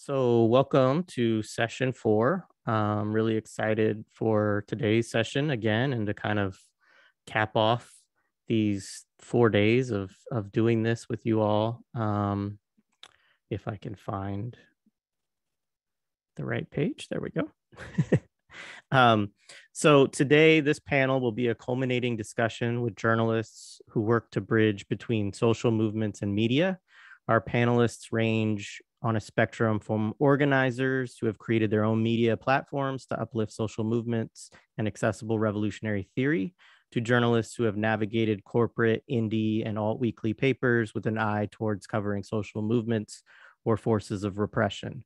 So welcome to session 4. I'm really excited for today's session again and to kind of cap off these 4 days of doing this with you all. If I can find the right page, there we go. So today, this panel will be a culminating discussion with journalists who work to bridge between social movements and media. Our panelists range on a spectrum from organizers who have created their own media platforms to uplift social movements and accessible revolutionary theory, to journalists who have navigated corporate, indie, and alt-weekly papers with an eye towards covering social movements or forces of repression.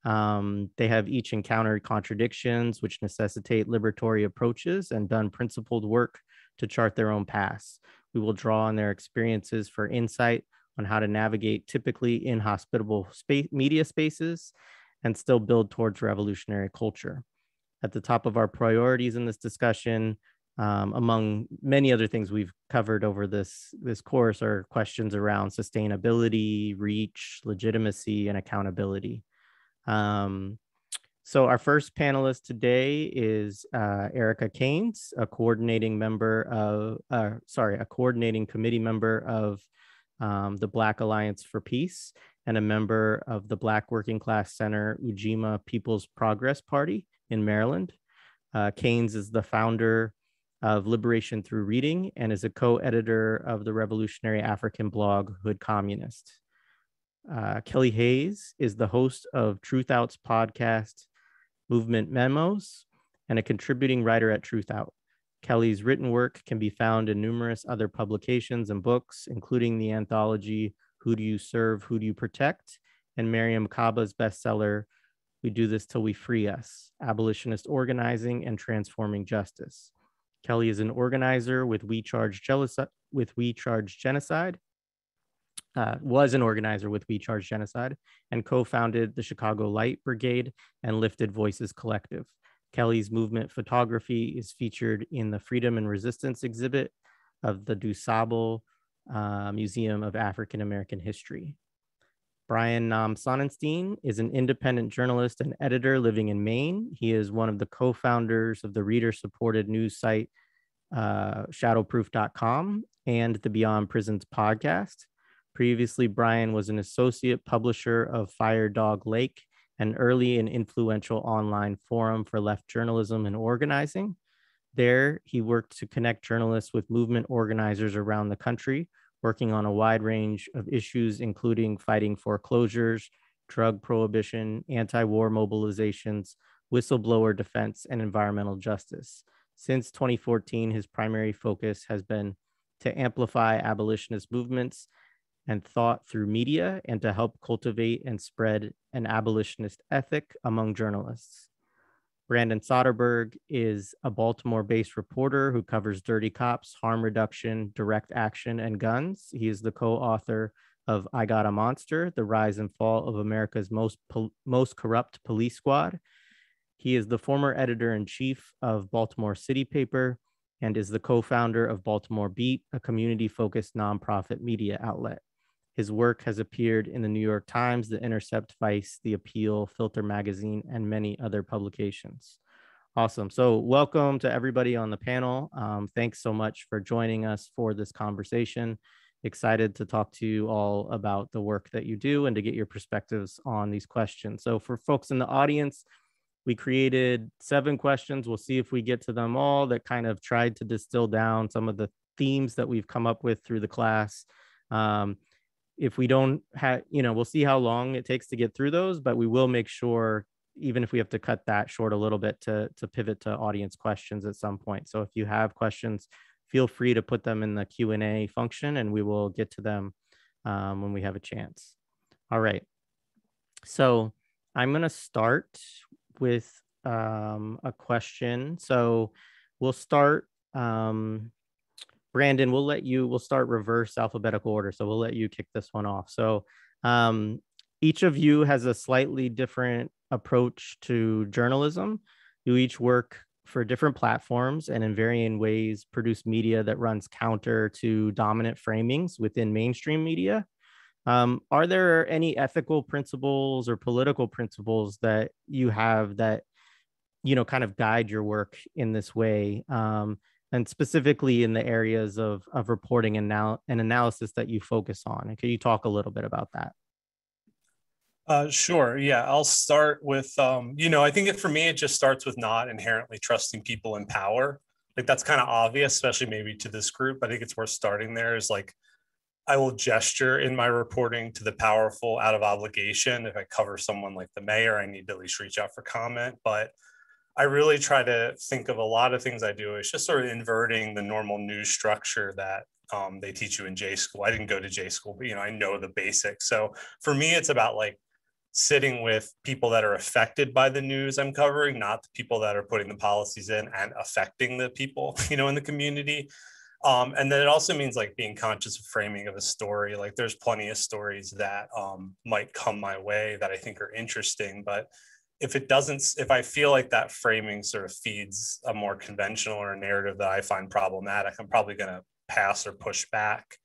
They have each encountered contradictions which necessitate liberatory approaches and done principled work to chart their own paths. We will draw on their experiences for insight on how to navigate typically inhospitable media spaces and still build towards revolutionary culture. At the top of our priorities in this discussion, among many other things we've covered over this course, are questions around sustainability, reach, legitimacy, and accountability. So our first panelist today is Erica Keynes, a coordinating committee member of the Black Alliance for Peace and a member of the Black Working Class Center Ujima People's Progress Party in Maryland. Keynes is the founder of Liberation Through Reading and is a co-editor of the revolutionary African blog Hood Communist. Kelly Hayes is the host of Truth Out's podcast, Movement Memos, and a contributing writer at Truth Out. Kelly's written work can be found in numerous other publications and books, including the anthology, Who Do You Serve, Who Do You Protect, and Mariam Kaba's bestseller, We Do This Till We Free Us, Abolitionist Organizing and Transforming Justice. Kelly is an organizer with We Charge Genocide, was an organizer with We Charge Genocide, and co-founded the Chicago Light Brigade and Lifted Voices Collective. Kelly's movement photography is featured in the Freedom and Resistance exhibit of the DuSable Museum of African American History. Brian Nam Sonnenstein is an independent journalist and editor living in Maine. He is one of the co-founders of the reader-supported news site shadowproof.com and the Beyond Prisons podcast. Previously, Brian was an associate publisher of Fire Dog Lake, an early and influential online forum for left journalism and organizing. There, he worked to connect journalists with movement organizers around the country, working on a wide range of issues, including fighting foreclosures, drug prohibition, anti-war mobilizations, whistleblower defense, and environmental justice. Since 2014, his primary focus has been to amplify abolitionist movements and thought through media and to help cultivate and spread an abolitionist ethic among journalists. Brandon Soderberg is a Baltimore-based reporter who covers dirty cops, harm reduction, direct action, and guns. He is the co-author of I Got a Monster, The Rise and Fall of America's Most Corrupt Police Squad. He is the former editor-in-chief of Baltimore City Paper and is the co-founder of Baltimore Beat, a community-focused nonprofit media outlet. His work has appeared in the New York Times, The Intercept, Vice, The Appeal, Filter Magazine, and many other publications. Awesome. So welcome to everybody on the panel. Thanks so much for joining us for this conversation. Excited to talk to you all about the work that you do and to get your perspectives on these questions. So for folks in the audience, we created 7 questions. We'll see if we get to them all that kind of tried to distill down some of the themes that we've come up with through the class. If we don't have, we'll see how long it takes to get through those, but we will make sure, even if we have to cut that short a little bit, to pivot to audience questions at some point. So if you have questions, feel free to put them in the Q&A function and we will get to them when we have a chance. All right. So I'm going to start with a question. So we'll start, Brandon, we'll start reverse alphabetical order. So we'll let you kick this one off. So each of you has a slightly different approach to journalism. You each work for different platforms and in varying ways produce media that runs counter to dominant framings within mainstream media. Are there any ethical principles or political principles that you have that, kind of guide your work in this way? And specifically in the areas of reporting and analysis that you focus on? And can you talk a little bit about that? Sure. Yeah, I'll start with, I think for me, it just starts with not inherently trusting people in power. Like that's kind of obvious, especially maybe to this group. I think it's worth starting there is like, I will gesture in my reporting to the powerful out of obligation. If I cover someone like the mayor, I need to at least reach out for comment. But I really try to think of a lot of things I do as just sort of inverting the normal news structure that they teach you in J school. I didn't go to J school, but I know the basics. So for me, it's about like sitting with people that are affected by the news I'm covering, not the people that are putting the policies in and affecting the people, in the community. And then it also means like being conscious of framing of a story. Like there's plenty of stories that might come my way that I think are interesting, but if I feel like that framing sort of feeds a more conventional or a narrative that I find problematic, I'm probably going to pass or push back.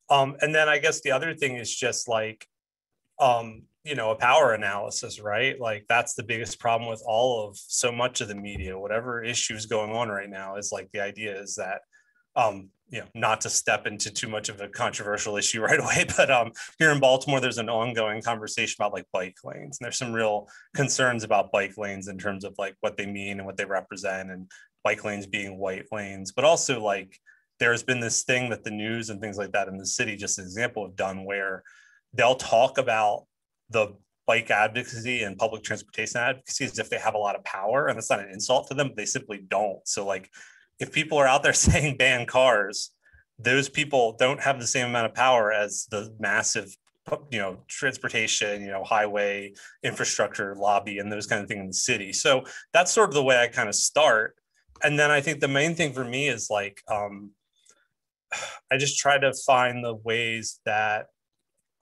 And then I guess the other thing is just like, a power analysis, right? Like that's the biggest problem with all of so much of the media, whatever issue is going on right now is like the idea is that, not to step into too much of a controversial issue right away, but here in Baltimore, there's an ongoing conversation about like bike lanes. And there's some real concerns about bike lanes in terms of like what they mean and what they represent and bike lanes being white lanes, but also like there's been this thing that the news and things like that in the city, just an example have done where they'll talk about the bike advocacy and public transportation advocacy as if they have a lot of power. And it's not an insult to them, but they simply don't. So like, if people are out there saying ban cars, those people don't have the same amount of power as the massive, transportation, highway infrastructure lobby and those kind of things in the city. So that's sort of the way I kind of start. And then I think the main thing for me is like, I just try to find the ways that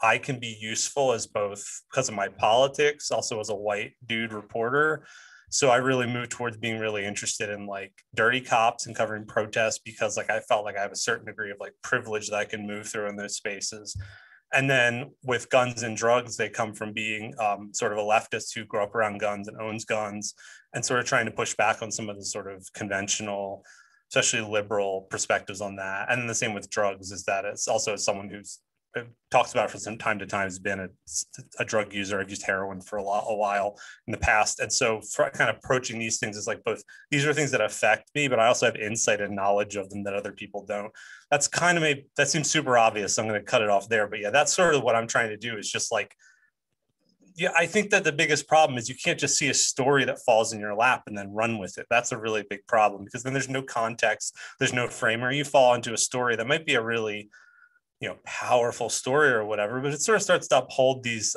I can be useful as both because of my politics, also as a white dude reporter. So I really moved towards being really interested in like dirty cops and covering protests because like I felt like I have a certain degree of like privilege that I can move through in those spaces. And then with guns and drugs, they come from being sort of a leftist who grew up around guns and owns guns and sort of trying to push back on some of the sort of conventional, especially liberal perspectives on that. And then the same with drugs is that it's also as someone who's talks about from some time to time has been a drug user. I've used heroin for a while in the past. And so for kind of approaching these things is like both, these are things that affect me, but I also have insight and knowledge of them that other people don't. That's kind of that seems super obvious. So I'm going to cut it off there. But yeah, that's sort of what I'm trying to do is just like, yeah, I think that the biggest problem is you can't just see a story that falls in your lap and then run with it. That's a really big problem because then there's no context, there's no framer. You fall into a story that might be a really powerful story or whatever, but it sort of starts to uphold these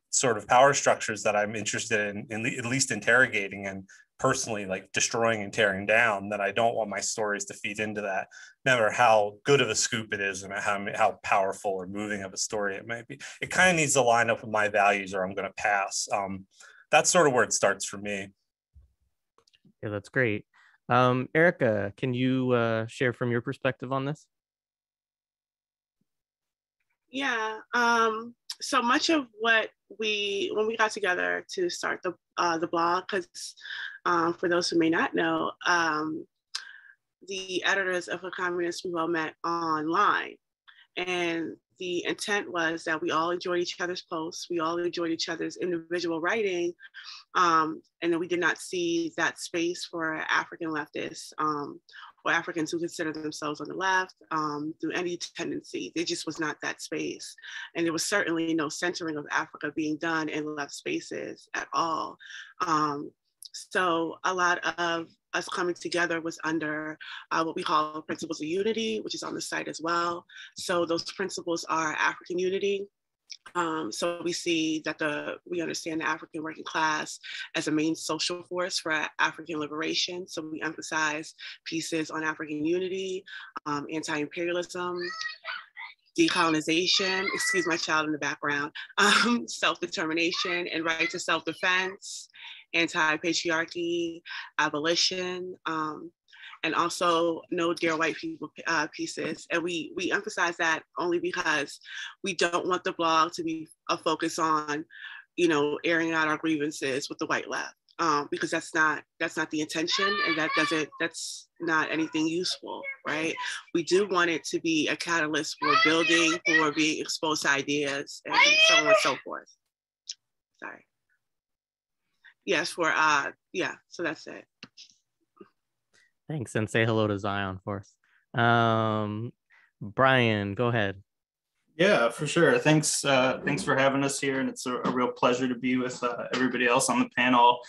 sort of power structures that I'm interested in at least interrogating and personally like destroying and tearing down, that I don't want my stories to feed into that, no matter how good of a scoop it is and how powerful or moving of a story it might be. It kind of needs to line up with my values or I'm going to pass. That's sort of where it starts for me. Yeah, that's great. Erica, can you share from your perspective on this? Yeah, so much of what when we got together to start the blog, because for those who may not know, the editors of A Communist we all met online. And the intent was that we all enjoyed each other's posts, we all enjoyed each other's individual writing, and then we did not see that space for African leftists or Africans who consider themselves on the left through any tendency. There just was not that space. And there was certainly no centering of Africa being done in left spaces at all. So a lot of us coming together was under what we call principles of unity, which is on the site as well. So those principles are African unity. So we see that we understand the African working class as a main social force for African liberation. So we emphasize pieces on African unity, anti-imperialism, decolonization, excuse my child in the background, self-determination and right to self-defense, anti-patriarchy, abolition, and also no Dear White People pieces. And we emphasize that only because we don't want the blog to be a focus on, airing out our grievances with the white left. Because that's not the intention, and that's not anything useful, right? We do want it to be a catalyst for building, for being exposed to ideas, and so on and so forth. Sorry. Yes, so that's it. Thanks, and say hello to Zion for us. Brian, go ahead. Yeah, for sure. Thanks for having us here, and it's a real pleasure to be with everybody else on the panel.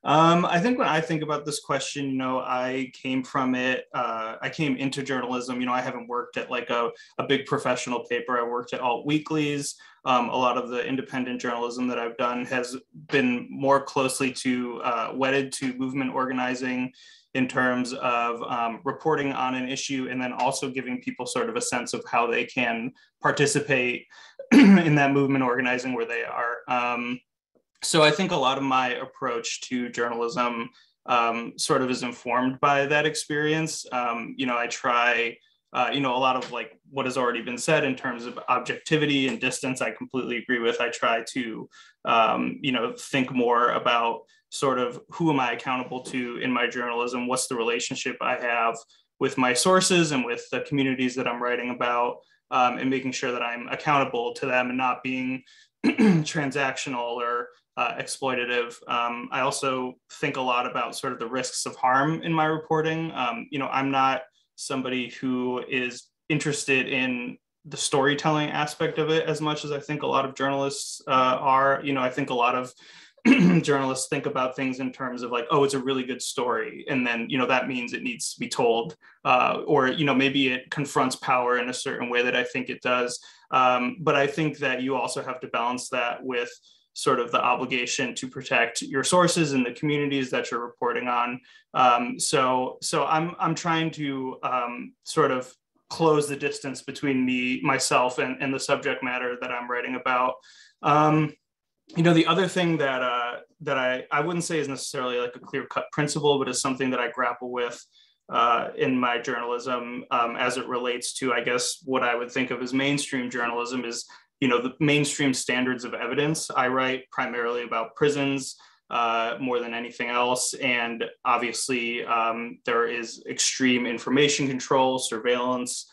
I think when I think about this question, I came into journalism. I haven't worked at like a big professional paper. I worked at alt weeklies. A lot of the independent journalism that I've done has been more closely wedded to movement organizing, in terms of reporting on an issue, and then also giving people sort of a sense of how they can participate in that movement organizing where they are. So I think a lot of my approach to journalism sort of is informed by that experience. I try, a lot of like what has already been said in terms of objectivity and distance, I completely agree with. I try to, think more about sort of who am I accountable to in my journalism? What's the relationship I have with my sources and with the communities that I'm writing about, and making sure that I'm accountable to them and not being transactional or exploitative. I also think a lot about sort of the risks of harm in my reporting. I'm not somebody who is interested in the storytelling aspect of it as much as I think a lot of journalists are. I think a lot of journalists think about things in terms of like, oh, it's a really good story, and then that means it needs to be told, or maybe it confronts power in a certain way that I think it does, but I think that you also have to balance that with sort of the obligation to protect your sources and the communities that you're reporting on. So I'm trying to sort of close the distance between myself and the subject matter that I'm writing about. The other thing that I wouldn't say is necessarily like a clear-cut principle, but is something that I grapple with in my journalism as it relates to, I guess, what I would think of as mainstream journalism is, the mainstream standards of evidence. I write primarily about prisons more than anything else. And obviously, there is extreme information control, surveillance,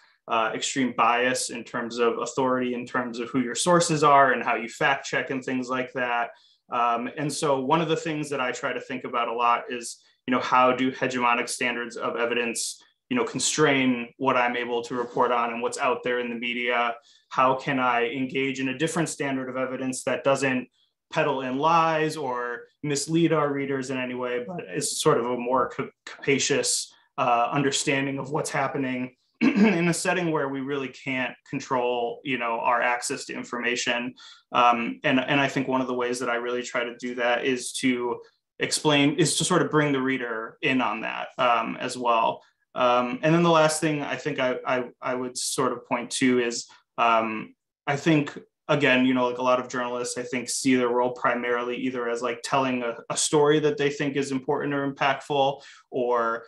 extreme bias in terms of authority, in terms of who your sources are and how you fact check and things like that. And so one of the things that I try to think about a lot is, how do hegemonic standards of evidence, constrain what I'm able to report on and what's out there in the media? How can I engage in a different standard of evidence that doesn't peddle in lies or mislead our readers in any way, but is sort of a more capacious understanding of what's happening in a setting where we really can't control, our access to information. And I think one of the ways that I really try to do that is to sort of bring the reader in on that as well. And then the last thing I think I would sort of point to is, I think, again, like a lot of journalists, I think, see their role primarily either as like telling a story that they think is important or impactful, or,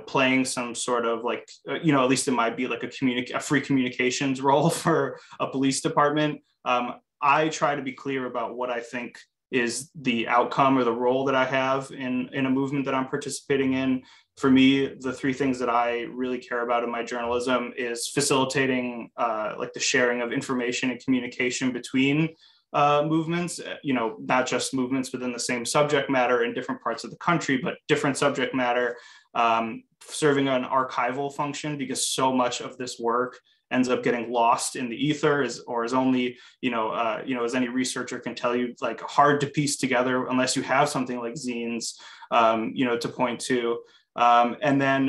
playing some sort of like, at least it might be like a free communications role for a police department. I try to be clear about what I think is the outcome or the role that I have in a movement that I'm participating in. For me, the three things that I really care about in my journalism is facilitating like the sharing of information and communication between movements, not just movements within the same subject matter in different parts of the country, but different subject matter, serving an archival function, because so much of this work ends up getting lost in the ether, is only, as any researcher can tell you, like hard to piece together unless you have something like zines, to point to. And then,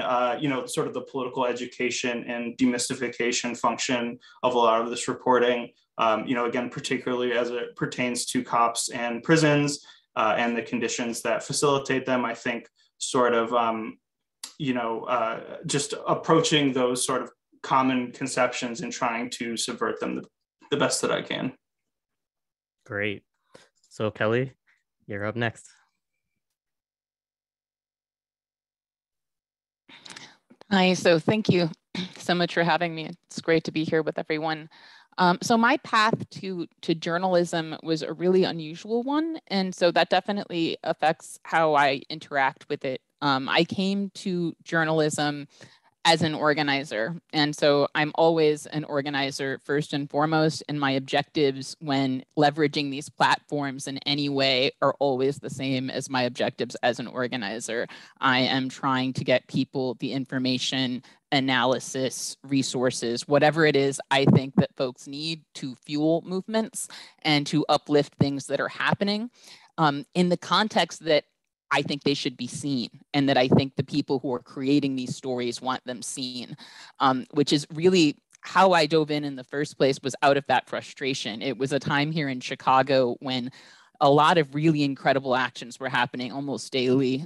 sort of the political education and demystification function of a lot of this reporting, again, particularly as it pertains to cops and prisons and the conditions that facilitate them. I think sort of, just approaching those sort of common conceptions and trying to subvert them the best that I can. Great. So Kelly, you're up next. Hi, so thank you so much for having me. It's great to be here with everyone. So my path to journalism was a really unusual one. And so that definitely affects how I interact with it. I came to journalism as an organizer. And so I'm always an organizer first and foremost, and my objectives when leveraging these platforms in any way are always the same as my objectives as an organizer. I am trying to get people the information, analysis, resources, whatever it is I think that folks need to fuel movements and to uplift things that are happening in the context that I think they should be seen, and that I think the people who are creating these stories want them seen, which is really how I dove in the first place, was out of that frustration. It was a time here in Chicago when a lot of really incredible actions were happening almost daily.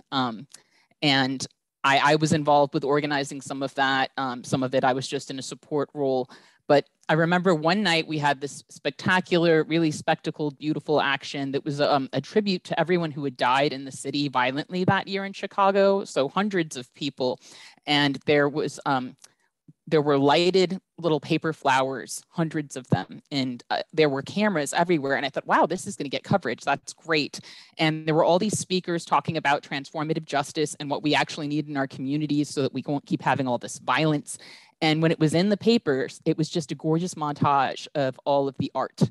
And I was involved with organizing some of that. Some of it I was just in a support role. But I remember one night we had this spectacular, really spectacled, beautiful action that was a tribute to everyone who had died in the city violently that year in Chicago. So hundreds of people. And there were lighted little paper flowers, hundreds of them. And there were cameras everywhere. And I thought, wow, this is going to get coverage. That's great. And there were all these speakers talking about transformative justice and what we actually need in our communities so that we won't keep having all this violence. And when it was in the papers, it was just a gorgeous montage of all of the art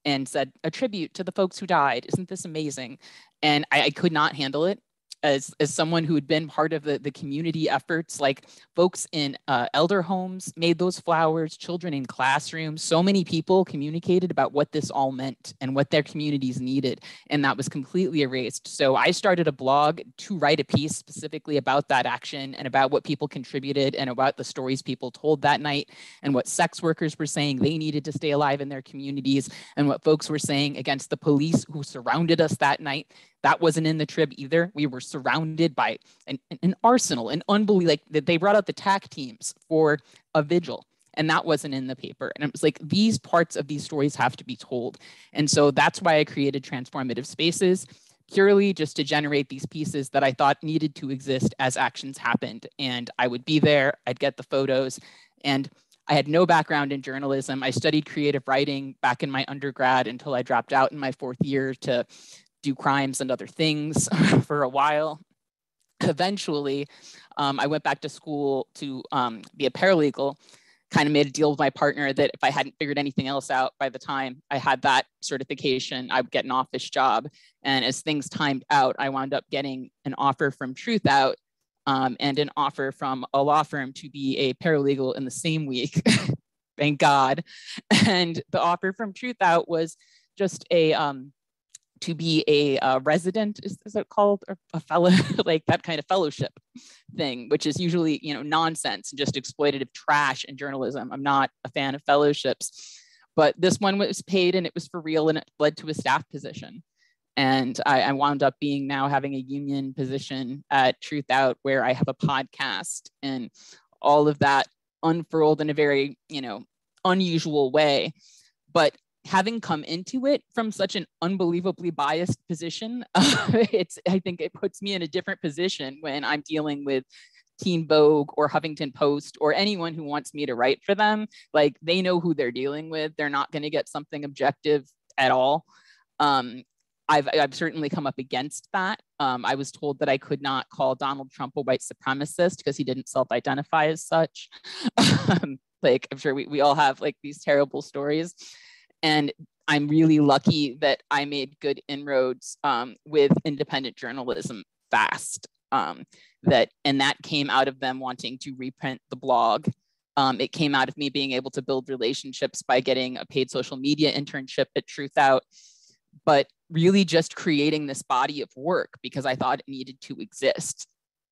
and said, a tribute to the folks who died. Isn't this amazing? And I could not handle it. As someone who had been part of the community efforts, like folks in elder homes made those flowers, children in classrooms, so many people communicated about what this all meant and what their communities needed. And that was completely erased. So I started a blog to write a piece specifically about that action and about what people contributed and about the stories people told that night and what sex workers were saying they needed to stay alive in their communities and what folks were saying against the police who surrounded us that night. That wasn't in the Trib either. We were surrounded by an arsenal, an unbelievable, like they brought out the TAC teams for a vigil, and that wasn't in the paper. And it was like, these parts of these stories have to be told. And so that's why I created Transformative Spaces, purely just to generate these pieces that I thought needed to exist as actions happened. And I would be there, I'd get the photos, and I had no background in journalism. I studied creative writing back in my undergrad until I dropped out in my fourth year to do crimes and other things for a while. Eventually, I went back to school to be a paralegal, kind of made a deal with my partner that if I hadn't figured anything else out by the time I had that certification, I would get an office job. And as things timed out, I wound up getting an offer from Truth Out and an offer from a law firm to be a paralegal in the same week. Thank God. And the offer from Truth Out was just to be a resident, is it called, or a fellow, like that kind of fellowship thing, which is usually, nonsense and just exploitative trash in journalism. I'm not a fan of fellowships, but this one was paid and it was for real, and it led to a staff position. And I wound up having a union position at Truth Out, where I have a podcast, and all of that unfurled in a very, unusual way. But having come into it from such an unbelievably biased position, I think it puts me in a different position when I'm dealing with Teen Vogue or Huffington Post or anyone who wants me to write for them. Like, they know who they're dealing with. They're not going to get something objective at all. I've certainly come up against that. I was told that I could not call Donald Trump a white supremacist because he didn't self-identify as such. Like, I'm sure we all have like these terrible stories. And I'm really lucky that I made good inroads with independent journalism fast. That came out of them wanting to reprint the blog. It came out of me being able to build relationships by getting a paid social media internship at Truth Out, but really just creating this body of work because I thought it needed to exist.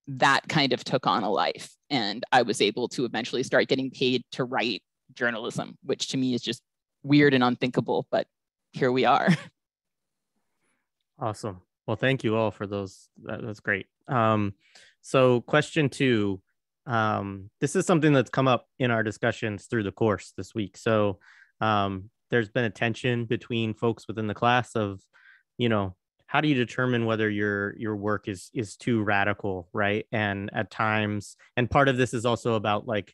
That kind of took on a life. And I was able to eventually start getting paid to write journalism, which to me is just weird and unthinkable, but here we are. Awesome. Well, thank you all for those. That's great. So question 2, this is something that's come up in our discussions through the course this week. So there's been a tension between folks within the class of, how do you determine whether your work is too radical, right? And at times, and part of this is also about like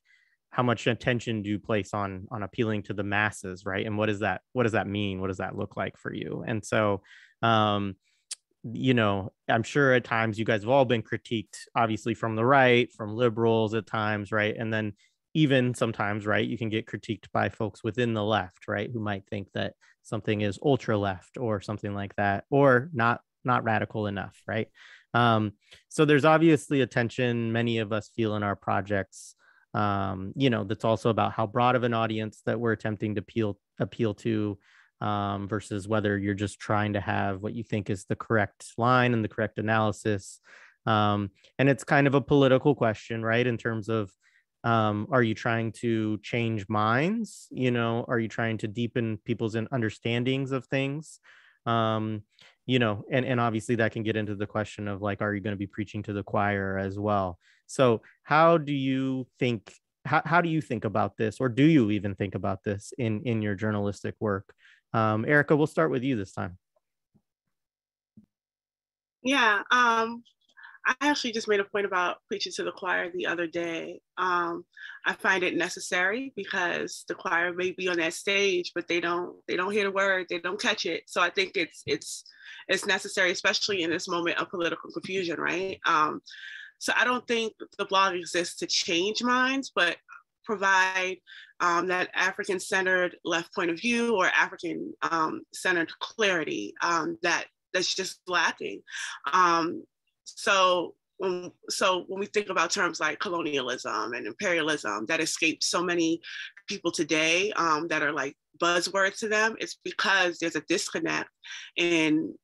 how much attention do you place on appealing to the masses, right? And what does that mean? What does that look like for you? And so you know, I'm sure at times you guys have all been critiqued, obviously from the right, from liberals at times, right? And then even sometimes, right, you can get critiqued by folks within the left, right, who might think that something is ultra left or something like that, or not radical enough, right? So there's obviously a tension many of us feel in our projects, you know, that's also about how broad of an audience that we're attempting to appeal to, versus whether you're just trying to have what you think is the correct line and the correct analysis. And it's kind of a political question, right? In terms of, are you trying to change minds? You know, are you trying to deepen people's understandings of things? You know, and obviously that can get into the question of like, are you going to be preaching to the choir as well? So how do you think about this, or do you even think about this in your journalistic work? Erica, we'll start with you this time. Yeah, I actually just made a point about preaching to the choir the other day. I find it necessary because the choir may be on that stage, but they don't hear the word, they don't catch it. So I think it's necessary, especially in this moment of political confusion, right? So I don't think the blog exists to change minds, but provide that African-centered left point of view or African-centered clarity that's just lacking. So when we think about terms like colonialism and imperialism that escape so many people today, that are like buzzwords to them, it's because there's a disconnect in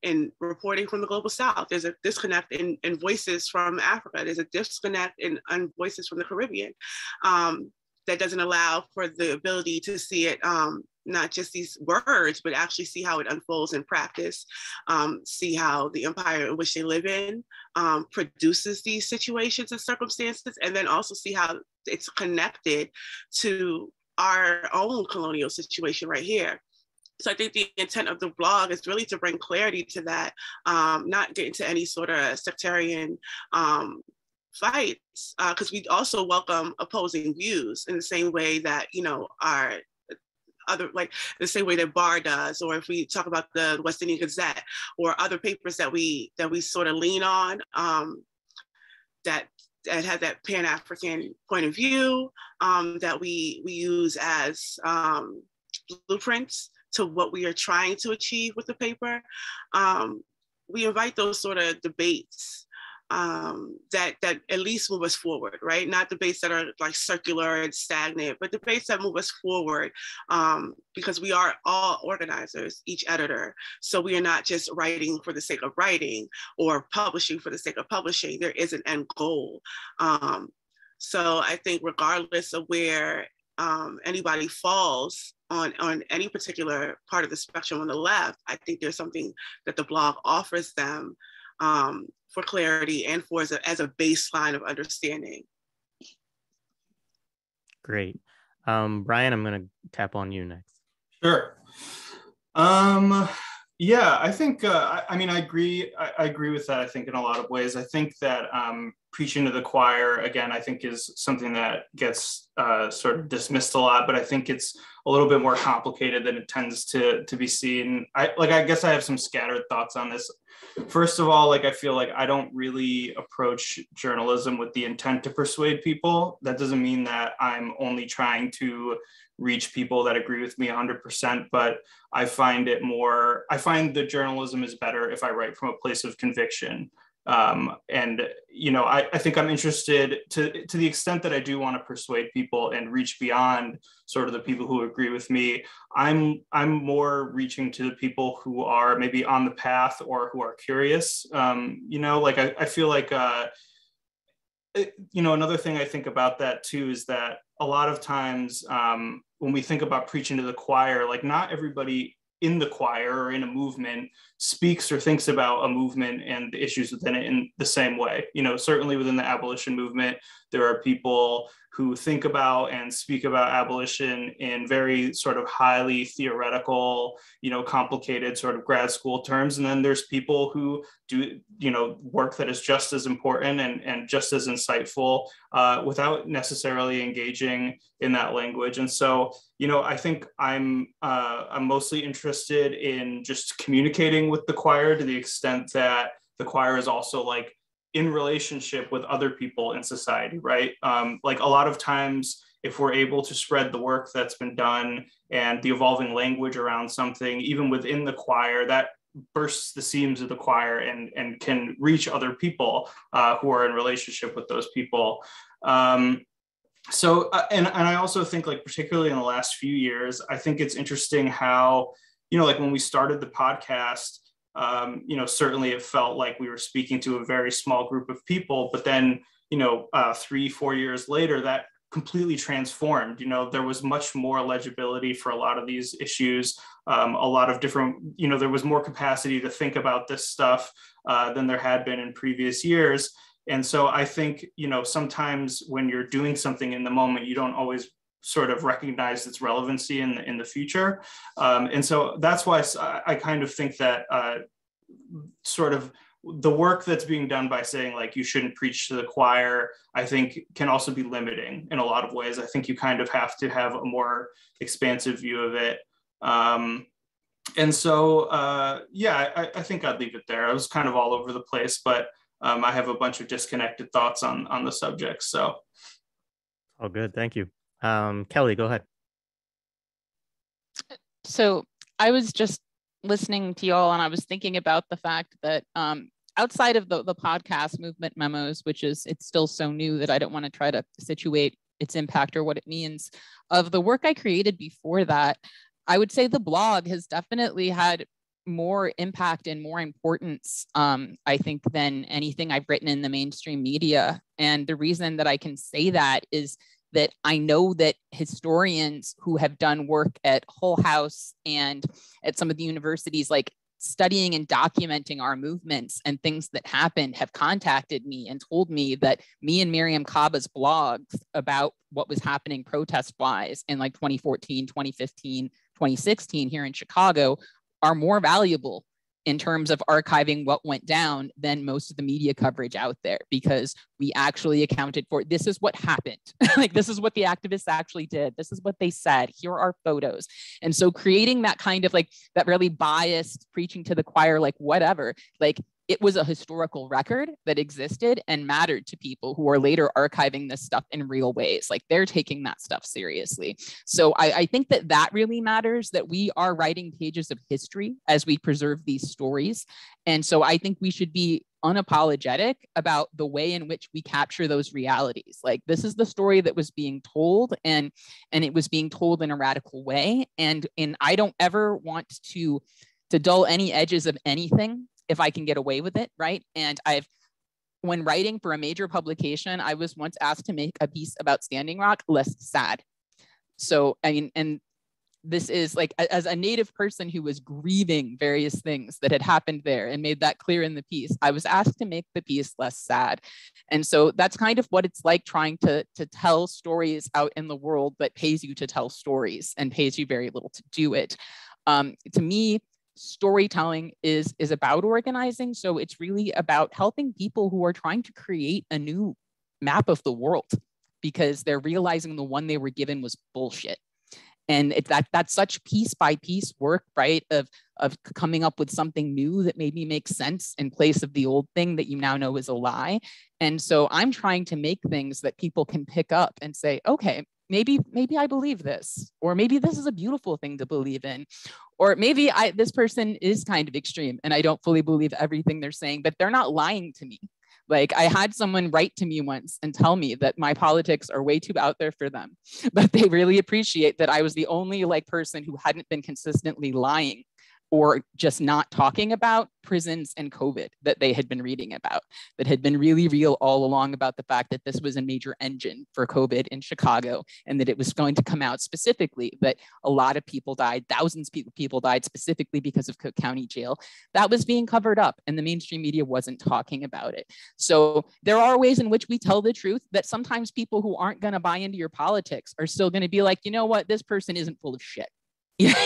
reporting from the global South. There's a disconnect in voices from Africa. There's a disconnect in voices from the Caribbean, that doesn't allow for the ability to see it, not just these words, but actually see how it unfolds in practice, see how the empire in which they live in produces these situations and circumstances, and then also see how it's connected to our own colonial situation right here. So I think the intent of the blog is really to bring clarity to that, not get into any sort of sectarian fights, because we also welcome opposing views in the same way that, you know, our other, like the same way that Bar does, or if we talk about the West Indian Gazette or other papers that we sort of lean on, that have that Pan-African point of view, that we use as blueprints to what we are trying to achieve with the paper. We invite those sort of debates that at least move us forward, right? Not debates that are like circular and stagnant, but debates that move us forward, because we are all organizers, each editor. So we are not just writing for the sake of writing or publishing for the sake of publishing. There is an end goal. So I think regardless of where anybody falls on any particular part of the spectrum on the left, I think there's something that the blog offers them, for clarity and for as a baseline of understanding. Great. Brian, I'm going to tap on you next. Sure. Yeah, I think, I mean, I agree with that, I think, in a lot of ways. I think that preaching to the choir, again, I think is something that gets sort of dismissed a lot, but I think it's a little bit more complicated than it tends to be seen. I guess I have some scattered thoughts on this. First of all, like, I feel like I don't really approach journalism with the intent to persuade people. That doesn't mean that I'm only trying to reach people that agree with me 100%, but I find the journalism is better if I write from a place of conviction. And, you know, I think I'm interested to the extent that I do want to persuade people and reach beyond sort of the people who agree with me. I'm more reaching to the people who are maybe on the path or who are curious. You know, like I feel like, you know, another thing I think about that too is that a lot of times when we think about preaching to the choir, like not everybody in the choir or in a movement speaks or thinks about a movement and the issues within it in the same way. You know, certainly within the abolition movement, There are people who think about and speak about abolition in very sort of highly theoretical, complicated sort of grad school terms. And then there's people who do, work that is just as important and just as insightful without necessarily engaging in that language. And so, I think I'm mostly interested in just communicating with the choir to the extent that the choir is also like in relationship with other people in society, right? Like a lot of times, if we're able to spread the work that's been done and the evolving language around something, even within the choir, that bursts the seams of the choir and can reach other people who are in relationship with those people. And I also think, like, particularly in the last few years, I think it's interesting how, like when we started the podcast, certainly it felt like we were speaking to a very small group of people, but then, 3-4 years later, that completely transformed. There was much more legibility for a lot of these issues, a lot of different, there was more capacity to think about this stuff than there had been in previous years. And so I think, sometimes when you're doing something in the moment, you don't always sort of recognize its relevancy in the future. And so that's why I kind of think that sort of the work that's being done by saying like you shouldn't preach to the choir, I think can also be limiting in a lot of ways. I think you kind of have to have a more expansive view of it. And so, I think I'd leave it there. I was kind of all over the place, but I have a bunch of disconnected thoughts on the subject. So. Oh, good. Thank you. Kelly, go ahead. So I was just listening to y'all and I was thinking about the fact that outside of the podcast movement memos, which it's still so new that I don't want to try to situate its impact or what it means, of the work I created before that, I would say the blog has definitely had more impact and more importance, I think, than anything I've written in the mainstream media. And the reason that I can say that is that I know that historians who have done work at Hull House and at some of the universities, like studying and documenting our movements and things that happened, have contacted me and told me that me and Miriam Kaba's blogs about what was happening protest-wise in like 2014, 2015, 2016 here in Chicago are more valuable in terms of archiving what went down than most of the media coverage out there, because we actually accounted for, this is what happened. Like, this is what the activists actually did. This is what they said. Here are photos. And so creating that kind of like that really biased preaching to the choir, like whatever, like it was a historical record that existed and mattered to people who are later archiving this stuff in real ways. Like they're taking that stuff seriously. So I think that really matters, that we are writing pages of history as we preserve these stories. And so I think we should be unapologetic about the way in which we capture those realities. Like this is the story that was being told, and it was being told in a radical way. And I don't ever want to dull any edges of anything if I can get away with it, right? And when writing for a major publication, I was once asked to make a piece about Standing Rock less sad. So, I mean, and this is like, as a Native person who was grieving various things that had happened there and made that clear in the piece, I was asked to make the piece less sad. And so that's kind of what it's like trying to tell stories out in the world that pays you to tell stories and pays you very little to do it. To me, storytelling is about organizing. So it's really about helping people who are trying to create a new map of the world because they're realizing the one they were given was bullshit. And that's such piece by piece work, right? Of coming up with something new that maybe makes sense in place of the old thing that you now know is a lie. And so I'm trying to make things that people can pick up and say, okay, maybe I believe this, or maybe this is a beautiful thing to believe in, or maybe this person is kind of extreme and I don't fully believe everything they're saying, but they're not lying to me. Like I had someone write to me once and tell me that my politics are way too out there for them, but they really appreciate that I was the only person who hadn't been consistently lying or just not talking about prisons and COVID that they had been reading about, that had been really real all along about the fact that this was a major engine for COVID in Chicago, and that it was going to come out specifically, that a lot of people died, thousands of people died specifically because of Cook County Jail. That was being covered up and the mainstream media wasn't talking about it. So there are ways in which we tell the truth that sometimes people who aren't going to buy into your politics are still going to be like, you know what, this person isn't full of shit.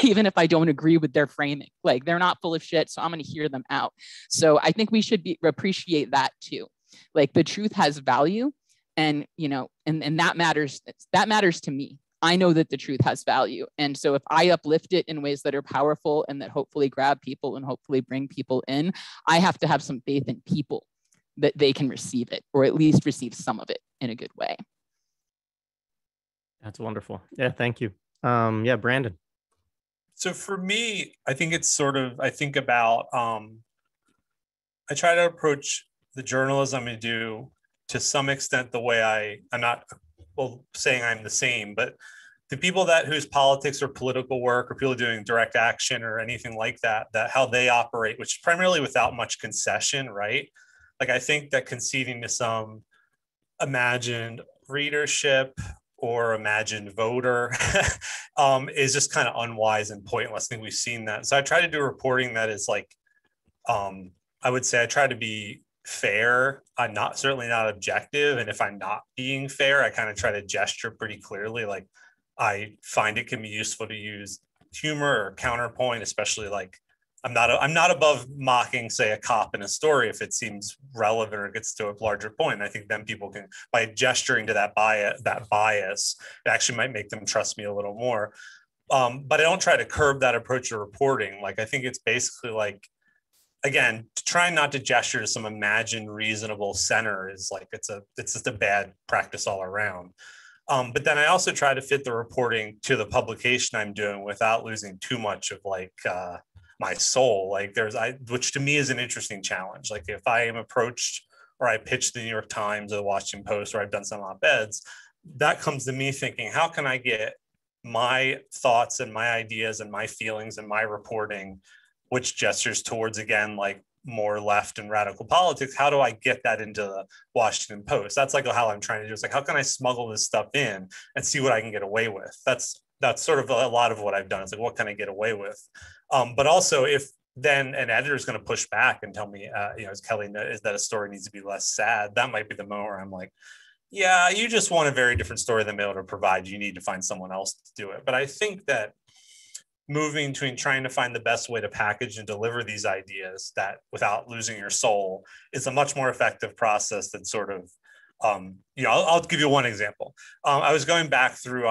Even if I don't agree with their framing, like they're not full of shit, so I'm going to hear them out. So I think we should appreciate that too. Like the truth has value, and and that matters. That matters to me. I know that the truth has value, and so if I uplift it in ways that are powerful and that hopefully grab people and hopefully bring people in, I have to have some faith in people that they can receive it, or at least receive some of it in a good way. That's wonderful. Yeah, thank you. Yeah, Brandon. So for me, I think it's sort of, I think about, I try to approach the journalism I do to some extent the way I'm not saying I'm the same, but the people whose politics or political work or people doing direct action or anything like that how they operate, which is primarily without much concession, right? Like I think that conceding to some imagined readership or imagined voter is just kind of unwise and pointless. I think we've seen that. So I try to do reporting that is like, I would say I try to be fair. I'm certainly not objective. And if I'm not being fair, I kind of try to gesture pretty clearly. Like I find it can be useful to use humor or counterpoint, especially like I'm not above mocking, say, a cop in a story if it seems relevant or gets to a larger point. I think then people can, by gesturing to that bias, it actually might make them trust me a little more. But I don't try to curb that approach to reporting. Like I think it's basically like, again, trying not to gesture to some imagined reasonable center is like it's just a bad practice all around. But then I also try to fit the reporting to the publication I'm doing without losing too much of like my soul. Like which to me is an interesting challenge. Like if I am approached or I pitch the New York Times or the Washington Post, or I've done some op-eds, that comes to me thinking, how can I get my thoughts and my ideas and my feelings and my reporting, which gestures towards, again, like more left and radical politics, how do I get that into the Washington Post? That's like how I'm trying to do. It's like, how can I smuggle this stuff in and see what I can get away with? That's sort of a lot of what I've done. It's like, what can I get away with? But also, if then an editor is going to push back and tell me, as Kelly is that a story needs to be less sad, that might be the moment where I'm like, yeah, you just want a very different story than able to provide. You need to find someone else to do it. But I think that moving between trying to find the best way to package and deliver these ideas that without losing your soul is a much more effective process than sort of, I'll give you one example. I was going back through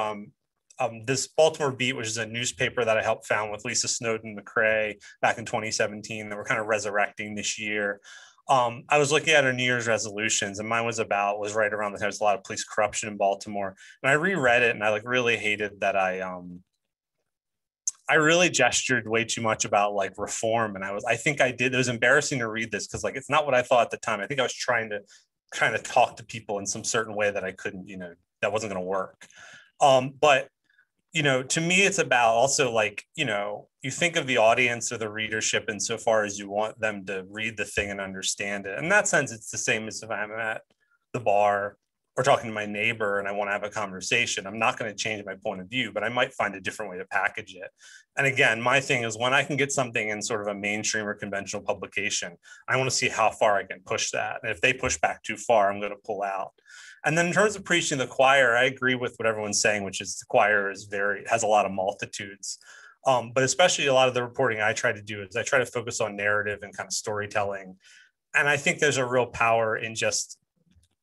this Baltimore Beat, which is a newspaper that I helped found with Lisa Snowden McCrae back in 2017 that we're kind of resurrecting this year. I was looking at her New Year's resolutions, and mine was right around the time there's a lot of police corruption in Baltimore. And I reread it, and I really hated that I really gestured way too much about like reform. And I think I did. It was embarrassing to read this because like, it's not what I thought at the time. I think I was trying to kind of talk to people in some certain way that I couldn't, that wasn't going to work. But to me, it's about also like, you think of the audience or the readership insofar as you want them to read the thing and understand it. In that sense, it's the same as if I'm at the bar or talking to my neighbor and I want to have a conversation. I'm not going to change my point of view, but I might find a different way to package it. And again, my thing is when I can get something in sort of a mainstream or conventional publication, I want to see how far I can push that. And if they push back too far, I'm going to pull out. And then in terms of preaching the choir, I agree with what everyone's saying, which is the choir has a lot of multitudes. But especially a lot of the reporting I try to do is I try to focus on narrative and kind of storytelling. And I think there's a real power in just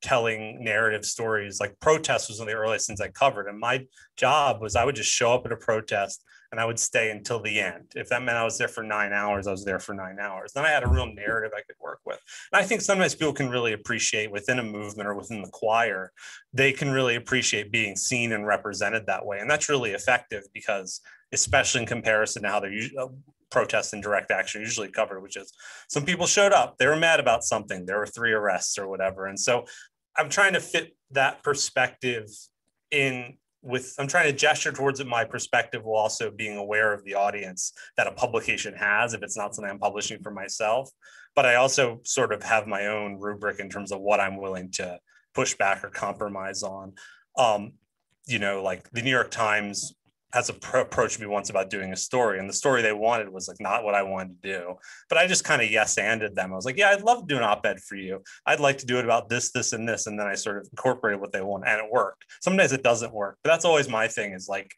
telling narrative stories. Like protest was one of the earliest things I covered. And my job was I would just show up at a protest and I would stay until the end. If that meant I was there for 9 hours, I was there for 9 hours. Then I had a real narrative I could work with. And I think sometimes people can really appreciate within a movement or within the choir, they can really appreciate being seen and represented that way. And that's really effective because, especially in comparison to how they're protests and direct action usually covered, which is some people showed up, they were mad about something, there were 3 arrests or whatever. And so I'm trying to fit that perspective in I'm trying to gesture towards it, my perspective, while also being aware of the audience that a publication has, if it's not something I'm publishing for myself. But I also sort of have my own rubric in terms of what I'm willing to push back or compromise on. Like the New York Times has approached me once about doing a story, and the story they wanted was like not what I wanted to do. But I just kind of yes-anded them. I was like, yeah, I'd love to do an op-ed for you. I'd like to do it about this, this, and this. And then I sort of incorporated what they want, and it worked. Sometimes it doesn't work, but that's always my thing, is like,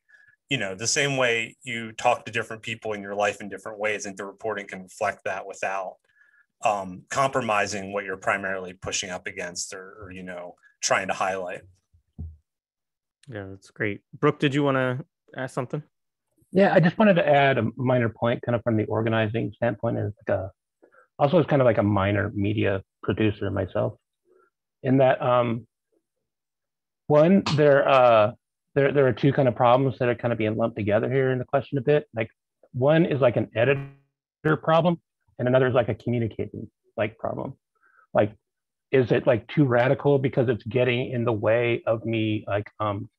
the same way you talk to different people in your life in different ways, and the reporting can reflect that without compromising what you're primarily pushing up against or trying to highlight. Yeah, that's great. Brooke, did you want to ask something? Yeah, I just wanted to add a minor point kind of from the organizing standpoint. Also as kind of like a minor media producer myself, in that one, there are two kind of problems that are kind of being lumped together here in the question a bit. Like one is like an editor problem, and another is like a communicating like problem. Like, is it like too radical because it's getting in the way of me like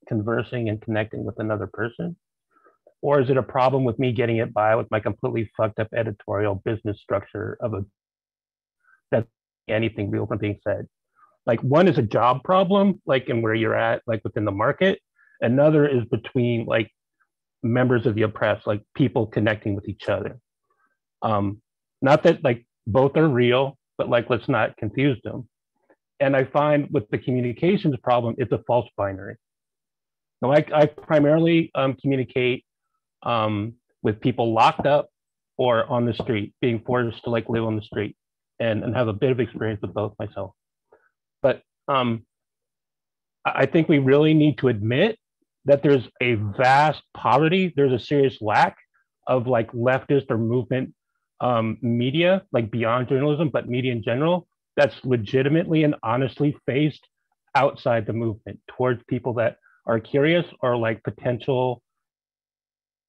conversing and connecting with another person? Or is it a problem with me getting it by with my completely fucked up editorial business structure of that's anything real from being said? Like one is a job problem, like in where you're at, like within the market. Another is between like members of the oppressed, like people connecting with each other. Not that like both are real, but like, let's not confuse them. And I find with the communications problem, it's a false binary. Now, I primarily communicate with people locked up or on the street, being forced to like live on the street, and have a bit of experience with both myself. But I think we really need to admit that there's a vast poverty, there's a serious lack of like leftist or movement media, like beyond journalism, but media in general, that's legitimately and honestly faced outside the movement towards people that are curious or like potential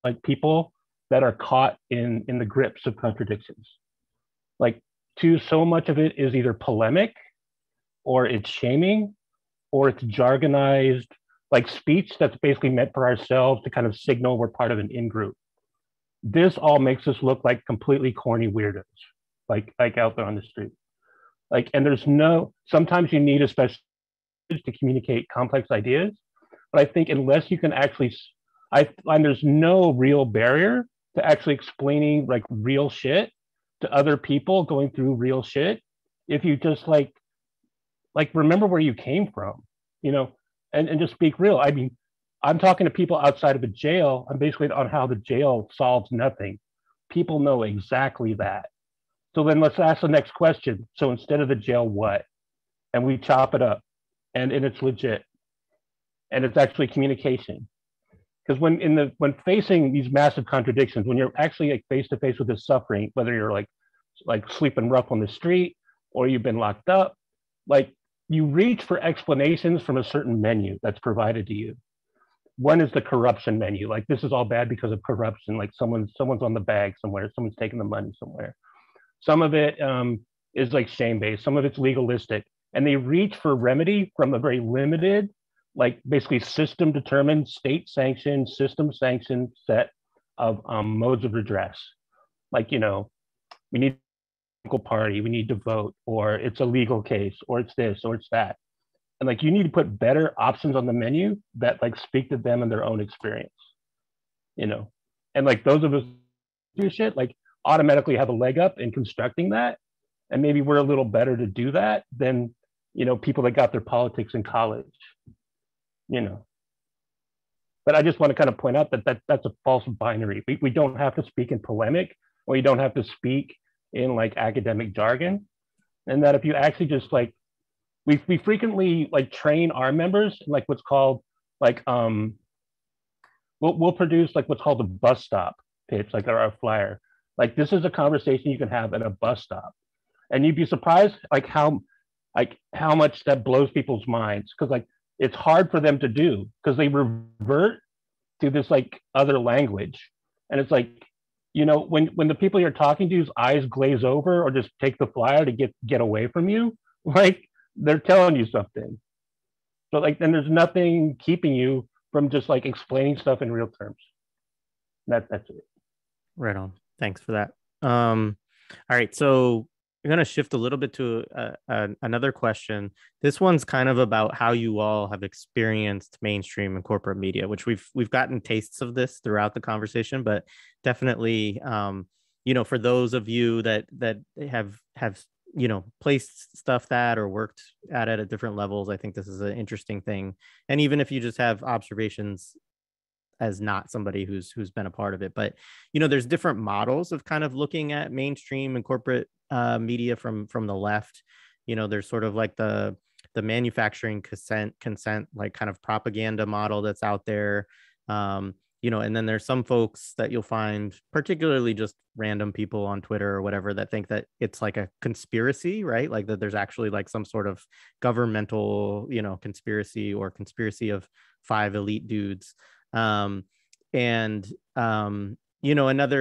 like people that are caught in the grips of contradictions. Like so much of it is either polemic or it's shaming or it's jargonized like speech that's basically meant for ourselves to kind of signal we're part of an in-group. This all makes us look like completely corny weirdos, like out there on the street. Like, and sometimes you need a special to communicate complex ideas, but I think unless you can actually, I find there's no real barrier to actually explaining like real shit to other people going through real shit. If you just like remember where you came from, and just speak real. I mean, I'm talking to people outside of a jail. I'm basically on how the jail solves nothing. People know exactly that. So then let's ask the next question. So instead of the jail, what? And we chop it up, and it's legit, and it's actually communication. Because when facing these massive contradictions, when you're actually like face to face with this suffering, whether you're like sleeping rough on the street or you've been locked up, like you reach for explanations from a certain menu that's provided to you. One is the corruption menu. Like this is all bad because of corruption. Like someone's on the bag somewhere. Someone's taking the money somewhere. Some of it is like shame-based. Some of it's legalistic. And they reach for remedy from a very limited, like basically system-determined, state-sanctioned, system-sanctioned set of modes of redress. Like, we need a political party, we need to vote, or it's a legal case, or it's this, or it's that. And like, you need to put better options on the menu that like speak to them and their own experience, And like those of us who do shit, like automatically have a leg up in constructing that. And maybe we're a little better to do that than, people that got their politics in college, But I just want to kind of point out that that's a false binary. We don't have to speak in polemic, or you don't have to speak in like academic jargon. And that if you actually just like, we frequently like train our members in like what's called like, we'll produce like what's called a bus stop pitch, like our flyer. Like this is a conversation you can have at a bus stop. And you'd be surprised like how much that blows people's minds. Cause like, it's hard for them to do because they revert to this like other language. And it's like, when the people you're talking to's eyes glaze over or just take the flyer to get away from you, like they're telling you something. So like, then there's nothing keeping you from just like explaining stuff in real terms. That's it. Right on. Thanks for that. All right, so we're going to shift a little bit to another question. This one's kind of about how you all have experienced mainstream and corporate media, which we've gotten tastes of this throughout the conversation, but definitely, for those of you that have placed stuff that or worked at it at different levels, I think this is an interesting thing. And even if you just have observations as not somebody who's been a part of it, but there's different models of kind of looking at mainstream and corporate media from the left. There's sort of like the manufacturing consent like kind of propaganda model that's out there. And then there's some folks that you'll find, particularly just random people on Twitter or whatever, that think that it's like a conspiracy, right? Like that there's actually like some sort of governmental, conspiracy or conspiracy of 5 elite dudes. Another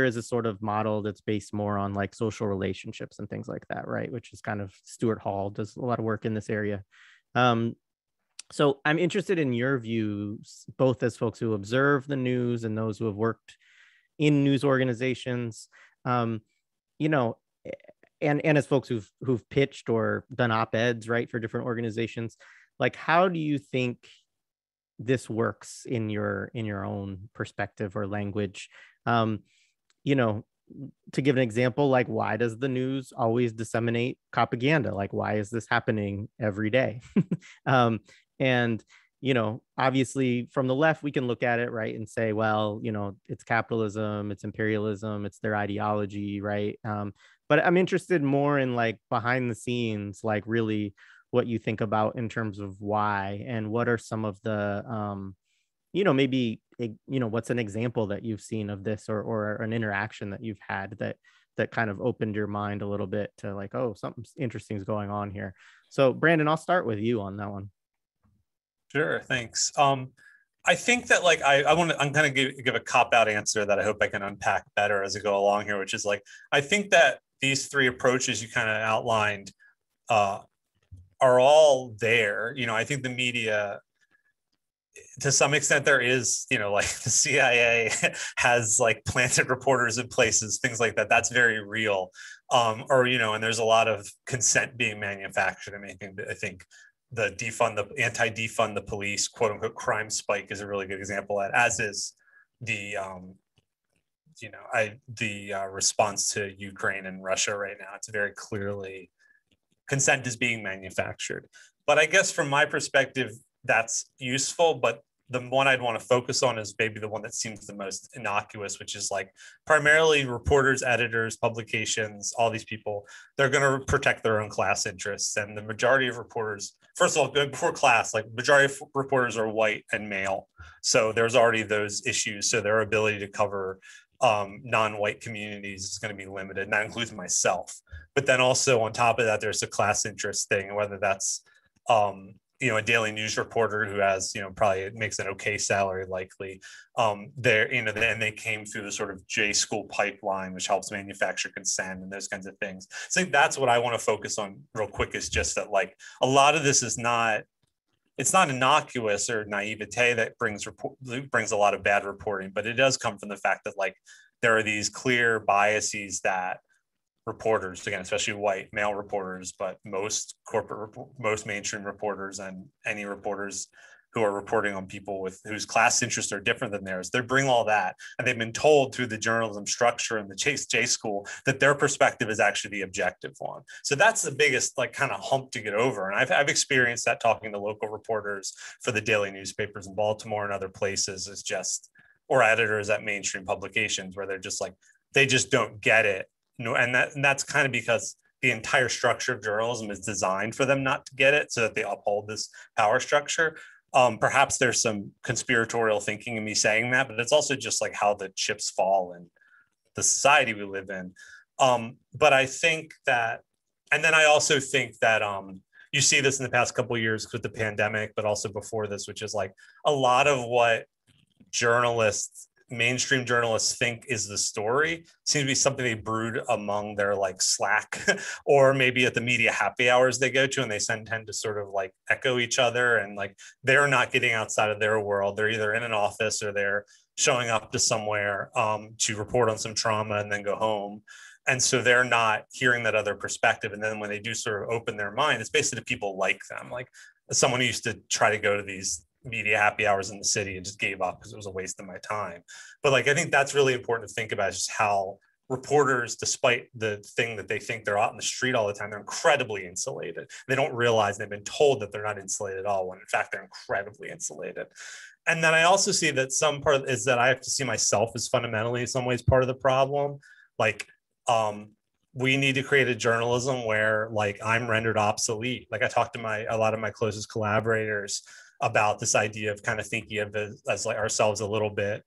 is a sort of model that's based more on like social relationships and things like that, right? Which is kind of Stuart Hall does a lot of work in this area. So I'm interested in your views, both as folks who observe the news and those who have worked in news organizations, and as folks who've pitched or done op-eds, right, for different organizations. Like, how do you think this works in your own perspective or language? To give an example, like, why does the news always disseminate propaganda? Like, why is this happening every day? And obviously from the left, we can look at it, right, and say, well, it's capitalism, it's imperialism, it's their ideology, right? But I'm interested more in like behind the scenes, like really what you think about in terms of why, and what are some of the maybe what's an example that you've seen of this, or an interaction that you've had that kind of opened your mind a little bit to like, oh, something interesting is going on here. So Brandon, I'll start with you on that one. Sure, thanks. I think that like I'm kind of give a cop-out answer that I hope I can unpack better as I go along here, which is like, I think that these 3 approaches you kind of outlined are all there. I think the media, to some extent, there is, like the CIA has like planted reporters in places, things like that. That's very real. And there's a lot of consent being manufactured. I think the anti-defund the police, quote unquote, crime spike is a really good example of that, as is the response to Ukraine and Russia right now. It's very clearly consent is being manufactured. But I guess from my perspective, that's useful. But the one I'd want to focus on is maybe the one that seems the most innocuous, which is like primarily reporters, editors, publications, all these people, they're going to protect their own class interests. And the majority of reporters, first of all, before class, like majority of reporters are white and male. So there's already those issues. So their ability to cover non-white communities is going to be limited. And that includes myself. But then also on top of that, there's a class interest thing, whether that's, a daily news reporter who has, probably makes an okay salary, likely. Then they came through the sort of J school pipeline, which helps manufacture consent and those kinds of things. So I think that's what I want to focus on real quick, is just that like a lot of this is it's not innocuous or naivete that brings a lot of bad reporting, but it does come from the fact that like there are these clear biases that reporters, again, especially white male reporters, but most mainstream reporters and any reporters who are reporting on people whose class interests are different than theirs, they bring all that, and they've been told through the journalism structure and the J school that their perspective is actually the objective one. So that's the biggest like kind of hump to get over. And I've experienced that talking to local reporters for the daily newspapers in Baltimore and other places, or editors at mainstream publications, where they're just like, they just don't get it. And that's kind of because the entire structure of journalism is designed for them not to get it, so that they uphold this power structure. Perhaps there's some conspiratorial thinking in me saying that, but it's also just like how the chips fall in the society we live in. But I think that, and then I also think that you see this in the past couple of years with the pandemic, but also before this, which is like a lot of what journalists mainstream journalists think is the story seems to be something they brood among their like Slack or maybe at the media happy hours they go to, and they tend to sort of like echo each other, and like they're not getting outside of their world. They're either in an office or they're showing up to somewhere to report on some trauma and then go home. And so they're not hearing that other perspective. And then when they do sort of open their mind, it's basically people like them. Like someone who used to try to go to these media happy hours in the city and just gave up because it was a waste of my time. But like, I think that's really important to think about, just how reporters, despite the thing that they think they're out in the street all the time, they're incredibly insulated. They don't realize they've been told that they're not insulated at all, when in fact they're incredibly insulated. And then I also see that some part is that I have to see myself as fundamentally in some ways part of the problem. Like, we need to create a journalism where like I'm rendered obsolete. Like I talked to a lot of my closest collaborators about this idea of kind of thinking of it as like ourselves a little bit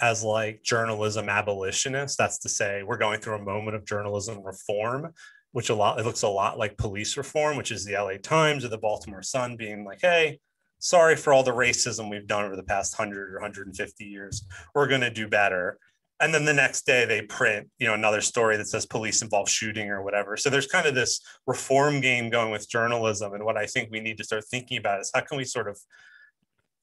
as like journalism abolitionists. That's to say, we're going through a moment of journalism reform, which it looks a lot like police reform, which is the LA Times or the Baltimore Sun being like, hey, sorry for all the racism we've done over the past 100 or 150 years. We're going to do better. And then the next day they print, another story that says police involved shooting or whatever. So there's kind of this reform game going with journalism. And what I think we need to start thinking about is how can we sort of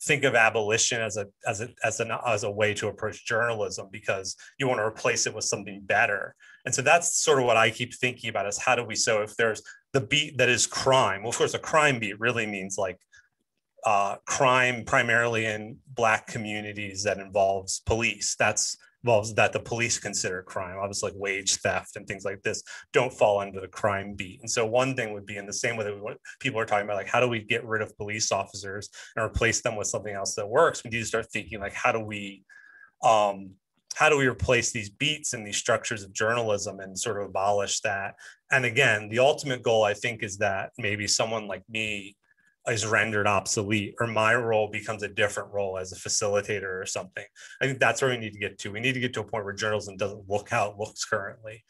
think of abolition as a way to approach journalism, because you want to replace it with something better. And so that's sort of what I keep thinking about, is how do we, so if there's the beat that is crime, well, of course, a crime beat really means like crime primarily in Black communities that involves police. Involves that the police consider crime. Obviously, like wage theft and things like this don't fall under the crime beat. And so one thing would be, in the same way that people are talking about, like, how do we get rid of police officers and replace them with something else that works? We need to start thinking like, how do we replace these beats and these structures of journalism and sort of abolish that? And again, the ultimate goal, I think, is that maybe someone like me is rendered obsolete, or my role becomes a different role as a facilitator or something. I think that's where we need to get to. We need to get to a point where journalism doesn't look how it looks currently.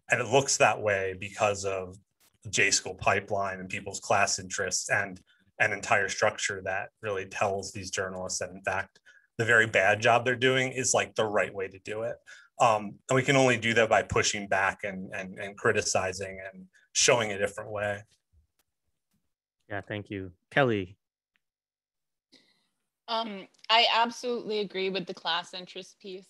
And it looks that way because of the J-school pipeline and people's class interests and an entire structure that really tells these journalists that, in fact, the very bad job they're doing is like the right way to do it. And we can only do that by pushing back and criticizing and showing a different way. Yeah, thank you. Kelly. I absolutely agree with the class interest piece.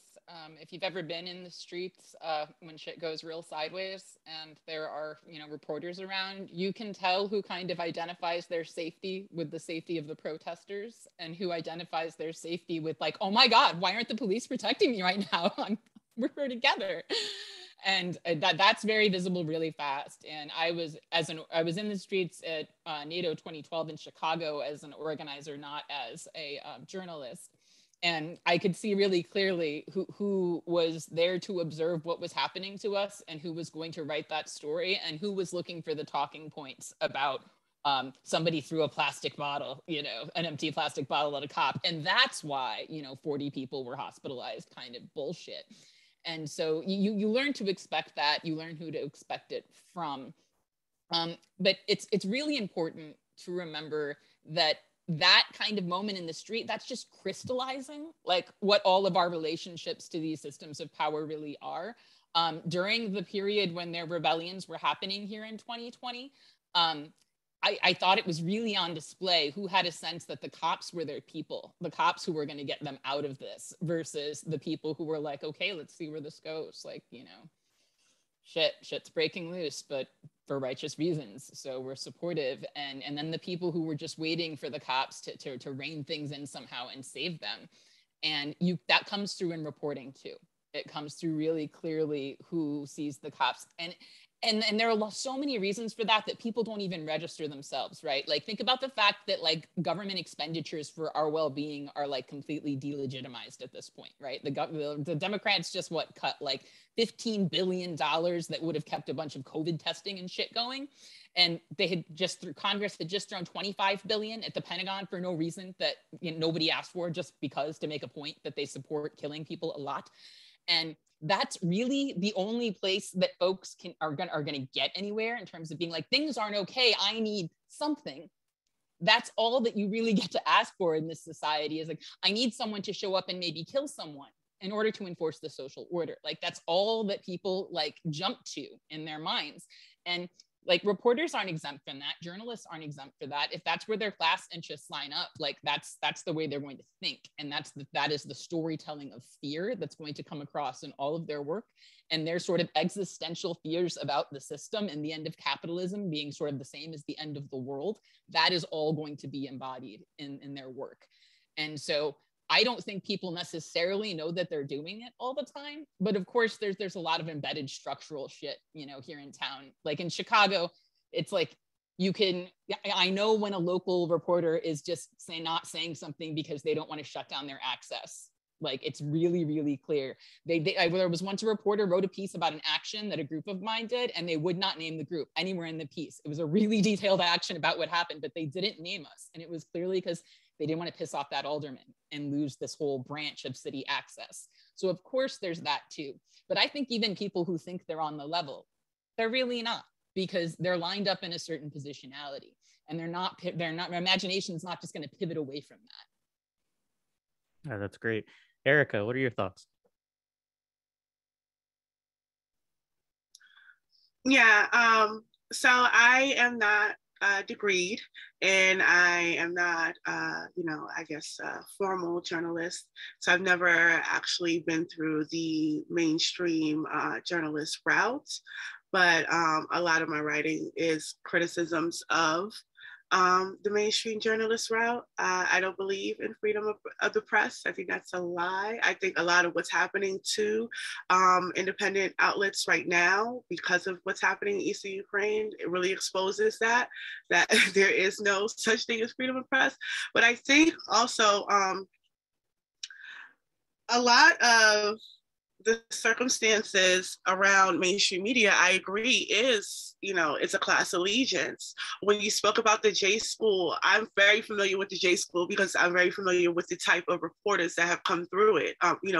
If you've ever been in the streets when shit goes real sideways and there are, reporters around, you can tell who kind of identifies their safety with the safety of the protesters, and who identifies their safety with like, oh my God, why aren't the police protecting me right now? We're together. And that's very visible really fast. And I was in the streets at NATO 2012 in Chicago as an organizer, not as a journalist. And I could see really clearly who was there to observe what was happening to us, and who was going to write that story, and who was looking for the talking points about somebody threw a plastic bottle, an empty plastic bottle at a cop. And that's why, 40 people were hospitalized kind of bullshit. And so you learn to expect that, you learn who to expect it from. But it's really important to remember that kind of moment in the street, that's just crystallizing like what all of our relationships to these systems of power really are. During the period when their rebellions were happening here in 2020, I thought it was really on display who had a sense that the cops were their people, the cops who were going to get them out of this, versus the people who were like, okay, let's see where this goes. Like, shit's breaking loose, but for righteous reasons. So we're supportive. And then the people who were just waiting for the cops to rein things in somehow and save them. And that comes through in reporting too. It comes through really clearly who sees the cops. And there are so many reasons for that people don't even register themselves, right? Like, think about the fact that like government expenditures for our well-being are like completely delegitimized at this point, right? The Democrats just cut like $15 billion that would have kept a bunch of COVID testing and shit going. And they had Congress had just thrown $25 billion at the Pentagon for no reason that nobody asked for, just because, to make a point that they support killing people a lot. And that's really the only place that folks are going to get anywhere in terms of being like, things aren't okay, I need something. That's all that you really get to ask for in this society, is like, I need someone to show up and maybe kill someone. in order to enforce the social order. Like that's all that people like jump to in their minds. And like reporters aren't exempt from that. Journalists aren't exempt for that. If that's where their class interests line up, like that's the way they're going to think. And that is the storytelling of fear that's going to come across in all of their work. And their sort of existential fears about the system and the end of capitalism being sort of the same as the end of the world, that is all going to be embodied in their work. And so I don't think people necessarily know that they're doing it all the time, but of course there's a lot of embedded structural shit, you know, here in town. Like in Chicago, it's like I know when a local reporter is just not saying something because they don't want to shut down their access. Like it's really, really clear. There was once a reporter wrote a piece about an action that a group of mine did, and they would not name the group anywhere in the piece. It was a really detailed action about what happened, but they didn't name us. And it was clearly because they didn't want to piss off that alderman and lose this whole branch of city access. So of course there's that too. But I think even people who think they're on the level, they're really not, because they're lined up in a certain positionality, and their imagination is not just going to pivot away from that. Yeah, that's great. Erica, what are your thoughts? Yeah, so I am not degreed, and I am not, I guess, formal journalist. So I've never actually been through the mainstream journalist route, but a lot of my writing is criticisms of the mainstream journalist route. I don't believe in freedom of the press. I think that's a lie. I think a lot of what's happening to independent outlets right now, because of what's happening in Eastern Ukraine, it really exposes that there is no such thing as freedom of press. But I think also a lot of the circumstances around mainstream media, I agree, is, it's a class allegiance. When you spoke about the J School, I'm very familiar with the J School because I'm very familiar with the type of reporters that have come through it,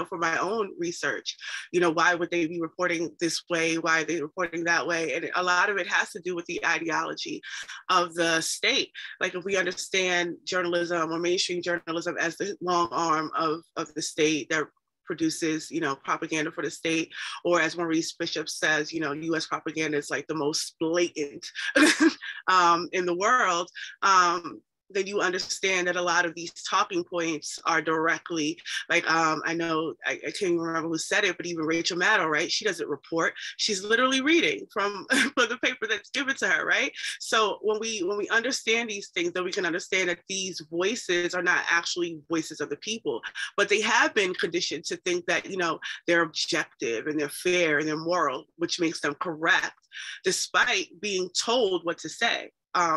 for my own research. Why would they be reporting this way? Why are they reporting that way? And a lot of it has to do with the ideology of the state. Like if we understand journalism or mainstream journalism as the long arm of the state that produces, propaganda for the state, or as Maurice Bishop says, US propaganda is like the most blatant in the world. Then you understand that a lot of these talking points are directly, like, I know, I can't even remember who said it, but even Rachel Maddow, right? She doesn't report. She's literally reading from the paper that's given to her, right? So when we understand these things, then we can understand that these voices are not actually voices of the people, but they have been conditioned to think that, they're objective and they're fair and they're moral, which makes them correct, despite being told what to say.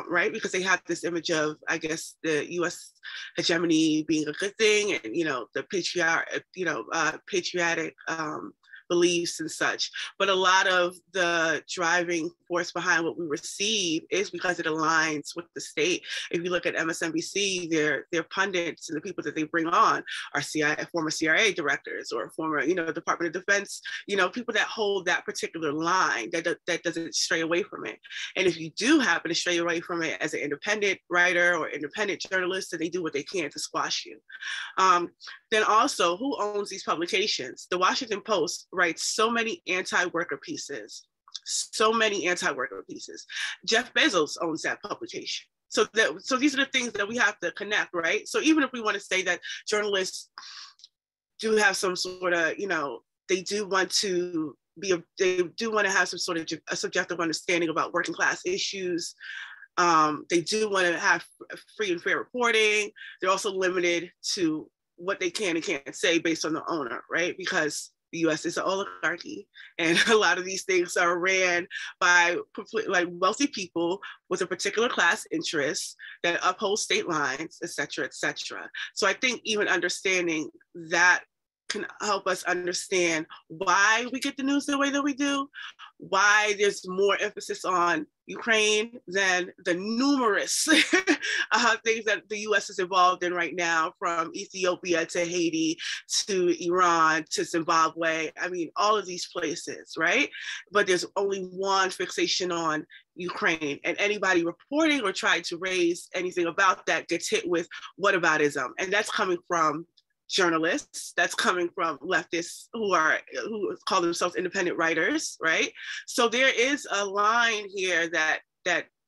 Right? Because they have this image of, I guess, the U.S. hegemony being a good thing, and the patriotic beliefs and such. But a lot of the driving force behind what we receive is because it aligns with the state. If you look at MSNBC, their pundits and the people that they bring on are former CIA directors or former, Department of Defense, people that hold that particular line that doesn't stray away from it. And if you do happen to stray away from it as an independent writer or independent journalist, then they do what they can to squash you. Then also, who owns these publications? The Washington Post writes so many anti-worker pieces. Jeff Bezos owns that publication. So these are the things that we have to connect, right? So even if we want to say that journalists do have some sort of, they do want to have some sort of a subjective understanding about working class issues. They do want to have free and fair reporting. They're also limited to what they can and can't say based on the owner, right? Because the US is an oligarchy, and a lot of these things are ran by wealthy people with a particular class interest that uphold state lines, et cetera, et cetera. So I think even understanding that can help us understand why we get the news the way that we do, why there's more emphasis on Ukraine than the numerous things that the US is involved in right now, from Ethiopia to Haiti to Iran to Zimbabwe. I mean, all of these places, right? But there's only one fixation on Ukraine, and anybody reporting or trying to raise anything about that gets hit with whataboutism. And that's coming from journalists that's coming from leftists who call themselves independent writers, right? So there is a line here that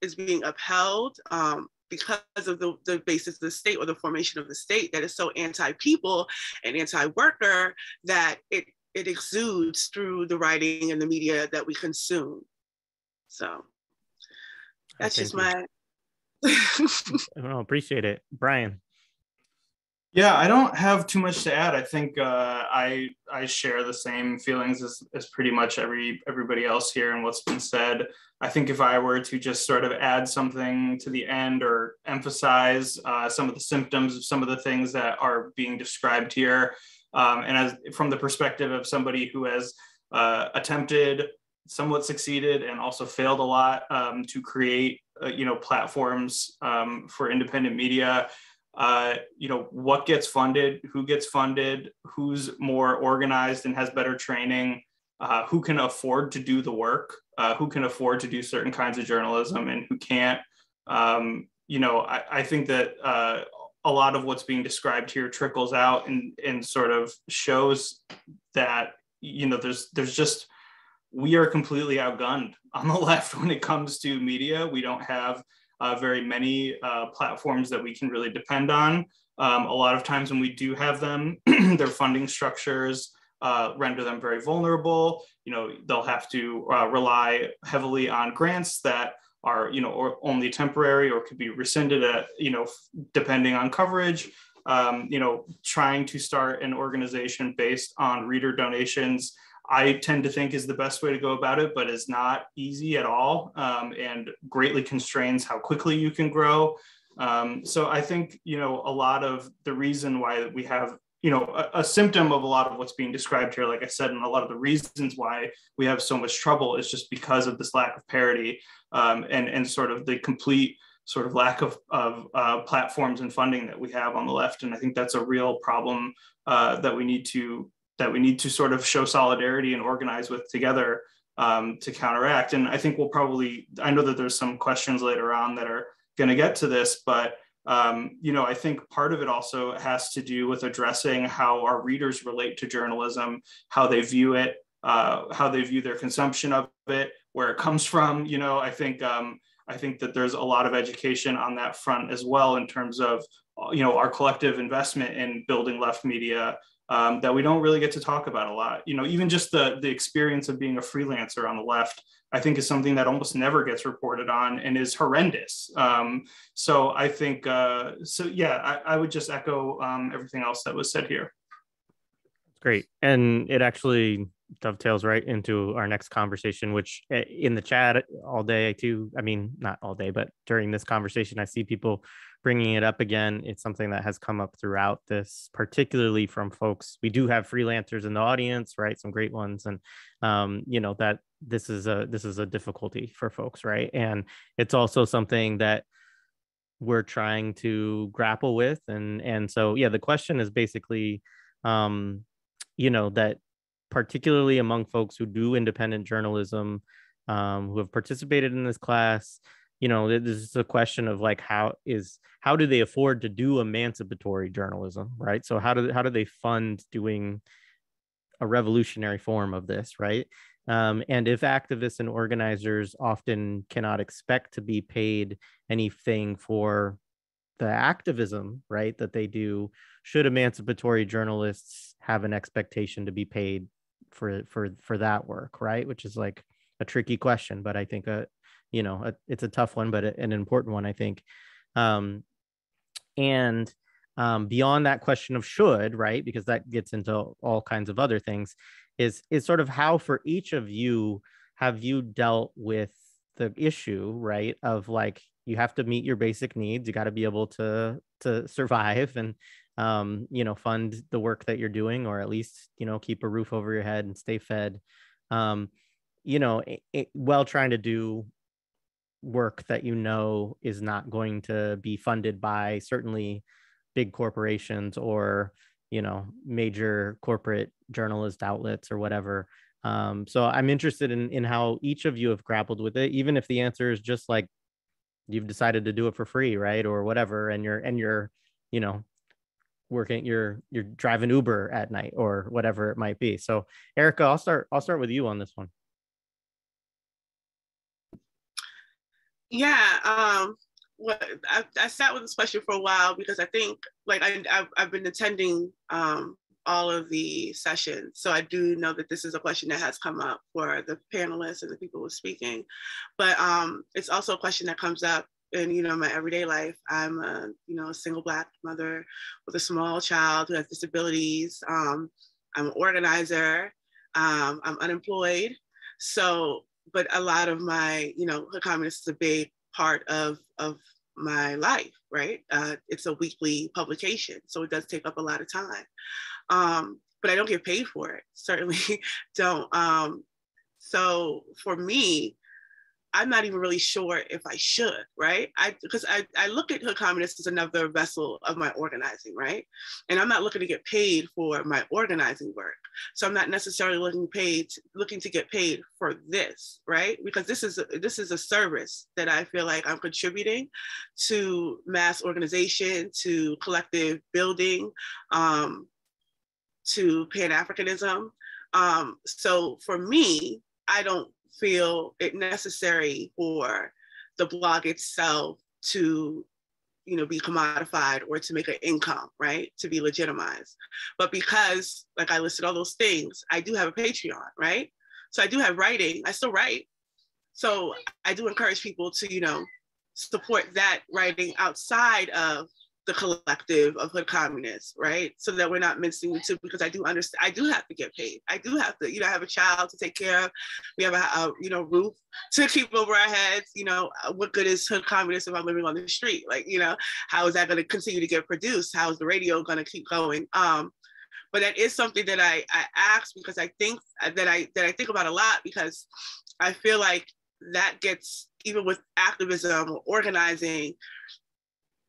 is being upheld because of the basis of the state, or the formation of the state, that is so anti-people and anti-worker that it exudes through the writing and the media that we consume. So that's just my... I appreciate it. Brian. Yeah, I don't have too much to add. I think I share the same feelings as pretty much everybody else here and what's been said. I think if I were to just sort of add something to the end or emphasize some of the symptoms of some of the things that are being described here, and as from the perspective of somebody who has attempted, somewhat succeeded, and also failed a lot to create platforms for independent media. What gets funded, who gets funded, who's more organized and has better training, who can afford to do the work, who can afford to do certain kinds of journalism and who can't. I think that a lot of what's being described here trickles out and sort of shows that, there's just, we are completely outgunned on the left when it comes to media. We don't have very many platforms that we can really depend on. A lot of times when we do have them, their funding structures render them very vulnerable. They'll have to rely heavily on grants that are, or only temporary or could be rescinded at, depending on coverage. Trying to start an organization based on reader donations, I tend to think is the best way to go about it, but is not easy at all, and greatly constrains how quickly you can grow. So I think, a lot of the reason why we have, a symptom of a lot of what's being described here, like I said, and a lot of the reasons why we have so much trouble is just because of this lack of parity, and sort of the complete sort of lack of platforms and funding that we have on the left. And I think that's a real problem that we need to sort of show solidarity and organize with together to counteract. And I think I know that there's some questions later on that are going to get to this, but I think part of it also has to do with addressing how our readers relate to journalism, how they view it, how they view their consumption of it, where it comes from. I think that there's a lot of education on that front as well, in terms of, our collective investment in building left media, that we don't really get to talk about a lot. Even just the experience of being a freelancer on the left, I think is something that almost never gets reported on and is horrendous. So I think, I would just echo everything else that was said here. Great. And it actually dovetails right into our next conversation, which in the chat all day too, I mean, not all day, but during this conversation, I see people bringing it up again. It's something that has come up throughout this, particularly from folks. We do have freelancers in the audience, right? Some great ones. And, that this is a difficulty for folks, right? And it's also something that we're trying to grapple with. And so, the question is basically, that particularly among folks who do independent journalism, who have participated in this class, this is a question of like, how do they afford to do emancipatory journalism, right? So how do they fund doing a revolutionary form of this, right? And if activists and organizers often cannot expect to be paid anything for the activism, right, that they do, should emancipatory journalists have an expectation to be paid for that work, right? Which is like a tricky question, but I think it's a tough one, but an important one, I think. And beyond that question of should, right, because that gets into all kinds of other things, is sort of how for each of you have you dealt with the issue, right, of like, you have to meet your basic needs. You got to be able to survive and, fund the work that you're doing, or at least, keep a roof over your head and stay fed, while trying to do work that is not going to be funded by certainly big corporations or, major corporate journalist outlets or whatever. So I'm interested in how each of you have grappled with it, even if the answer is just like, you've decided to do it for free, right? Or whatever. And you're, working, you're driving Uber at night or whatever it might be. So Erica, I'll start with you on this one. Yeah, well, I sat with this question for a while because I think, like, I've been attending all of the sessions, so I do know that this is a question that has come up for the panelists and the people who are speaking. But it's also a question that comes up in, you know, my everyday life. I'm a, you know, a single Black mother with a small child who has disabilities. I'm an organizer. I'm unemployed. So, but a lot of my, you know, Hood Communist is a big part of my life, right? It's a weekly publication, so it does take up a lot of time. But I don't get paid for it, certainly don't. So for me, I'm not even really sure if I should, right? Because I look at Hood Communist as another vessel of my organizing, right? And I'm not looking to get paid for my organizing work. So I'm not necessarily looking to get paid for this, right? Because this is a service that I feel like I'm contributing to mass organization, to collective building, to Pan-Africanism. So for me, I don't feel it necessary for the blog itself to, you know, be commodified or to make an income, right? To be legitimized. But because, like, I listed all those things, I do have a Patreon, right? So I do have writing, I still write. So I do encourage people to, you know, support that writing outside of the collective of Hood Communists, right? So that we're not mincing the two, because I do understand, I do have to get paid. I do have to, you know, have a child to take care of. We have a you know, roof to keep over our heads. You know, what good is Hood Communists if I'm living on the street? Like, you know, how is that going to continue to get produced? How is the radio going to keep going? But that is something that I ask, because I think that I think about a lot, because I feel like that gets, even with activism or organizing,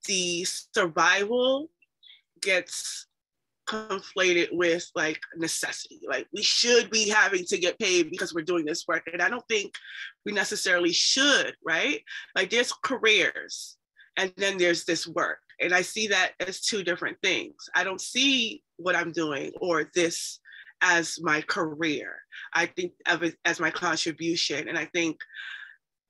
the survival gets conflated with like necessity. Like, we should be having to get paid because we're doing this work. And I don't think we necessarily should, right? Like, there's careers and then there's this work. And I see that as two different things. I don't see what I'm doing or this as my career. I think of it as my contribution. And I think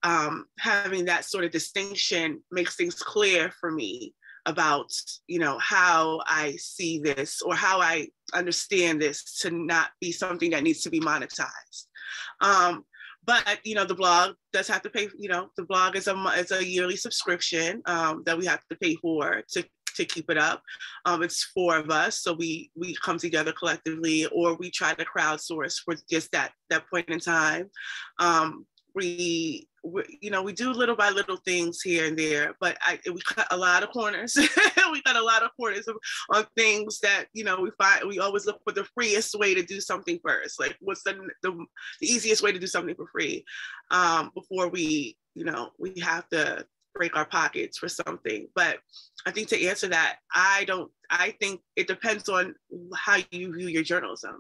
having that sort of distinction makes things clear for me about, you know, how I see this or how I understand this to not be something that needs to be monetized. But, you know, the blog does have to pay, you know, the blog is a yearly subscription that we have to pay for to keep it up. It's 4 of us, so we come together collectively, or we try to crowdsource for just that point in time. We you know, we do little by little things here and there, but we cut a lot of corners. We cut a lot of corners on things that, you know, we always look for the freest way to do something first. Like, what's the easiest way to do something for free before we, you know, we have to break our pockets for something. But I think to answer that, I think it depends on how you view your journalism.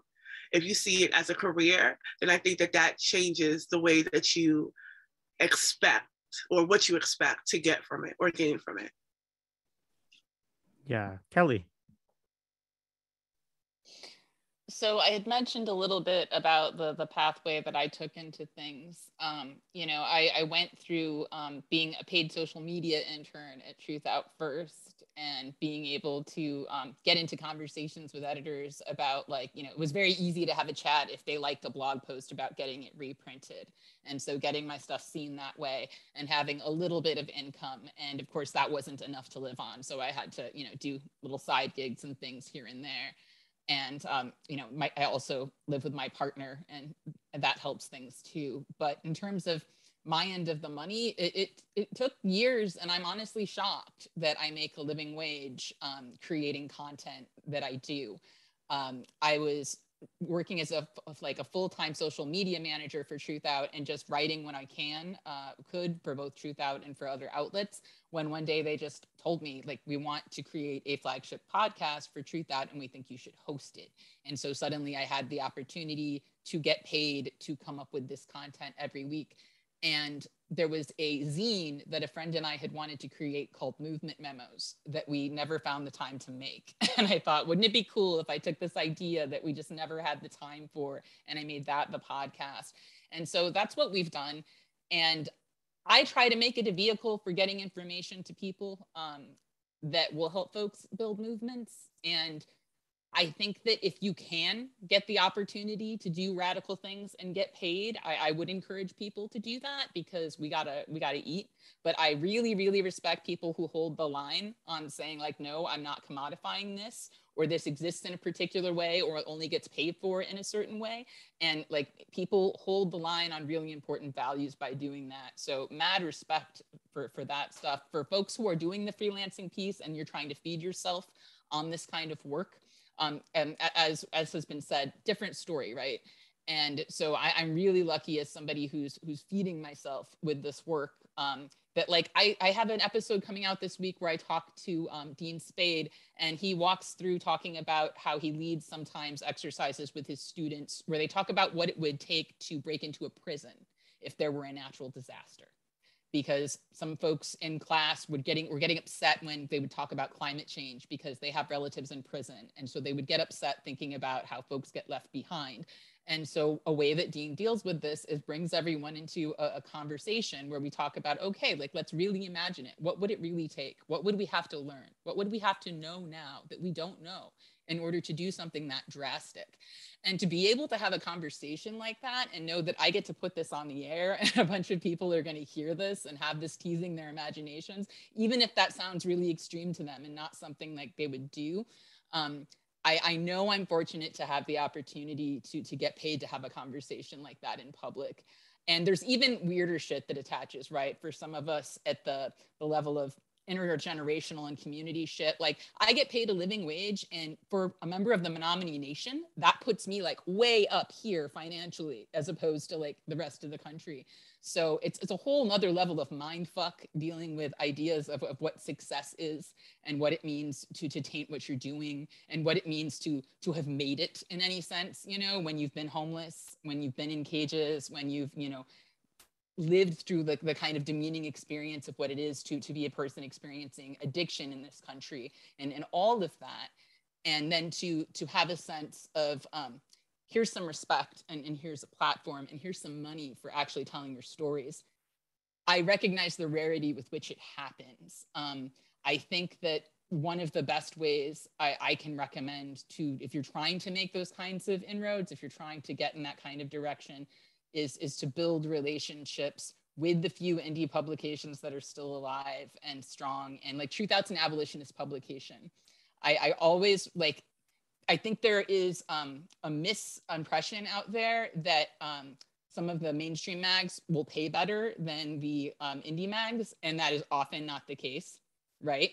If you see it as a career, then I think that changes the way that you expect, or what you expect to get from it or gain from it. Yeah, Kelly. So I had mentioned a little bit about the pathway that I took into things. You know, I went through being a paid social media intern at Truth Out first, and being able to get into conversations with editors about, like, you know, it was very easy to have a chat if they liked a blog post about getting it reprinted. And so getting my stuff seen that way and having a little bit of income. And of course, that wasn't enough to live on. So I had to, you know, do little side gigs and things here and there. And, you know, I also live with my partner, and that helps things too. But in terms of my end of the money, it took years, and I'm honestly shocked that I make a living wage creating content that I do. I was working as a full-time social media manager for Truth Out, and just writing when I could for both Truth Out and for other outlets, when one day they just told me, like, we want to create a flagship podcast for Truth Out and we think you should host it. And so suddenly I had the opportunity to get paid to come up with this content every week. And there was a zine that a friend and I had wanted to create called Movement Memos that we never found the time to make. And I thought, wouldn't it be cool if I took this idea that we just never had the time for, and I made that the podcast? And so that's what we've done. And I try to make it a vehicle for getting information to people that will help folks build movements. And I think that if you can get the opportunity to do radical things and get paid, I would encourage people to do that, because we gotta eat. But I really, really respect people who hold the line on saying like, no, I'm not commodifying this, or this exists in a particular way, or it only gets paid for in a certain way. And like, people hold the line on really important values by doing that. So mad respect for that stuff. For folks who are doing the freelancing piece and you're trying to feed yourself on this kind of work, and as has been said, different story, right? And so I'm really lucky as somebody who's feeding myself with this work, that like, I have an episode coming out this week where I talk to Dean Spade, and he walks through talking about how he leads sometimes exercises with his students where they talk about what it would take to break into a prison if there were a natural disaster. Because some folks in class were getting upset when they would talk about climate change because they have relatives in prison. And so they would get upset thinking about how folks get left behind. And so a way that Dean deals with this is brings everyone into a conversation where we talk about, okay, like, let's really imagine it. What would it really take? What would we have to learn? What would we have to know now that we don't know in order to do something that drastic? And to be able to have a conversation like that and know that I get to put this on the air and a bunch of people are going to hear this and have this teasing their imaginations, even if that sounds really extreme to them and not something like they would do. I know I'm fortunate to have the opportunity to get paid to have a conversation like that in public. And there's even weirder shit that attaches, right? For some of us at the level of intergenerational and community shit. Like, I get paid a living wage, and for a member of the Menominee Nation, that puts me like way up here financially, as opposed to like the rest of the country. So it's a whole nother level of mindfuck dealing with ideas of what success is and what it means to taint what you're doing and what it means to have made it in any sense, you know, when you've been homeless, when you've been in cages, when you've, you know, lived through the kind of demeaning experience of what it is to be a person experiencing addiction in this country, and all of that. And then to have a sense of, here's some respect, and here's a platform, and here's some money for actually telling your stories. I recognize the rarity with which it happens. I think that one of the best ways I can recommend to, if you're trying to make those kinds of inroads, if you're trying to get in that kind of direction, is to build relationships with the few indie publications that are still alive and strong, and like Truth Out's an abolitionist publication. I always like, I think there is a misimpression out there that some of the mainstream mags will pay better than the indie mags, and that is often not the case, right?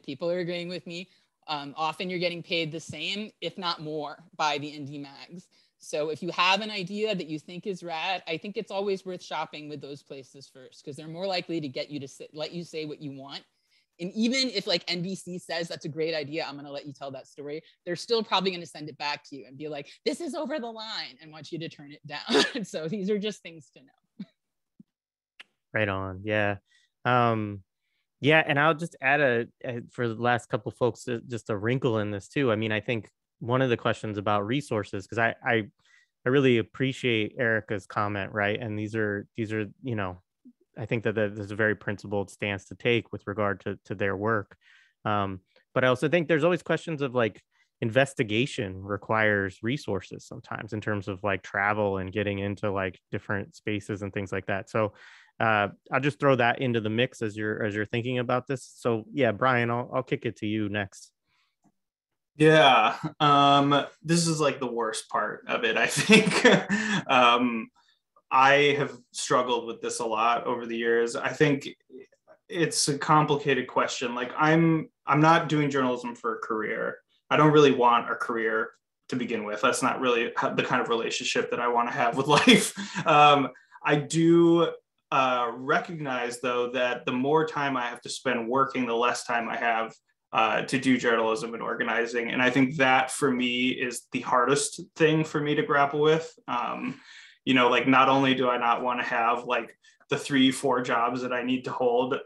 People are agreeing with me. Often you're getting paid the same, if not more, by the indie mags. So if you have an idea that you think is rad, I think it's always worth shopping with those places first, because they're more likely to get you to let you say what you want. And even if like NBC says that's a great idea, I'm going to let you tell that story, they're still probably going to send it back to you and be like, this is over the line, and want you to turn it down. So these are just things to know. Right on. Yeah. Yeah. And I'll just add for the last couple of folks, just a wrinkle in this too. I mean, I think one of the questions about resources, because I really appreciate Erica's comment, right? And these are, you know, I think that there's a very principled stance to take with regard to their work. But I also think there's always questions of like, investigation requires resources sometimes in terms of like travel and getting into like different spaces and things like that. So I'll just throw that into the mix as you're thinking about this. So yeah, Brian, I'll kick it to you next. Yeah, this is like the worst part of it, I think. I have struggled with this a lot over the years. I think it's a complicated question. Like, I'm not doing journalism for a career. I don't really want a career to begin with. That's not really the kind of relationship that I want to have with life. I do recognize, though, that the more time I have to spend working, the less time I have to do journalism and organizing. And I think that for me is the hardest thing for me to grapple with. You know, like, not only do I not want to have like the 3-4 jobs that I need to hold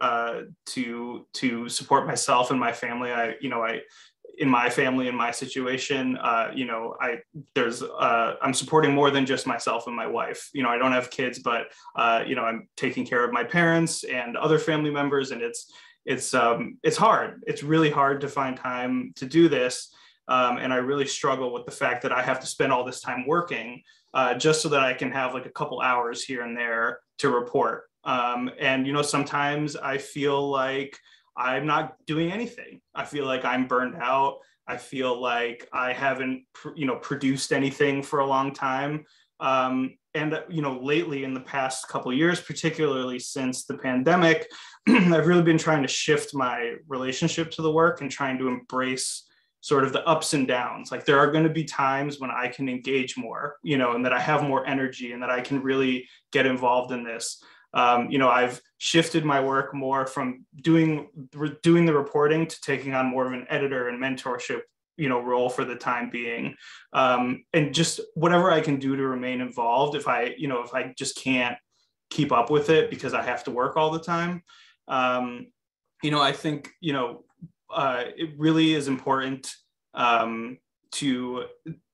to support myself and my family. In my family, in my situation, I'm supporting more than just myself and my wife. I don't have kids, but I'm taking care of my parents and other family members, and it's hard. It's really hard to find time to do this. And I really struggle with the fact that I have to spend all this time working just so that I can have like a couple hours here and there to report. And sometimes I feel like I'm not doing anything. I feel like I'm burned out. I feel like I haven't, produced anything for a long time. And lately in the past couple of years, particularly since the pandemic, I've really been trying to shift my relationship to the work and trying to embrace sort of the ups and downs. Like there are going to be times when I can engage more, and that I have more energy and that I can really get involved in this. I've shifted my work more from doing the reporting to taking on more of an editor and mentorship, role for the time being. And just whatever I can do to remain involved if I just can't keep up with it because I have to work all the time. I think, it really is important to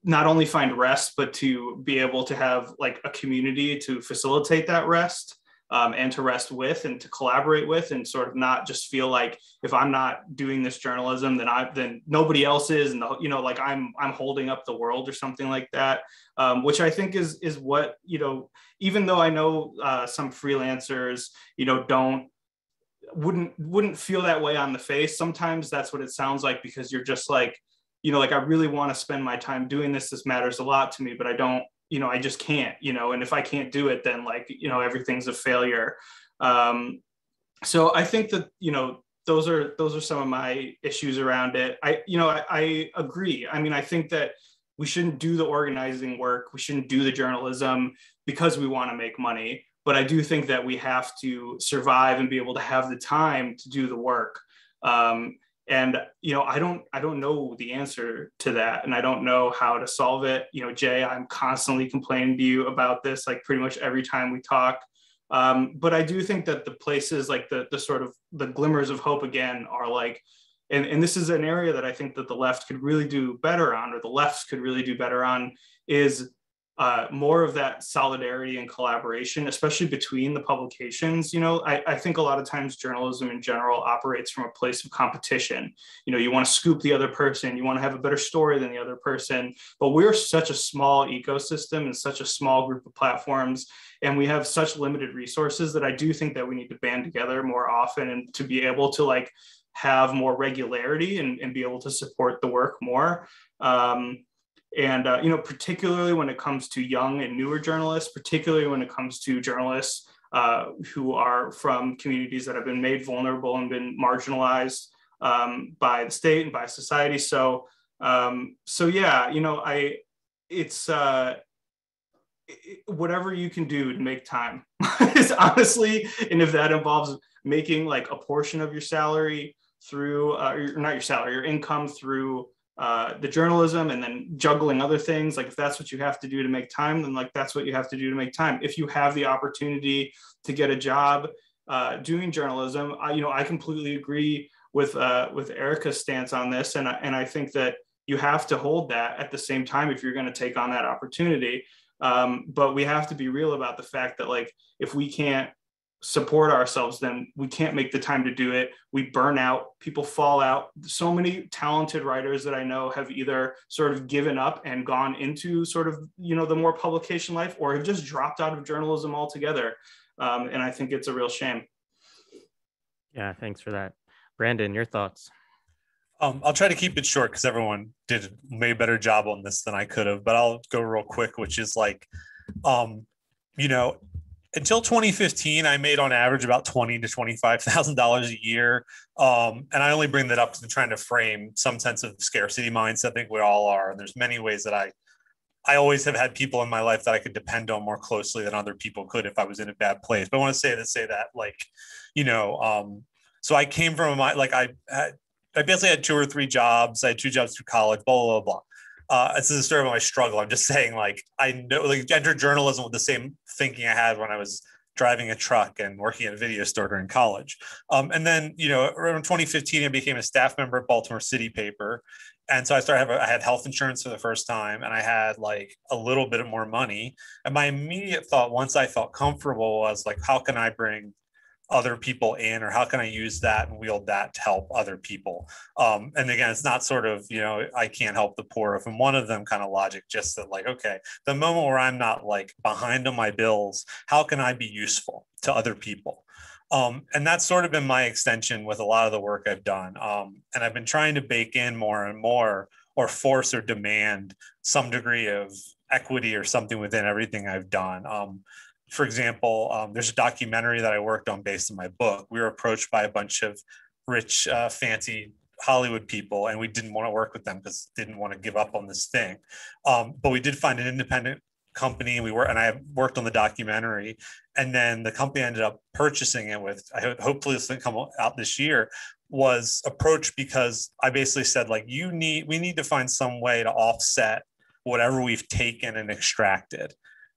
not only find rest, but to be able to have like a community to facilitate that rest. And to rest with and to collaborate with, and sort of not just feel like if I'm not doing this journalism, then nobody else is, and like I'm holding up the world or something like that, which I think is what even though I know some freelancers wouldn't feel that way on the face. Sometimes that's what it sounds like because you're just like like I really want to spend my time doing this. This matters a lot to me, but I don't. I just can't, and if I can't do it, then like, everything's a failure. So I think that, those are some of my issues around it. I agree. I mean, I think that we shouldn't do the organizing work. We shouldn't do the journalism because we want to make money. But I do think that we have to survive and be able to have the time to do the work. And, I don't know the answer to that, and I don't know how to solve it. Jay, I'm constantly complaining to you about this, like pretty much every time we talk. But I do think that the places like the sort of the glimmers of hope again are like, and this is an area that I think that the left could really do better on, or the lefts could really do better on, is more of that solidarity and collaboration, especially between the publications. I think a lot of times journalism in general operates from a place of competition. You want to scoop the other person, you want to have a better story than the other person, but we're such a small ecosystem and such a small group of platforms, and we have such limited resources that I do think that we need to band together more often and to be able to like have more regularity and be able to support the work more. And, particularly when it comes to young and newer journalists, particularly when it comes to journalists who are from communities that have been made vulnerable and been marginalized by the state and by society. So yeah, it's whatever you can do to make time is honestly, and if that involves making like a portion of your salary through, not your salary, your income through the journalism, and then juggling other things, like if that's what you have to do to make time, then like that's what you have to do to make time. If you have the opportunity to get a job doing journalism, I completely agree with Erica's stance on this, and I think that you have to hold that at the same time if you're going to take on that opportunity. But we have to be real about the fact that like if we can't support ourselves, then we can't make the time to do it. We burn out, people fall out. So many talented writers that I know have either sort of given up and gone into sort of, the more publication life, or have just dropped out of journalism altogether. And I think it's a real shame. Yeah, thanks for that. Brandon, your thoughts? I'll try to keep it short because everyone did a way better job on this than I could have, but I'll go real quick, which is like, until 2015, I made on average about $20,000 to $25,000 a year. And I only bring that up to trying to frame some sense of scarcity mindset. I think we all are. And there's many ways that I always have had people in my life that I could depend on more closely than other people could if I was in a bad place. But I want to say that like, so I came from I basically had 2 or 3 jobs. I had 2 jobs through college, blah, blah, blah. This is a story of my struggle. I'm just saying, like, I know, like, entered journalism with the same thinking I had when I was driving a truck and working at a video store during college. And then, around 2015, I became a staff member at Baltimore City paper. And so I had health insurance for the first time, and I had like a little bit more money. And my immediate thought, once I felt comfortable, was like, how can I bring other people in, or how can I use that and wield that to help other people? And again, it's not sort of, I can't help the poor if I'm one of them kind of logic, just that like, okay, the moment where I'm not like behind on my bills, how can I be useful to other people? And that's sort of been my extension with a lot of the work I've done. And I've been trying to bake in more and more, or force or demand some degree of equity or something within everything I've done. For example, there's a documentary that I worked on based on my book. We were approached by a bunch of rich, fancy Hollywood people, and we didn't want to work with them because didn't want to give up on this thing. But we did find an independent company, and I worked on the documentary, and then the company ended up purchasing it with, hopefully this will come out this year, was approached because I basically said, like, we need to find some way to offset whatever we've taken and extracted.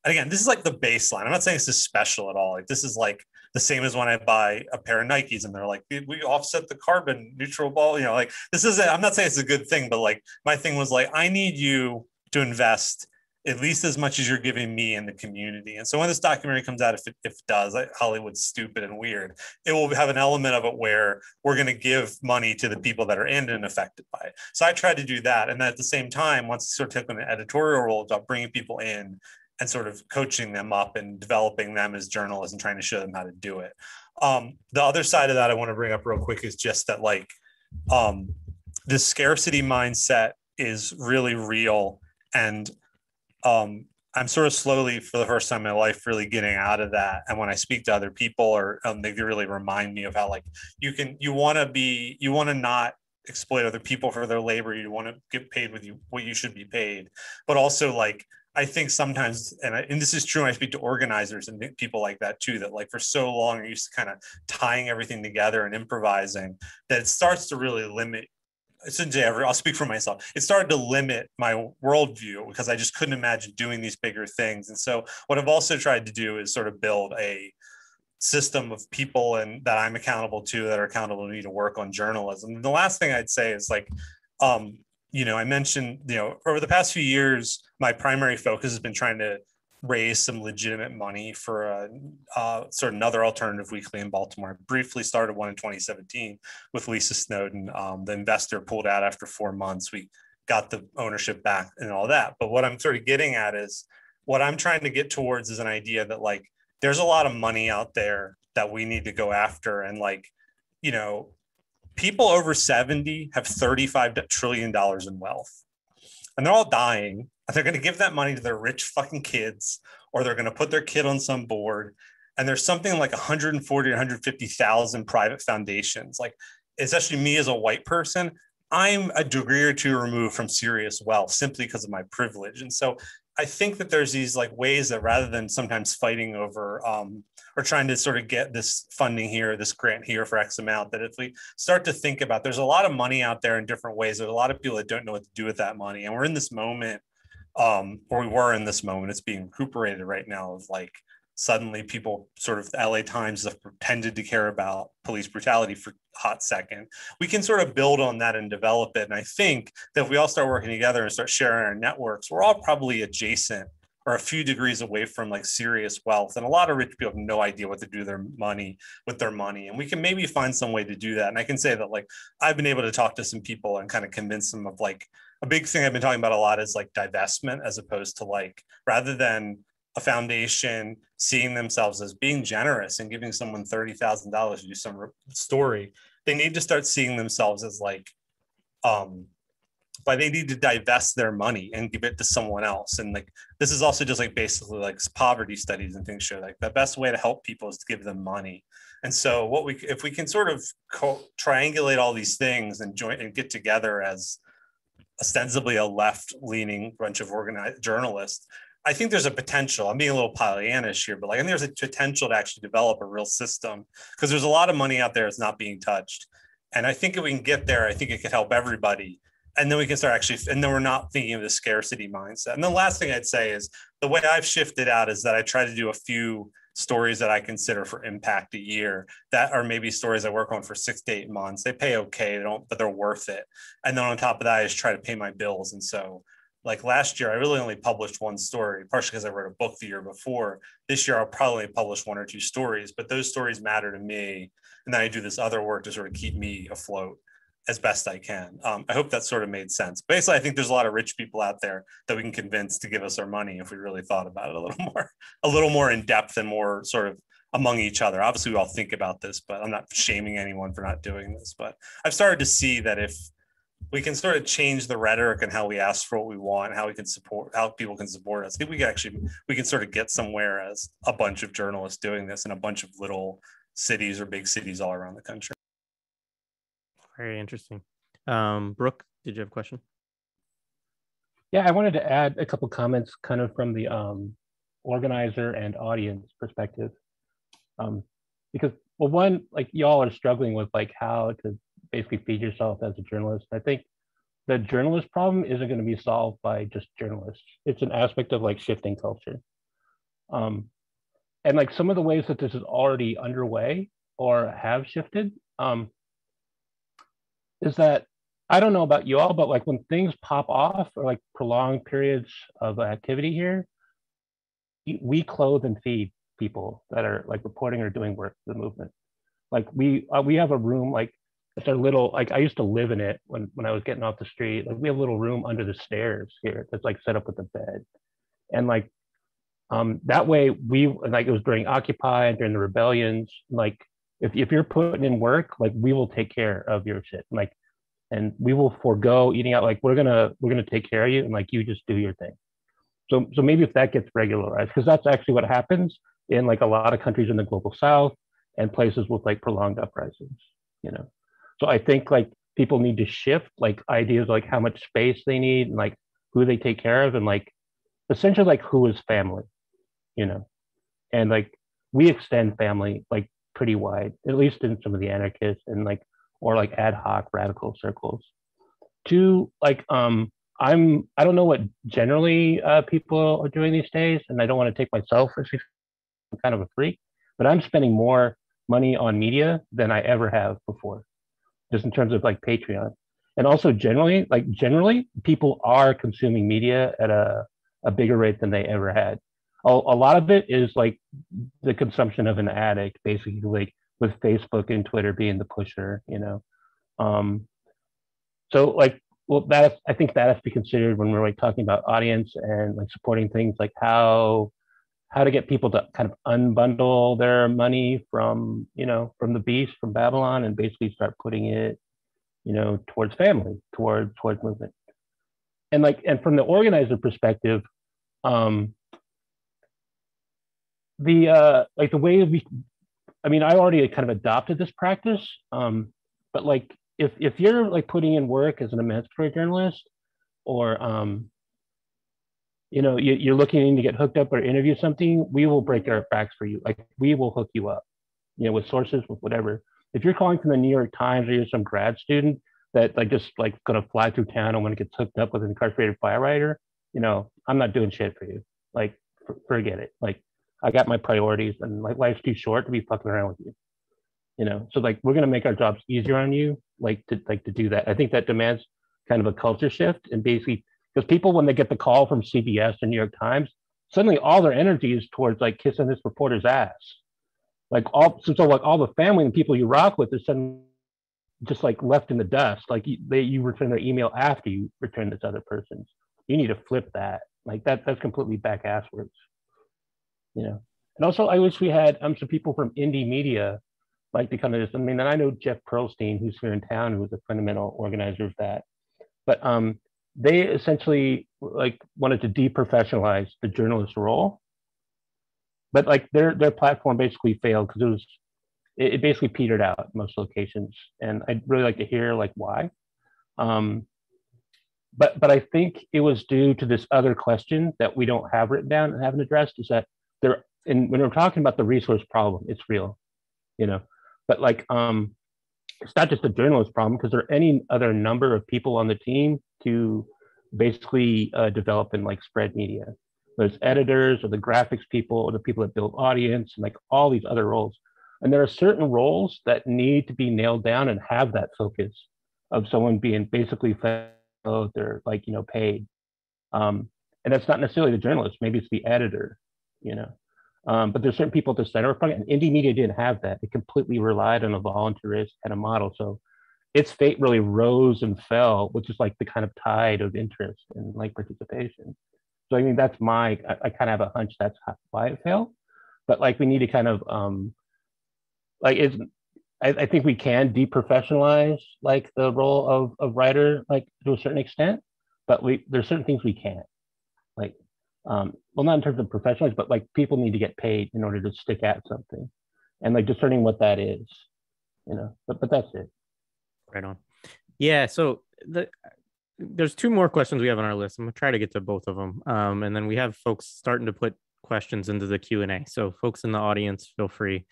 And again, this is like the baseline. I'm not saying this is special at all. Like, this is like the same as when I buy a pair of Nikes and they're like, we offset the carbon neutral ball, like this is I'm not saying it's a good thing, but like my thing was like, I need you to invest at least as much as you're giving me in the community. And so when this documentary comes out, if it does, like, Hollywood's stupid and weird, it will have an element of it where we're going to give money to the people that are in and affected by it. So I tried to do that. And then at the same time, once I sort of took an editorial role about bringing people in and sort of coaching them up and developing them as journalists and trying to show them how to do it. The other side of that I want to bring up real quick is just that, like, this scarcity mindset is really real. And I'm sort of slowly, for the first time in my life, really getting out of that. And when I speak to other people, or they really remind me of how, like, you want to not exploit other people for their labor. You want to get paid with what you should be paid. But also, like, I think sometimes, and this is true when I speak to organizers and people like that too, that like for so long you're used to kind of tying everything together and improvising, that it starts to really limit. I'll speak for myself. It started to limit my worldview because I just couldn't imagine doing these bigger things. And so what I've also tried to do is sort of build a system of people and that I'm accountable to, that are accountable to me, to work on journalism. And the last thing I'd say is, like, I mentioned, over the past few years, my primary focus has been trying to raise some legitimate money for sort of another alternative weekly in Baltimore. I briefly started one in 2017 with Lisa Snowden. The investor pulled out after 4 months. We got the ownership back and all that. But what I'm sort of getting at is, what I'm trying to get towards is an idea that, like, there's a lot of money out there that we need to go after. And, like, people over 70 have $35 trillion in wealth, and they're all dying. They're going to give that money to their rich fucking kids, or they're going to put their kid on some board. And there's something like 140 or 150,000 private foundations. Like, especially me as a white person, I'm a degree or two removed from serious wealth simply because of my privilege. And so I think that there's these, like, ways that, rather than sometimes fighting over or trying to sort of get this funding here, this grant here for X amount, that if we start to think about, there's a lot of money out there in different ways. There's a lot of people that don't know what to do with that money. And we're in this moment, or we were in this moment, it's being recuperated right now, of, like, suddenly people, sort of, the LA Times have pretended to care about police brutality for a hot second. We can sort of build on that and develop it. And I think that if we all start working together and start sharing our networks, we're all probably adjacent or a few degrees away from, like, serious wealth. And a lot of rich people have no idea what to do with their money. And we can maybe find some way to do that. And I can say that, like, I've been able to talk to some people and kind of convince them of, like, a big thing I've been talking about a lot is, like, divestment, as opposed to, like, rather than a foundation seeing themselves as being generous and giving someone $30,000 to do some story, they need to start seeing themselves as, like, but they need to divest their money and give it to someone else. And, like, this is also just, like, basically, like, poverty studies and things show, like, the best way to help people is to give them money. And so if we can sort of triangulate all these things and join and get together as ostensibly a left-leaning bunch of organized journalists, I think there's a potential. I'm being a little Pollyannish here, but, like, I think there's a potential to actually develop a real system, because there's a lot of money out there that's not being touched. And I think if we can get there, I think it could help everybody. And then we can start and then we're not thinking of the scarcity mindset. And the last thing I'd say is, the way I've shifted out is that I try to do a few stories that I consider for impact a year that are maybe stories I work on for 6 to 8 months. They pay okay, but they're worth it. And then on top of that, I just try to pay my bills. And so like last year, I really only published one story, partially because I wrote a book the year before. This year, I'll probably publish 1 or 2 stories, but those stories matter to me. And then I do this other work to sort of keep me afloat as best I can. I hope that sort of made sense. Basically, I think there's a lot of rich people out there that we can convince to give us our money if we really thought about it a little more in depth and more sort of among each other. Obviously, we all think about this, but I'm not shaming anyone for not doing this. But I've started to see that if we can sort of change the rhetoric and how we ask for what we want, how we can support, how people can support us, I think we can sort of get somewhere as a bunch of journalists doing this in a bunch of little cities or big cities all around the country. Very interesting. Brooke, did you have a question? Yeah, I wanted to add a couple comments kind of from the organizer and audience perspective. Because, well, one, like y'all are struggling with like how to basically feed yourself as a journalist. I think the journalist problem isn't going to be solved by just journalists. It's an aspect of like shifting culture. And like some of the ways that this is already underway or have shifted, is that I don't know about you all, but like when things pop off or like prolonged periods of activity here, we clothe and feed people that are like reporting or doing work for the movement. Like we have a room, like it's our little, like I used to live in it when I was getting off the street. Like we have a little room under the stairs here that's like set up with a bed. And like that way we, like it was during Occupy and during the rebellions, like if you're putting in work, like we will take care of your shit. Like, and we will forego eating out. Like we're gonna take care of you, and like you just do your thing. So maybe if that gets regularized, because that's actually what happens in like a lot of countries in the global South and places with like prolonged uprisings, you know. So I think like people need to shift like ideas like how much space they need and like who they take care of and like essentially like who is family, you know. And like we extend family like pretty wide, at least in some of the anarchists and like or like ad hoc radical circles. To like I don't know what generally people are doing these days, and I don't want to take myself as kind of a freak, but I'm spending more money on media than I ever have before, just in terms of like Patreon. And also generally people are consuming media at a bigger rate than they ever had. A lot of it is like the consumption of an addict, basically, like with Facebook and Twitter being the pusher, you know. So like, well, I think that has to be considered when we're like talking about audience and like supporting things like how to get people to kind of unbundle their money from, you know, from the beast, from Babylon, and basically start putting it, you know, towards family, towards movement. And like, and from the organizer perspective, like the way I mean, I already kind of adopted this practice, but like if you're like putting in work as an emancipatory journalist, or you know, you're looking to get hooked up or interview something, we will break our backs for you. Like we will hook you up, you know, with sources, with whatever. If you're calling from the New York Times or you're some grad student that like just like gonna fly through town and when it gets hooked up with an incarcerated firefighter, you know, I'm not doing shit for you. Like forget it. Like I got my priorities, and like life's too short to be fucking around with you, you know. So like we're gonna make our jobs easier on you, like to do that. I think that demands kind of a culture shift, and basically because people when they get the call from CBS or New York Times, suddenly all their energy is towards like kissing this reporter's ass. Like so like all the family and people you rock with is suddenly just like left in the dust. Like you return their email after you return this other person's. You need to flip that. Like that's completely back asswards. You know, and also I wish we had some people from indie media, like to kind of just, I mean, and I know Jeff Pearlstein, who's here in town, who's a fundamental organizer of that, but they essentially like wanted to deprofessionalize the journalist role, but like their platform basically failed because it basically petered out at most locations, and I'd really like to hear like why. But I think it was due to this other question that we don't have written down and haven't addressed, is that and when we're talking about the resource problem, it's real, you know, but like it's not just a journalist problem, because there are any other number of people on the team to basically develop and like spread media. There's editors or the graphics people or the people that build audience and like all these other roles. And there are certain roles that need to be nailed down and have that focus of someone being basically fed, they're like, paid. And that's not necessarily the journalist, maybe it's the editor, but there's certain people at the center of it, and indie media didn't have that. It completely relied on a voluntarist kind of model. So its fate really rose and fell with just like the kind of tide of interest and like participation. So I mean, that's I kind of have a hunch that's why it failed. But like we need to kind of I think we can deprofessionalize like the role of writer like to a certain extent, but there's certain things we can't. Like well, not in terms of professionals, but like people need to get paid in order to stick at something, and like discerning what that is, But that's it. Right on. Yeah. So there's two more questions we have on our list. I'm gonna try to get to both of them, and then we have folks starting to put questions into the Q&A. So folks in the audience, feel free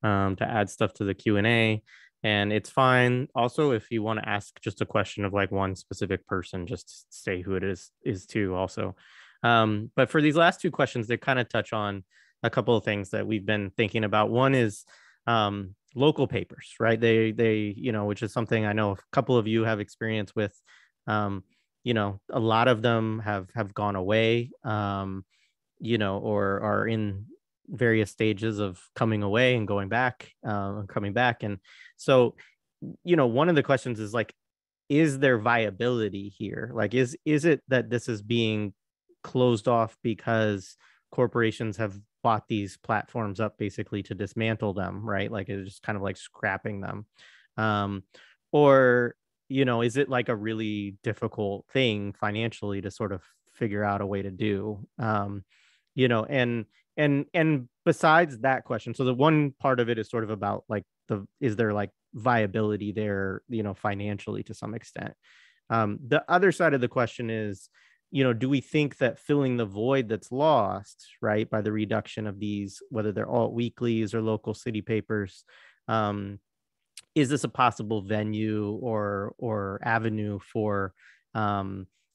to add stuff to the Q&A, and it's fine. Also, if you want to ask just a question of like one specific person, just say who it is too. Also, but for these last two questions, they kind of touch on a couple of things that we've been thinking about. One is local papers, right? They which is something I know a couple of you have experience with. A lot of them have gone away, or are in various stages of coming away and going back, and coming back. And so, one of the questions is like, is there viability here? Like, is it that this is being closed off because corporations have bought these platforms up basically to dismantle them, right? Like it's just kind of like scrapping them. Or, is it like a really difficult thing financially to sort of figure out a way to do, and besides that question, so the one part of it is sort of about like is there like viability there, financially to some extent. The other side of the question is, do we think that filling the void that's lost, right, by the reduction of these, whether they're alt weeklies or local city papers, is this a possible venue or avenue for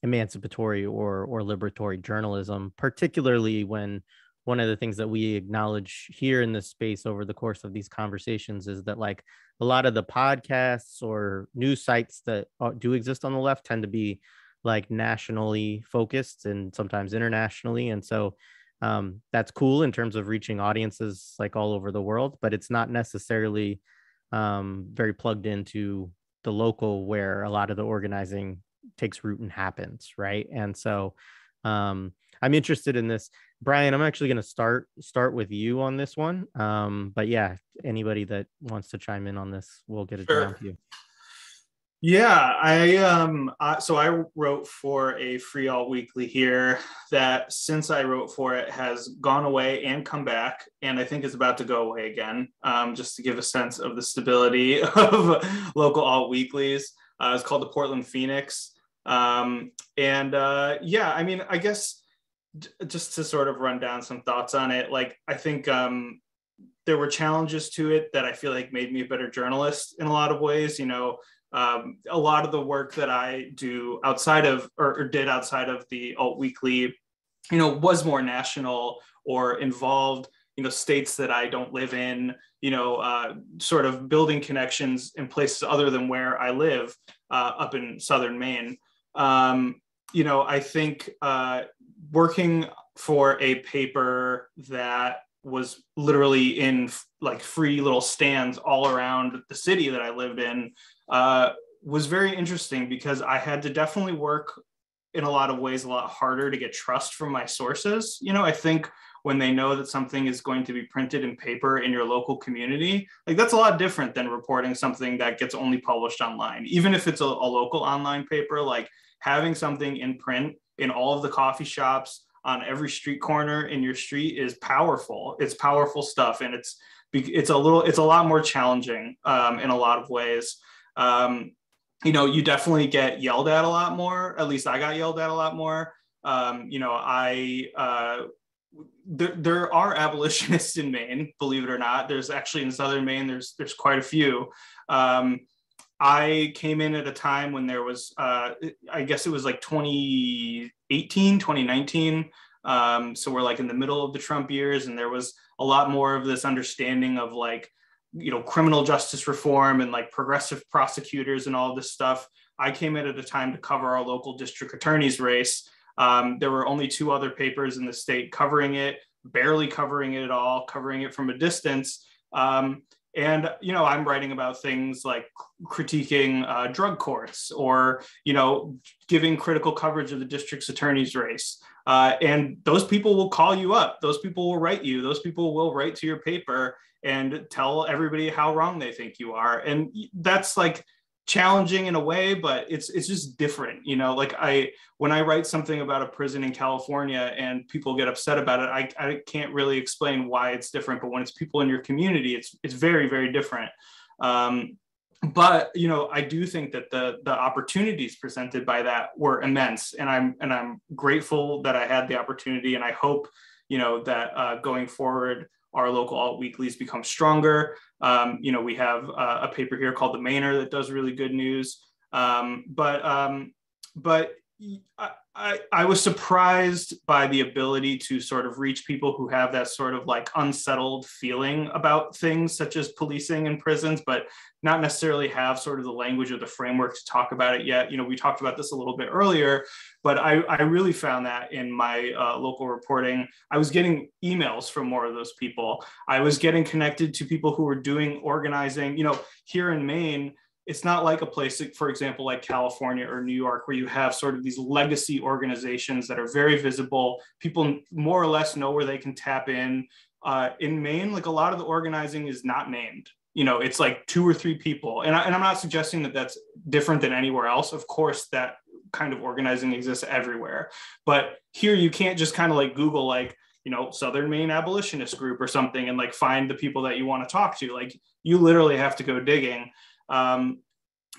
emancipatory or liberatory journalism, particularly when one of the things that we acknowledge here in this space over the course of these conversations is that like a lot of the podcasts or news sites that do exist on the left tend to be like nationally focused and sometimes internationally. And so that's cool in terms of reaching audiences like all over the world, but it's not necessarily very plugged into the local where a lot of the organizing takes root and happens, right? And so I'm interested in this. Brian, I'm actually going to start with you on this one. But yeah, anybody that wants to chime in on this, we'll get it down to you. Yeah, so I wrote for a free alt weekly here that since I wrote for it has gone away and come back, and I think is about to go away again, just to give a sense of the stability of local alt weeklies. It's called the Portland Phoenix. I mean, I guess just to sort of run down some thoughts on it, like I think there were challenges to it that I feel like made me a better journalist in a lot of ways. A lot of the work that I do outside of or did outside of the alt weekly, was more national or involved, states that I don't live in, sort of building connections in places other than where I live, up in Southern Maine. I think working for a paper that was literally in like free little stands all around the city that I lived in was very interesting because I had to definitely work in a lot of ways a lot harder to get trust from my sources. I think when they know that something is going to be printed in paper in your local community, like that's a lot different than reporting something that gets only published online. Even if it's a local online paper, like having something in print in all of the coffee shops on every street corner in your street is powerful. It's powerful stuff. And it's a lot more challenging in a lot of ways. You definitely get yelled at a lot more. At least I got yelled at a lot more. There are abolitionists in Maine, believe it or not. There's actually in Southern Maine, there's quite a few. I came in at a time when there was, I guess it was like 2018, 2019, So we're like in the middle of the Trump years, and there was a lot more of this understanding of like, you know, criminal justice reform and like progressive prosecutors and all this stuff. I came in at a time to cover our local district attorney's race. There were only 2 other papers in the state covering it, barely covering it at all, covering it from a distance. And, you know, I'm writing about things like critiquing drug courts or, you know, giving critical coverage of the district's attorney's race. And those people will call you up. Those people will write you. Those people will write to your paper and tell everybody how wrong they think you are. And that's like challenging in a way, but it's just different, you know. Like when I write something about a prison in California and people get upset about it, I can't really explain why it's different, but when it's people in your community, it's very, very different. But you know, I do think that the opportunities presented by that were immense, and I'm grateful that I had the opportunity, and I hope, you know, that going forward our local alt weeklies become stronger. You know, we have a paper here called The Mainer that does really good news. But I was surprised by the ability to sort of reach people who have that sort of like unsettled feeling about things such as policing in prisons, but not necessarily have sort of the language or the framework to talk about it yet. You know, we talked about this a little bit earlier, but I really found that in my local reporting, I was getting emails from more of those people. I was getting connected to people who were doing organizing. You know, here in Maine, it's not like a place, like, for example, like California or New York, where you have sort of these legacy organizations that are very visible. People more or less know where they can tap in. In Maine, like a lot of the organizing is not named. You know, it's like 2 or 3 people. And I'm not suggesting that that's different than anywhere else. Of course, that kind of organizing exists everywhere. But here you can't just kind of like Google, like, you know, Southern Maine Abolitionist Group or something and like find the people that you want to talk to. Like you literally have to go digging. And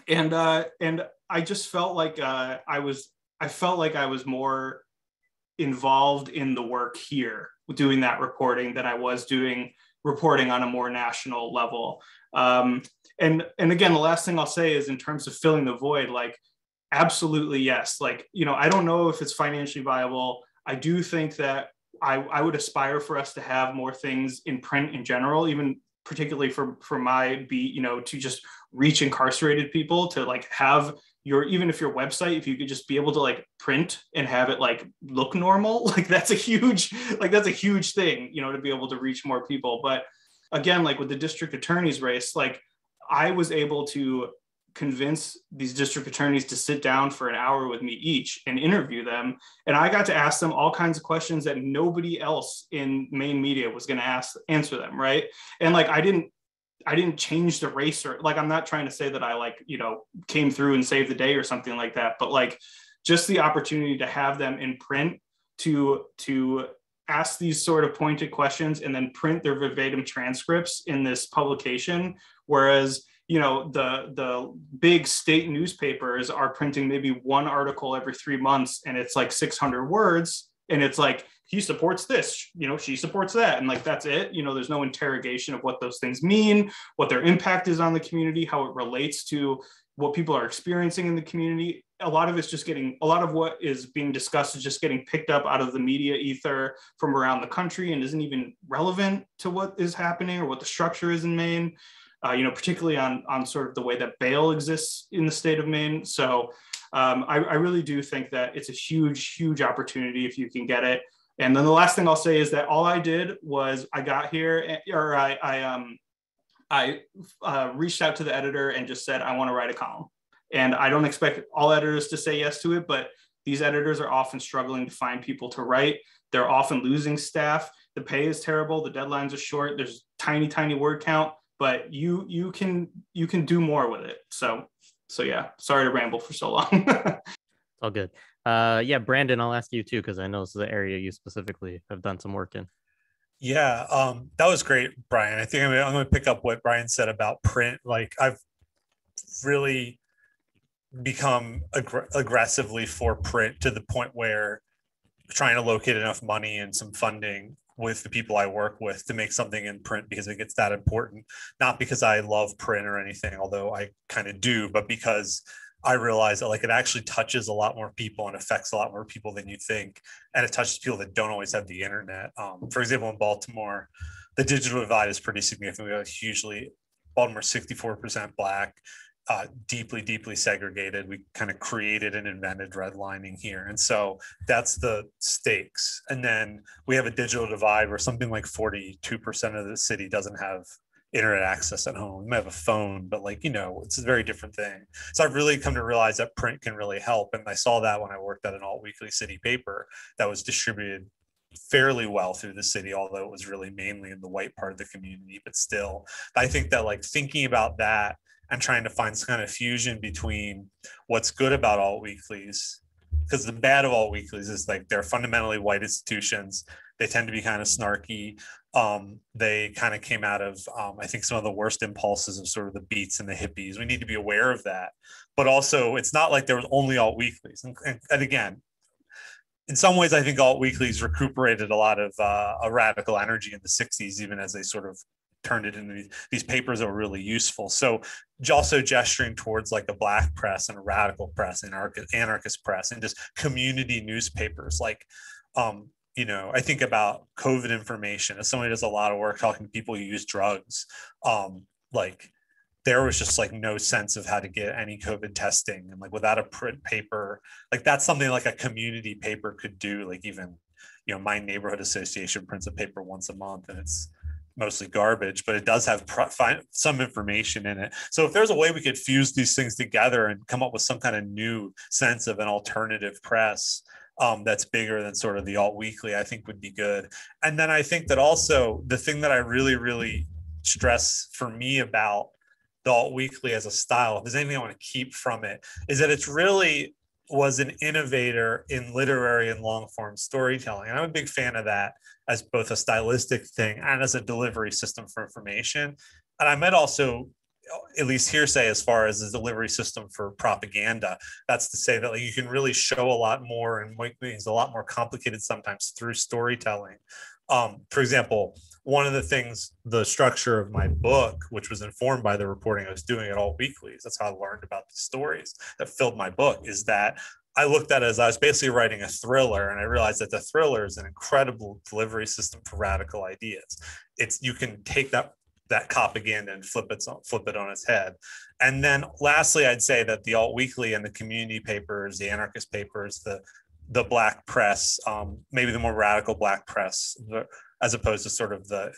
I just felt like I felt like I was more involved in the work here doing that reporting than I was doing reporting on a more national level. And again, the last thing I'll say is in terms of filling the void, like, absolutely, yes. Like, you know, I don't know if it's financially viable. I do think that I would aspire for us to have more things in print in general, even particularly for my beat, you know, to just reach incarcerated people, to like have your, even if your website, if you could just be able to like print and have it like look normal, like that's a huge thing, you know, to be able to reach more people. But again, like with the district attorney's race, like I was able to convince these district attorneys to sit down for an hour with me each and interview them. And I got to ask them all kinds of questions that nobody else in Maine media was going to answer them. Right. And like, I didn't change the race, or like, I'm not trying to say that I like, you know, came through and saved the day or something like that, but like just the opportunity to have them in print to ask these sort of pointed questions and then print their verbatim transcripts in this publication. Whereas, you know, the big state newspapers are printing maybe 1 article every 3 months, and it's like 600 words, and it's like, he supports this, you know, she supports that, and like that's it. You know, there's no interrogation of what those things mean, what their impact is on the community, how it relates to what people are experiencing in the community. A lot of what is being discussed is just getting picked up out of the media ether from around the country and isn't even relevant to what is happening or what the structure is in Maine. You know, particularly on sort of the way that bail exists in the state of Maine. So I really do think that it's a huge, huge opportunity if you can get it. And then the last thing I'll say is that all I did was I got here, or I reached out to the editor and just said, I want to write a column. And I don't expect all editors to say yes to it, but these editors are often struggling to find people to write. They're often losing staff. The pay is terrible. The deadlines are short. There's tiny, tiny word count. But you can do more with it. So yeah, sorry to ramble for so long. It's all good. Yeah, Brandon, I'll ask you too, because I know this is the area you specifically have done some work in. Yeah, that was great, Brian. I think I'm going to pick up what Brian said about print. Like I've really become aggressively for print to the point where trying to locate enough money and some funding with the people I work with to make something in print, because it gets that important. Not because I love print or anything, although I kind of do, but because I realized that like it actually touches a lot more people and affects a lot more people than you think. And it touches people that don't always have the internet. For example, in Baltimore, the digital divide is pretty significant. We have hugely, Baltimore 64% Black, deeply, deeply segregated. We kind of created and invented redlining here. And so that's the stakes. And then we have a digital divide where something like 42% of the city doesn't have internet access at home. You might have a phone, but like, it's a very different thing. So I've really come to realize that print can really help. And I saw that when I worked at an alt-weekly city paper that was distributed fairly well through the city, although it was really mainly in the white part of the community, but still, I think that like thinking about that and trying to find some kind of fusion between what's good about alt-weeklies, because the bad of alt-weeklies is like they're fundamentally white institutions. They tend to be kind of snarky. They kind of came out of, I think, some of the worst impulses of sort of the Beats and the hippies. We need to be aware of that. But also, it's not like there was only alt-weeklies. And again, in some ways, I think alt-weeklies recuperated a lot of a radical energy in the 60s, even as they sort of turned it into these papers that were really useful. So also gesturing towards like a Black press and a radical press, anarchist press, and just community newspapers. Like, I think about COVID information as somebody who does a lot of work talking to people who use drugs. Like there was just like no sense of how to get any COVID testing, and like without a print paper, like that's something like a community paper could do. Like even, my neighborhood association prints a paper once a month, and it's mostly garbage, but it does have some information in it. So if there's a way we could fuse these things together and come up with some kind of new sense of an alternative press that's bigger than sort of the alt-weekly, I think would be good. And then I think that also the thing that I really, really stress for me about the alt-weekly as a style, if there's anything I want to keep from it, is that it's really was an innovator in literary and long form storytelling. And I'm a big fan of that as both a stylistic thing and as a delivery system for information. And I might also, at least hearsay as far as a delivery system for propaganda. That's to say that like, you can really show a lot more and make things a lot more complicated sometimes through storytelling. For example, one of the things, the structure of my book, which was informed by the reporting I was doing at alt-weeklies, that's how I learned about the stories that filled my book, is that I looked at it as I was basically writing a thriller, and I realized that the thriller is an incredible delivery system for radical ideas. You can take that propaganda and flip it on its head. And then lastly, I'd say that the alt-weekly and the community papers, the anarchist papers, the Black press, maybe the more radical Black press, as opposed to sort of the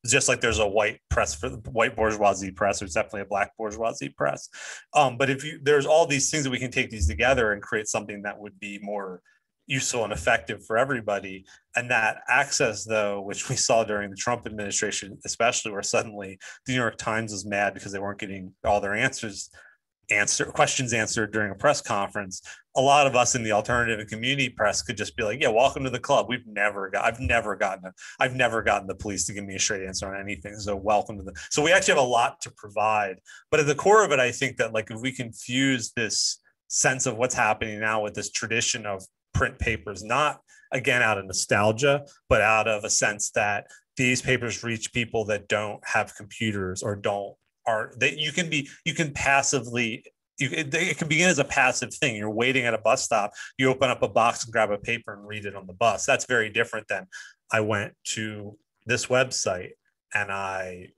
just like there's a white press for the white bourgeoisie press, there's definitely a Black bourgeoisie press. But there's all these things that we can take these together and create something that would be more useful and effective for everybody. And that access, though, which we saw during the Trump administration, especially, where suddenly the New York Times was mad because they weren't getting all their questions answered during a press conference. A lot of us in the alternative and community press could just be like, yeah, welcome to the club. I've never gotten the police to give me a straight answer on anything. So welcome to so we actually have a lot to provide. But at the core of it, I think that like if we can fuse this sense of what's happening now with this tradition of print papers, not again out of nostalgia, but out of a sense that these papers reach people that don't have computers or it can begin as a passive thing. You're waiting at a bus stop, you open up a box and grab a paper and read it on the bus. That's very different than I went to this website and I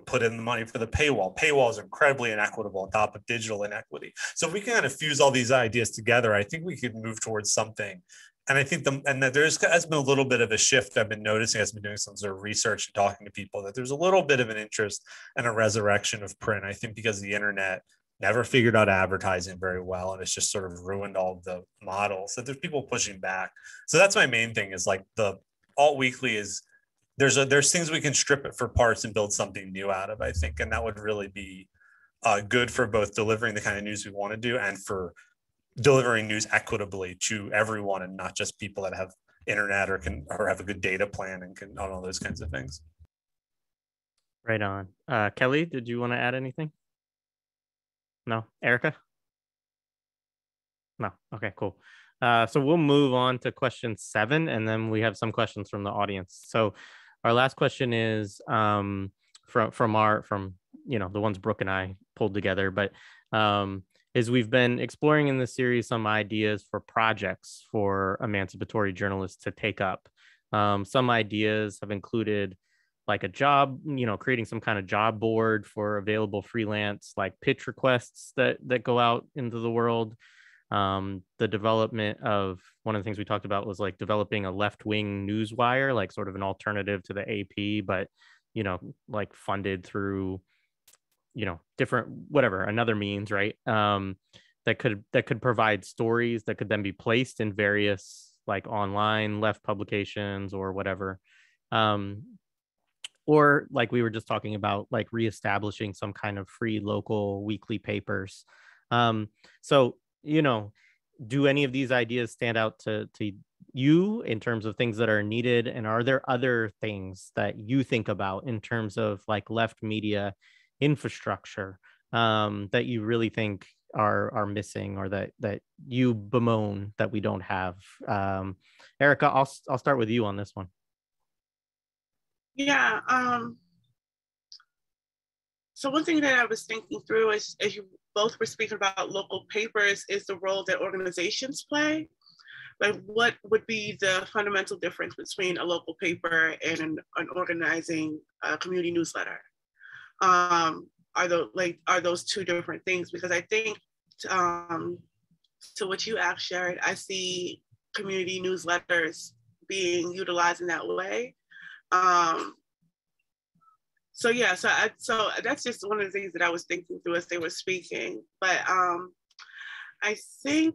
put in the money for the paywall. Paywall is incredibly inequitable on top of digital inequity. So if we can kind of fuse all these ideas together, I think we could move towards something. And I think that has been a little bit of a shift I've been noticing as I've been doing some sort of research and talking to people, that there's a little bit of an interest and a resurrection of print. I think because the internet never figured out advertising very well, and it's just sort of ruined all of the models, that there's people pushing back. So that's my main thing, is like the alt-weekly is there's things we can strip it for parts and build something new out of, I think. And that would really be good for both delivering the kind of news we want to do and for delivering news equitably to everyone, and not just people that have internet or have a good data plan and can all those kinds of things. Right on. Kelly, did you want to add anything? No. Erica? No. Okay, cool. So we'll move on to question 7, and then we have some questions from the audience. So our last question is, from the ones Brooke and I pulled together, but is we've been exploring in this series some ideas for projects for emancipatory journalists to take up. Some ideas have included like a job, creating some kind of job board for available freelance like pitch requests that go out into the world. The development of one of the things we talked about was like developing a left-wing news wire, like sort of an alternative to the AP, but like funded through different another means, right? That could provide stories that could then be placed in various like online left publications or whatever. Or like we were just talking about, like reestablishing some kind of free local weekly papers. So, do any of these ideas stand out to you in terms of things that are needed? And are there other things that you think about in terms of like left media infrastructure that you really think are missing, or that you bemoan that we don't have? Erica, I'll start with you on this one. Yeah. So one thing that I was thinking through is, as you both were speaking about local papers, is the role that organizations play. Like, what would be the fundamental difference between a local paper and an organizing community newsletter? Are those two different things? Because I think to what you asked, Sharon, I see community newsletters being utilized in that way. So that's just one of the things that I was thinking through as they were speaking. But I think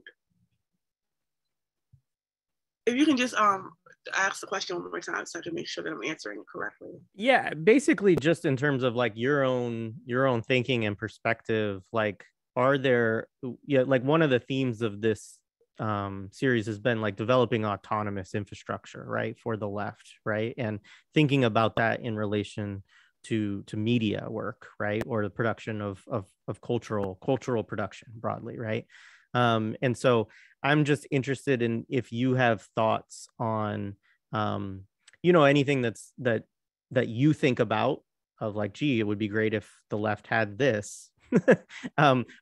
if you can just ask the question one more time so I can make sure that I'm answering it correctly. Yeah, basically just in terms of like your own thinking and perspective, like like one of the themes of this series has been like developing autonomous infrastructure, right, for the left, right, and thinking about that in relation to media work, right, or the production of cultural production broadly, right. And so I'm just interested in if you have thoughts on anything that you think about of like, gee, it would be great if the left had this.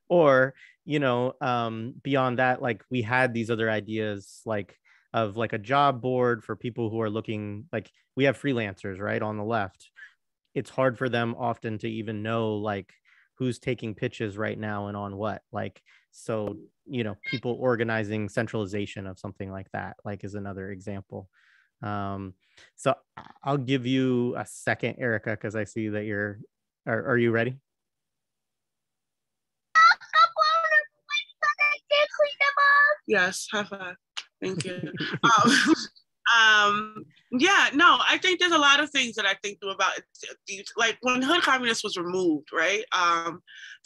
Or beyond that, like we had these other ideas like of like a job board for people who are looking, like we have freelancers, right, on the left. It's hard for them often to even know like who's taking pitches right now and on what, like, so people organizing centralization of something like that, like, is another example. So I'll give you a second, Erica, because I see that are you ready? Yes, high five. Thank you. Yeah, no, I think there's a lot of things that I think through about, like when Hood Communist was removed, right?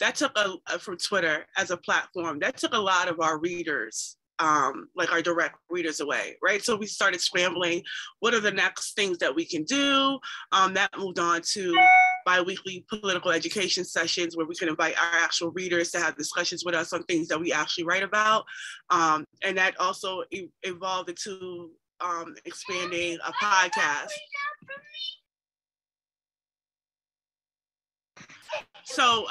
That took from Twitter as a platform, that took a lot of our readers, like our direct readers away, right? So we started scrambling, what are the next things that we can do? That moved on to bi-weekly political education sessions where we can invite our actual readers to have discussions with us on things that we actually write about. And that also evolved into expanding a podcast. So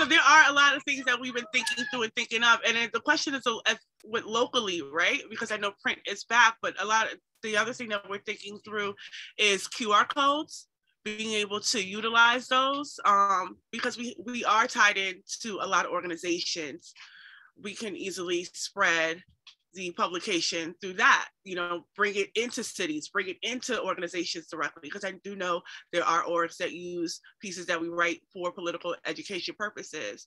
there are a lot of things that we've been thinking through and thinking of. And the question is with locally, right? Because I know print is back, but a lot of the other thing that we're thinking through is QR codes, being able to utilize those, because we are tied into a lot of organizations. We can easily spread the publication through that, bring it into cities, bring it into organizations directly, because I do know there are orgs that use pieces that we write for political education purposes.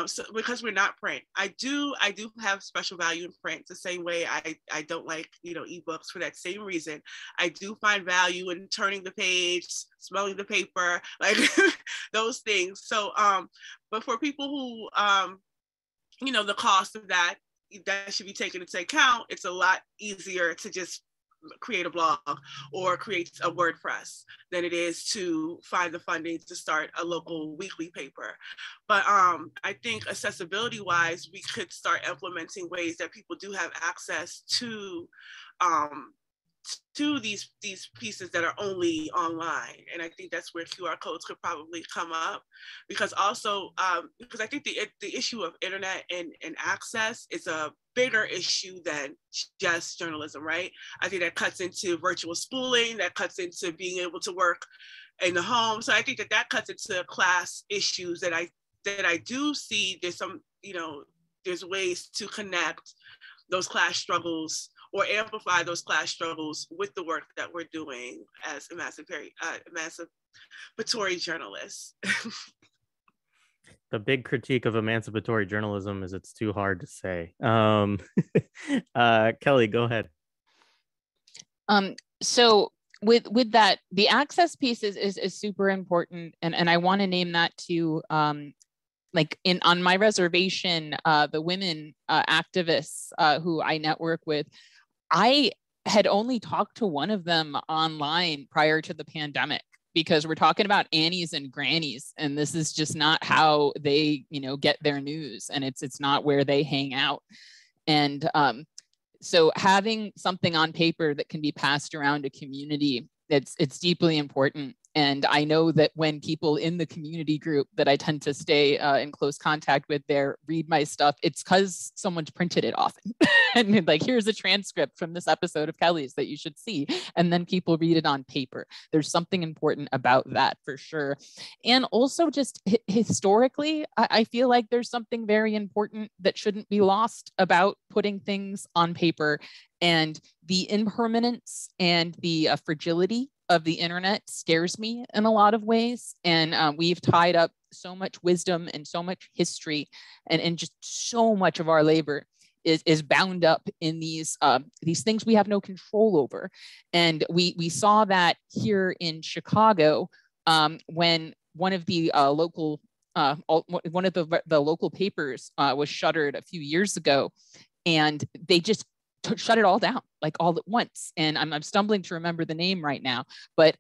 So because we're not print, I do have special value in print the same way I don't like, ebooks for that same reason. I do find value in turning the page, smelling the paper, like those things. So, but for people who, the cost of that should be taken into account, it's a lot easier to just create a blog or create a WordPress than it is to find the funding to start a local weekly paper. But I think accessibility wise, we could start implementing ways that people do have access to to these pieces that are only online. And I think that's where QR codes could probably come up, because also, because I think the issue of internet and access is a bigger issue than just journalism, right? I think that cuts into virtual schooling, that cuts into being able to work in the home. So I think that cuts into class issues that I do see. There's some, there's ways to connect those class struggles or amplify those class struggles with the work that we're doing as emancipatory journalists. The big critique of emancipatory journalism is it's too hard to say. Kelly, go ahead. So with that, the access piece is super important, and I want to name that too. Like on my reservation, the women activists who I network with, I had only talked to one of them online prior to the pandemic, because we're talking about Annies and Grannies, and this is just not how they, get their news, and it's not where they hang out. And so having something on paper that can be passed around a community, it's deeply important. And I know that when people in the community group that I tend to stay in close contact with there read my stuff, it's because someone's printed it often. And like, here's a transcript from this episode of Kelly's that you should see. And then people read it on paper. There's something important about that for sure. And also just historically, I feel like there's something very important that shouldn't be lost about putting things on paper, and the impermanence and the fragility of the internet scares me in a lot of ways. And we've tied up so much wisdom and so much history, and just so much of our labor is bound up in these things we have no control over. And we saw that here in Chicago when one of the local papers was shuttered a few years ago, and they just shut it all down, like all at once. And I'm stumbling to remember the name right now, but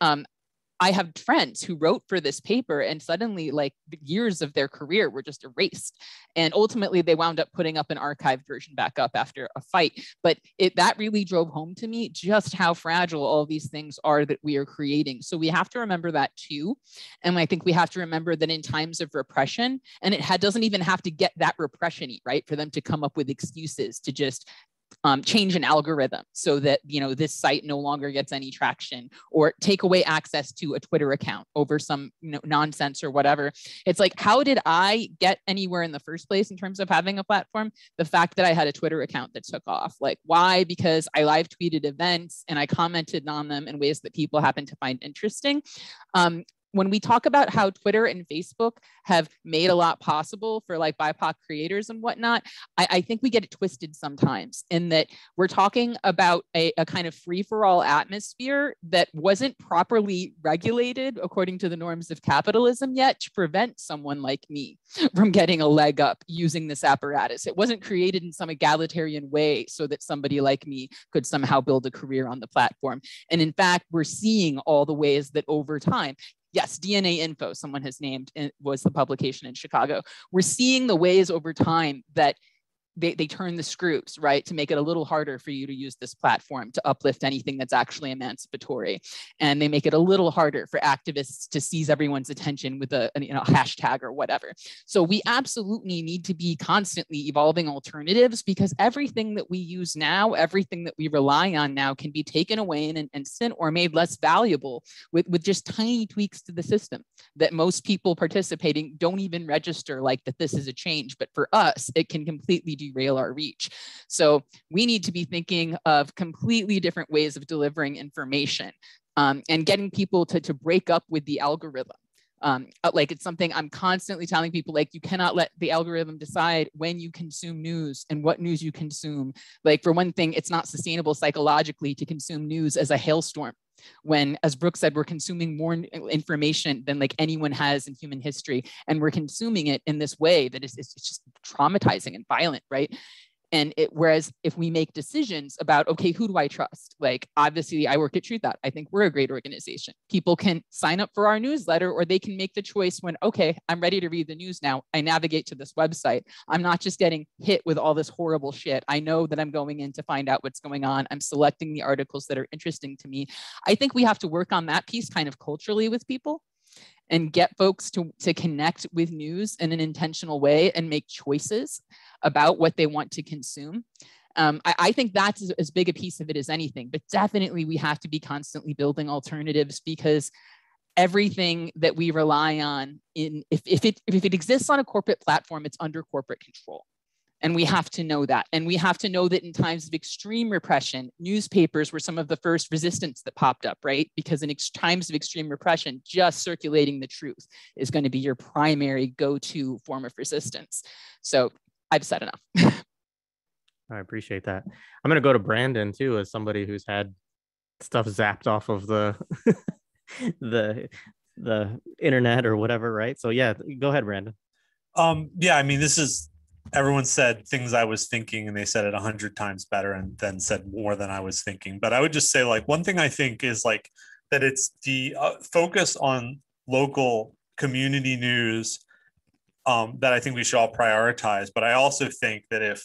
I have friends who wrote for this paper, and suddenly like the years of their career were just erased. And ultimately they wound up putting up an archived version back up after a fight. But that really drove home to me just how fragile all these things are that we are creating. So we have to remember that too. And I think we have to remember that in times of repression, and it doesn't even have to get that repression-y, right? For them to come up with excuses to just change an algorithm so that this site no longer gets any traction, or take away access to a Twitter account over some nonsense or whatever. It's like, how did I get anywhere in the first place in terms of having a platform? The fact that I had a Twitter account that took off. Like, why? Because I live tweeted events and I commented on them in ways that people happen to find interesting. When we talk about how Twitter and Facebook have made a lot possible for like BIPOC creators and whatnot, I think we get it twisted sometimes, in that we're talking about a kind of free-for-all atmosphere that wasn't properly regulated according to the norms of capitalism yet, to prevent someone like me from getting a leg up using this apparatus. It wasn't created in some egalitarian way so that somebody like me could somehow build a career on the platform. And in fact, we're seeing all the ways that over time, yes, DNA Info, someone has named, was the publication in Chicago. We're seeing the ways over time that they turn the screws, right, to make it a little harder for you to use this platform to uplift anything that's actually emancipatory. And they make it a little harder for activists to seize everyone's attention with a hashtag or whatever. So we absolutely need to be constantly evolving alternatives, because everything that we use now, everything that we rely on now, can be taken away in an instant or made less valuable with just tiny tweaks to the system that most people participating don't even register like that this is a change. But for us, it can completely derail our reach. So we need to be thinking of completely different ways of delivering information, and getting people to break up with the algorithm. Like, it's something I'm constantly telling people, like, you cannot let the algorithm decide when you consume news and what news you consume. Like, for one thing, it's not sustainable psychologically to consume news as a hailstorm, when, as Brooke said, we're consuming more information than like anyone has in human history. And we're consuming it in this way that is just traumatizing and violent, right? And whereas if we make decisions about, okay, who do I trust? Like, obviously I work at Truth Out. I think we're a great organization. People can sign up for our newsletter, or they can make the choice when, okay, I'm ready to read the news now. I navigate to this website. I'm not just getting hit with all this horrible shit. I know that I'm going in to find out what's going on. I'm selecting the articles that are interesting to me. I think we have to work on that piece kind of culturally with people, and get folks to connect with news in an intentional way and make choices about what they want to consume. I think that's as big a piece of it as anything, but definitely we have to be constantly building alternatives, because everything that we rely on, if it exists on a corporate platform, it's under corporate control. And we have to know that. And we have to know that in times of extreme repression, newspapers were some of the first resistance that popped up, right? Because in times of extreme repression, just circulating the truth is going to be your primary go-to form of resistance. So I've said enough. I appreciate that. I'm going to go to Brandon too, as somebody who's had stuff zapped off of the the internet or whatever, right? So yeah, go ahead, Brandon. Yeah, I mean, this is, everyone said things I was thinking, and they said it 100 times better, and then said more than I was thinking. But I would just say, like, one thing I think is like that it's the focus on local community news that I think we should all prioritize. But I also think that if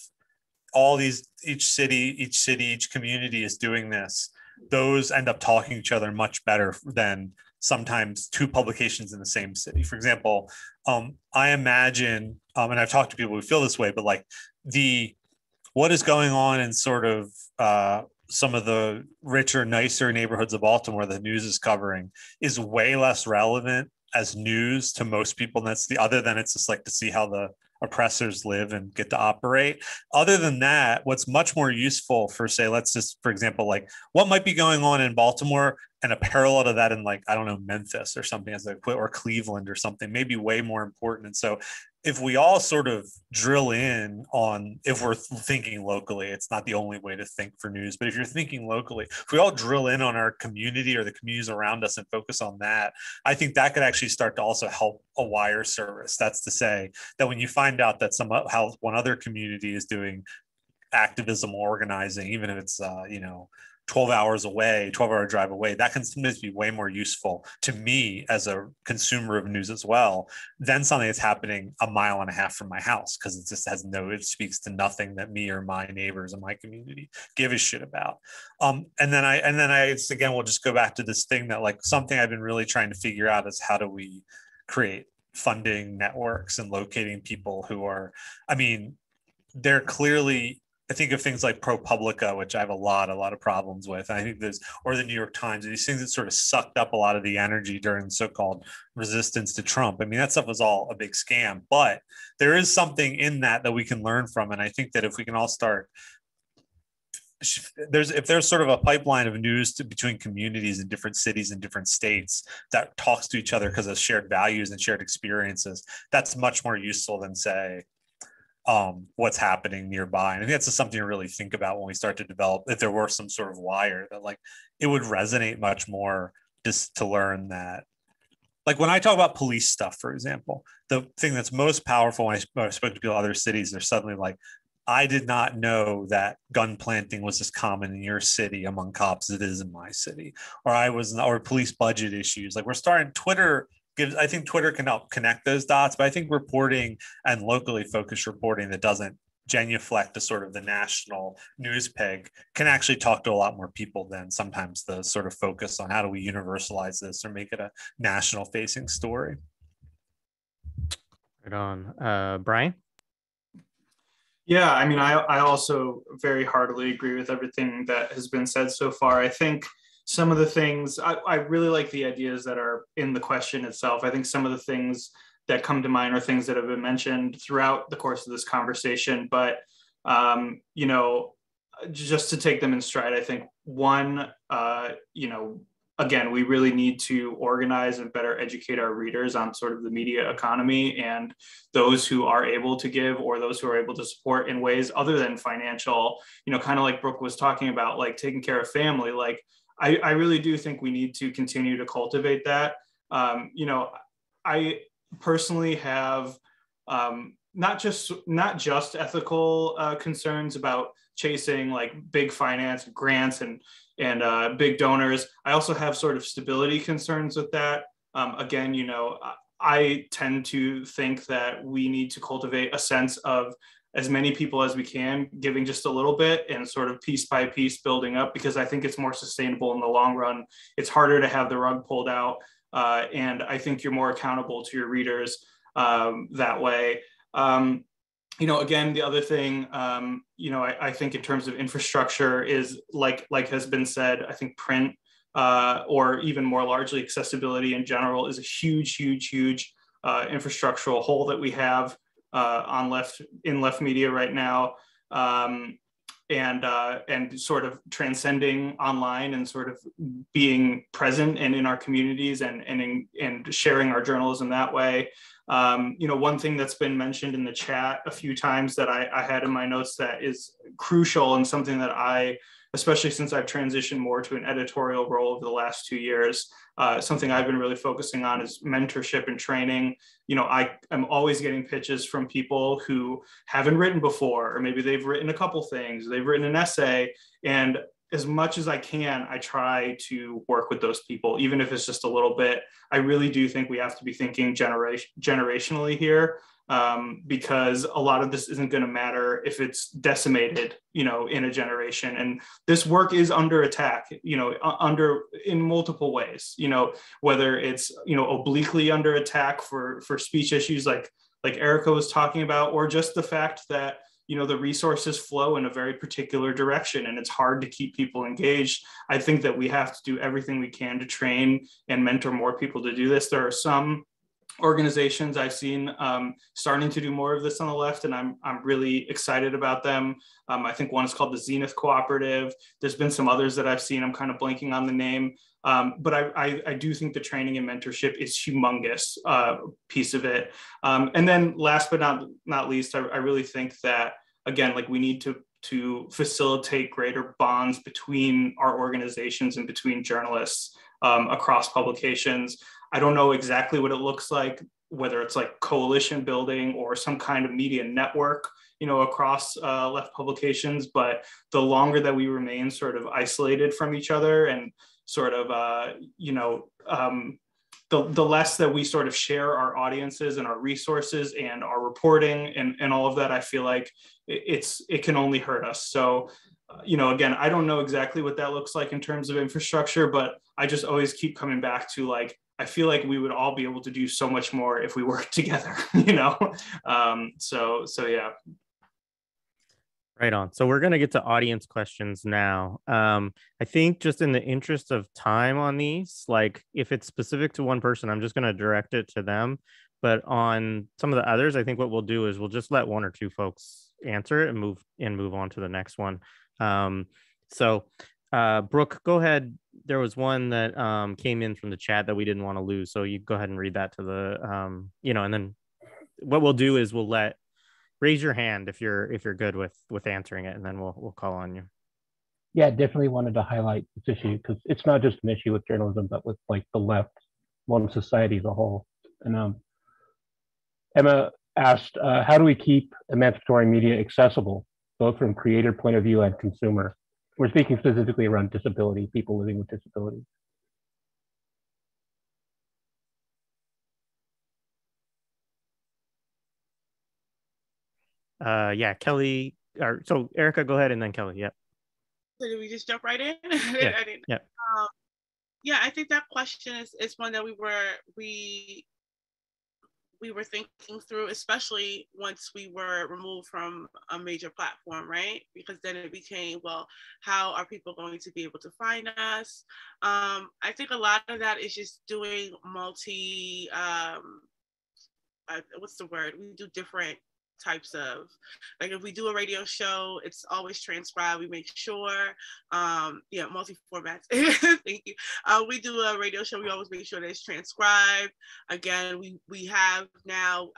all these, each community is doing this, those end up talking to each other much better than sometimes two publications in the same city. For example, I imagine, and I've talked to people who feel this way, but like what is going on in sort of some of the richer, nicer neighborhoods of Baltimore the news is covering is way less relevant as news to most people. And that's other than it's just like to see how the oppressors live and get to operate. Other than that, what's much more useful for, say, let's just, for example, like what might be going on in Baltimore and a parallel to that in, like, I don't know, Memphis or something, as a, or Cleveland or something, maybe way more important. And so if we all sort of drill in on, if we're thinking locally, it's not the only way to think for news, but if you're thinking locally, if we all drill in on our community or the communities around us and focus on that, I think that could actually start to also help a wire service. That's to say that when you find out that how one other community is doing activism organizing, even if it's 12 hours away, 12-hour drive away, that can sometimes be way more useful to me as a consumer of news as well than something that's happening a mile and a half from my house, because it just it speaks to nothing that me or my neighbors in my community give a shit about. And then I again, we'll just go back to this thing that, like, something I've been really trying to figure out is how do we create funding networks and locating people who are, I mean, they're clearly, I think of things like ProPublica, which I have a lot of problems with. I think or the New York Times, these things that sort of sucked up a lot of the energy during the so-called resistance to Trump. I mean, that stuff was all a big scam, but there is something in that we can learn from. And I think that if we can all start, if there's sort of a pipeline of news between communities in different cities and different states that talks to each other because of shared values and shared experiences, that's much more useful than, say, what's happening nearby. And I think that's just something to really think about when we start to develop, if there were some sort of wire that, like, it would resonate much more just to learn that, like, when I talk about police stuff, for example, the thing that's most powerful when I spoke to people in other cities, they're suddenly like, I did not know that gun planting was as common in your city among cops as it is in my city, or police budget issues. Like, we're starting, I think Twitter can help connect those dots, but I think reporting and locally focused reporting that doesn't genuflect to sort of the national news peg can actually talk to a lot more people than sometimes the sort of focus on how do we universalize this or make it a national facing story. Right on. Brian? Yeah, I mean, I also very heartily agree with everything that has been said so far. I think some of the things, I really like the ideas that are in the question itself. I think some of the things that come to mind are things that have been mentioned throughout the course of this conversation. But, just to take them in stride, I think one, again, we really need to organize and better educate our readers on sort of the media economy and those who are able to give or those who are able to support in ways other than financial, kind of like Brooke was talking about, like taking care of family. Like, I really do think we need to continue to cultivate that. I personally have not just ethical concerns about chasing like big finance grants and big donors. I also have sort of stability concerns with that. Again, you know, I tend to think that we need to cultivate a sense of as many people as we can giving just a little bit and sort of piece by piece building up, because I think it's more sustainable in the long run. It's harder to have the rug pulled out. And I think you're more accountable to your readers that way. You know, again, the other thing, you know, I think in terms of infrastructure is like has been said, I think print or even more largely accessibility in general is a huge infrastructural hole that we have in left media right now. And sort of transcending online and sort of being present and in our communities and sharing our journalism that way. You know, one thing that's been mentioned in the chat a few times that I had in my notes that is crucial and something that especially since I've transitioned more to an editorial role over the last 2 years, something I've been really focusing on is mentorship and training. You know, I am always getting pitches from people who haven't written before, or maybe they've written a couple things, they've written an essay, and as much as I can, I try to work with those people, even if it's just a little bit. I really do think we have to be thinking generationally here, because a lot of this isn't going to matter if it's decimated, you know, in a generation. And this work is under attack, you know, in multiple ways, you know, whether it's, you know, obliquely under attack for speech issues like Erica was talking about, or just the fact that, you know, the resources flow in a very particular direction and it's hard to keep people engaged. I think that we have to do everything we can to train and mentor more people to do this. There are some organizations I've seen starting to do more of this on the left, and I'm really excited about them. I think one is called the Zenith Cooperative. There's been some others that I've seen. I'm kind of blanking on the name, but I do think the training and mentorship is humongous piece of it. And then last but not least, I really think that, again, like we need to facilitate greater bonds between our organizations and between journalists across publications. I don't know exactly what it looks like, whether it's like coalition building or some kind of media network, you know, across left publications. But the longer that we remain sort of isolated from each other and sort of, you know, the less that we sort of share our audiences and our resources and our reporting and all of that, I feel like it can only hurt us. So, you know, again, I don't know exactly what that looks like in terms of infrastructure, but I just always keep coming back to like, I feel like we would all be able to do so much more if we work together, you know? So yeah. Right on. So we're going to get to audience questions now. I think just in the interest of time on these, like if it's specific to one person, I'm just going to direct it to them. But on some of the others, I think what we'll do is we'll just let one or two folks answer it and move on to the next one. So Brooke, go ahead. There was one that came in from the chat that we didn't want to lose. So you go ahead and read that to the, you know, and then what we'll do is we'll raise your hand if you're good with answering it, and then we'll call on you. Yeah, definitely wanted to highlight this issue because it's not just an issue with journalism, but with like the left, modern society as a whole. And Emma asked, how do we keep emancipatory media accessible, both from creator point of view and consumer? We're speaking specifically around disability, people living with disabilities. Yeah, Kelly, so Erica, go ahead, and then Kelly. Yep. So did we just jump right in? Yeah. Yeah. Yeah, I think that question is one that we were thinking through, especially once we were removed from a major platform, right? Because then it became, well, how are people going to be able to find us? I think a lot of that is just doing what's the word? We do different types of, like if we do a radio show, it's always transcribed. We make sure, multi-formats. Thank you. We do a radio show, we always make sure that it's transcribed. Again, we have now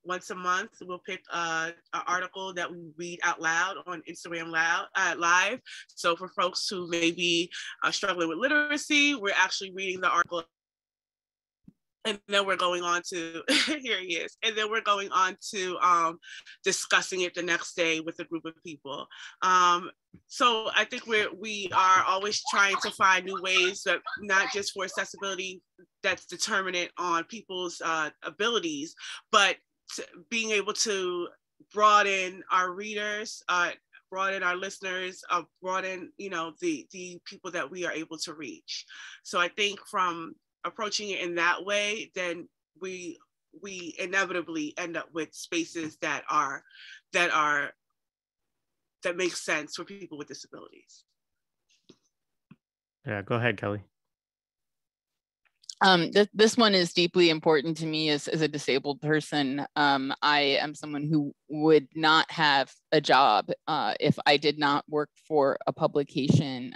once a month, we'll pick an article that we read out loud on Instagram Live. So for folks who may be struggling with literacy, we're actually reading the article And then we're going on to, here he is, and then we're going on to discussing it the next day with a group of people. So I think we are always trying to find new ways, that not just for accessibility that's determinant on people's abilities, but being able to broaden our readers, broaden our listeners, broaden, the people that we are able to reach. So I think from approaching it in that way, then we inevitably end up with spaces that make sense for people with disabilities. Yeah, go ahead, Kelly. This one is deeply important to me as a disabled person. I am someone who would not have a job if I did not work for a publication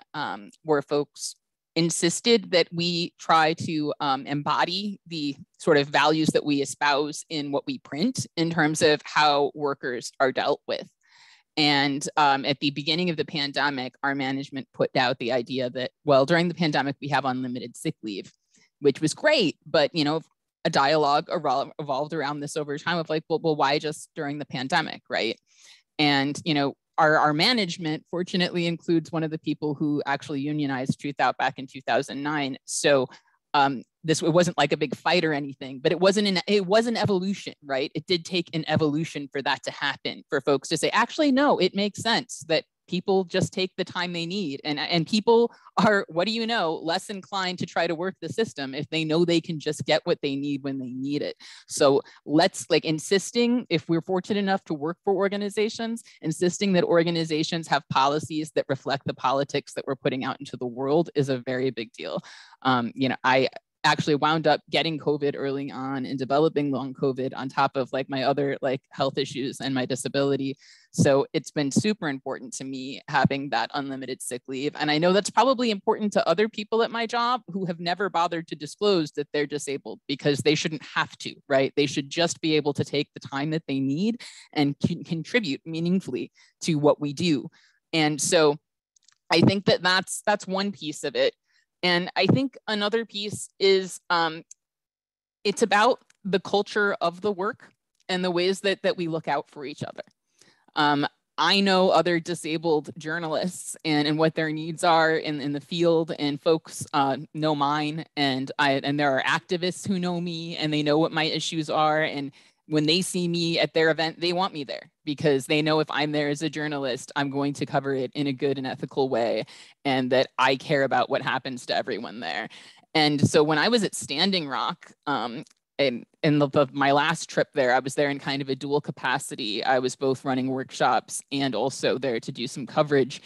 where folks insisted that we try to embody the sort of values that we espouse in what we print in terms of how workers are dealt with. And at the beginning of the pandemic, our management put out the idea that, well, during the pandemic, we have unlimited sick leave, which was great. But, a dialogue evolved around this over time of like, well, why just during the pandemic, right? And, our management fortunately includes one of the people who actually unionized Truth Out back in 2009. So it wasn't like a big fight or anything, but it was an evolution, right? It did take an evolution for that to happen, for folks to say, actually, no, it makes sense that people just take the time they need. And people are, less inclined to try to work the system if they know they can just get what they need when they need it. So let's insisting, if we're fortunate enough to work for organizations, insisting that organizations have policies that reflect the politics that we're putting out into the world is a very big deal. I actually wound up getting COVID early on and developing long COVID on top of my other health issues and my disability. So it's been super important to me having that unlimited sick leave. And I know that's probably important to other people at my job who have never bothered to disclose that they're disabled, because they shouldn't have to, right? They should just be able to take the time that they need and contribute meaningfully to what we do. And so I think that that's one piece of it. And I think another piece is it's about the culture of the work and the ways that we look out for each other. I know other disabled journalists and what their needs are in the field, and folks know mine, and there are activists who know me and they know what my issues are. And when they see me at their event, they want me there because they know if I'm there as a journalist, I'm going to cover it in a good and ethical way, and that I care about what happens to everyone there. And so when I was at Standing Rock, in my last trip there, I was there in kind of a dual capacity. I was both running workshops and also there to do some coverage.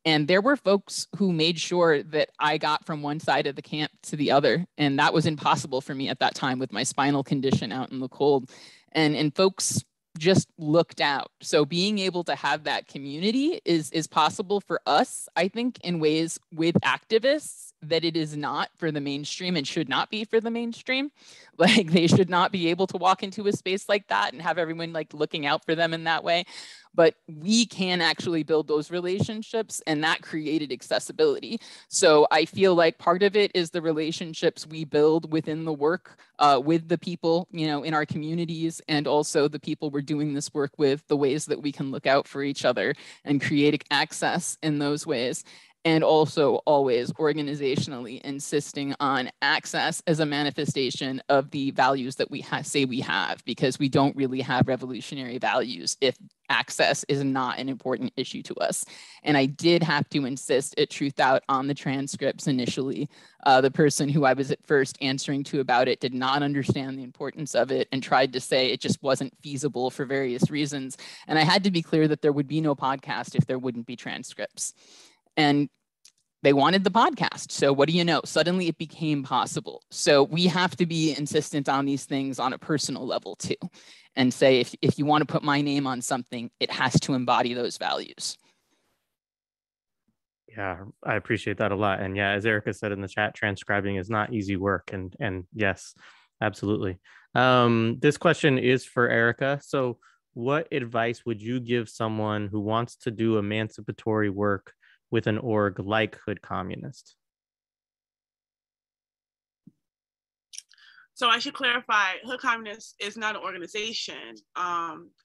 And there were folks who made sure that I got from one side of the camp to the other. And that was impossible for me at that time with my spinal condition out in the cold. And folks just looked out. So being able to have that community is possible for us, I think, in ways with activists that it is not for the mainstream and should not be for the mainstream. They should not be able to walk into a space like that and have everyone looking out for them in that way. But we can actually build those relationships, and that created accessibility. So I feel like part of it is the relationships we build within the work with the people, in our communities, and also the people we're doing this work with, the ways that we can look out for each other and create access in those ways. And also always organizationally insisting on access as a manifestation of the values that we say we have, because we don't really have revolutionary values if access is not an important issue to us. And I did have to insist at Truth Out on the transcripts initially. The person who I was at first answering to about it did not understand the importance of it and tried to say it just wasn't feasible for various reasons. And I had to be clear that there would be no podcast if there wouldn't be transcripts. And they wanted the podcast. So what do you know? Suddenly it became possible. So we have to be insistent on these things on a personal level too, and say, if you want to put my name on something, it has to embody those values. Yeah, I appreciate that a lot. And yeah, as Erica said in the chat, transcribing is not easy work. And yes, absolutely. This question is for Erica. So what advice would you give someone who wants to do emancipatory work with an org like Hood Communist? So I should clarify, Hood Communists is not an organization.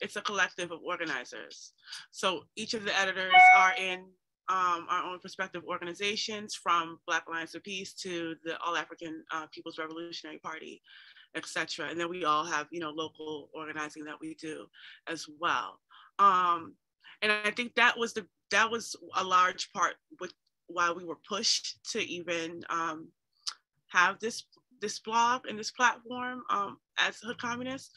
It's a collective of organizers. So each of the editors are in our own prospective organizations, from Black Alliance for Peace to the All African People's Revolutionary Party, etc. And then we all have, local organizing that we do as well. And I think that was a large part with why we were pushed to even have this blog and this platform as Hood Communists,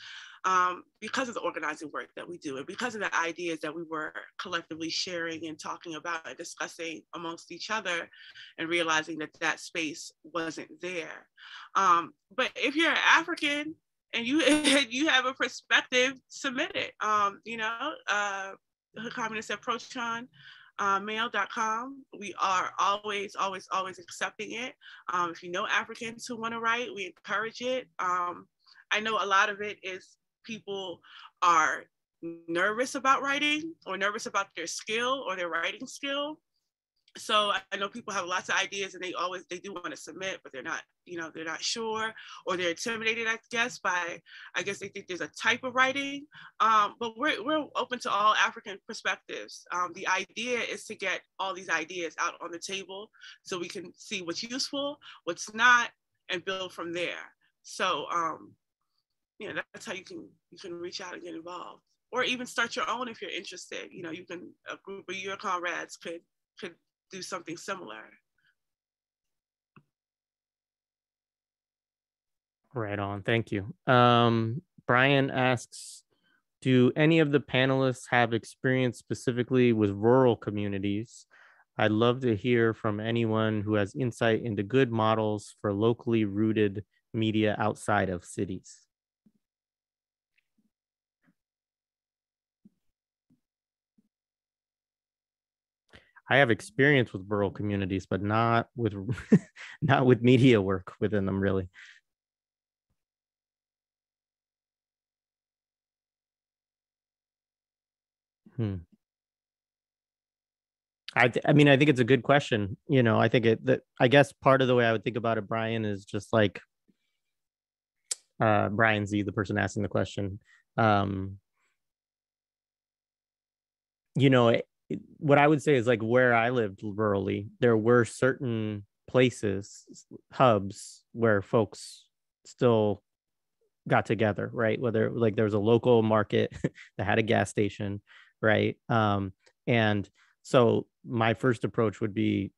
because of the organizing work that we do, and because of the ideas that we were collectively sharing and talking about and discussing amongst each other, and realizing that space wasn't there. But if you're African and you have a perspective, submit it. Hood Communists at Proton. Mail.com. We are always accepting it. If you know Africans who want to write, we encourage it. I know a lot of it is people are nervous about writing, or nervous about their skill or their writing skill. So I know people have lots of ideas and they do want to submit, but they're not, they're not sure, or they're intimidated, I guess they think there's a type of writing. But we're open to all African perspectives. The idea is to get all these ideas out on the table so we can see what's useful, what's not, and build from there. So that's how you can reach out and get involved, or even start your own if you're interested. A group of your comrades could do something similar. Right on. Thank you. Brian asks, do any of the panelists have experience specifically with rural communities? I'd love to hear from anyone who has insight into good models for locally rooted media outside of cities. I have experience with rural communities, but not with not with media work within them, really. I mean, I think it's a good question. I think I guess part of the way I would think about it, Brian, is just like Brian Z, the person asking the question. What I would say is, like, where I lived rurally, there were certain places, hubs, where folks still got together, right? Whether like there was a local market that had a gas station, right? And so my first approach would be,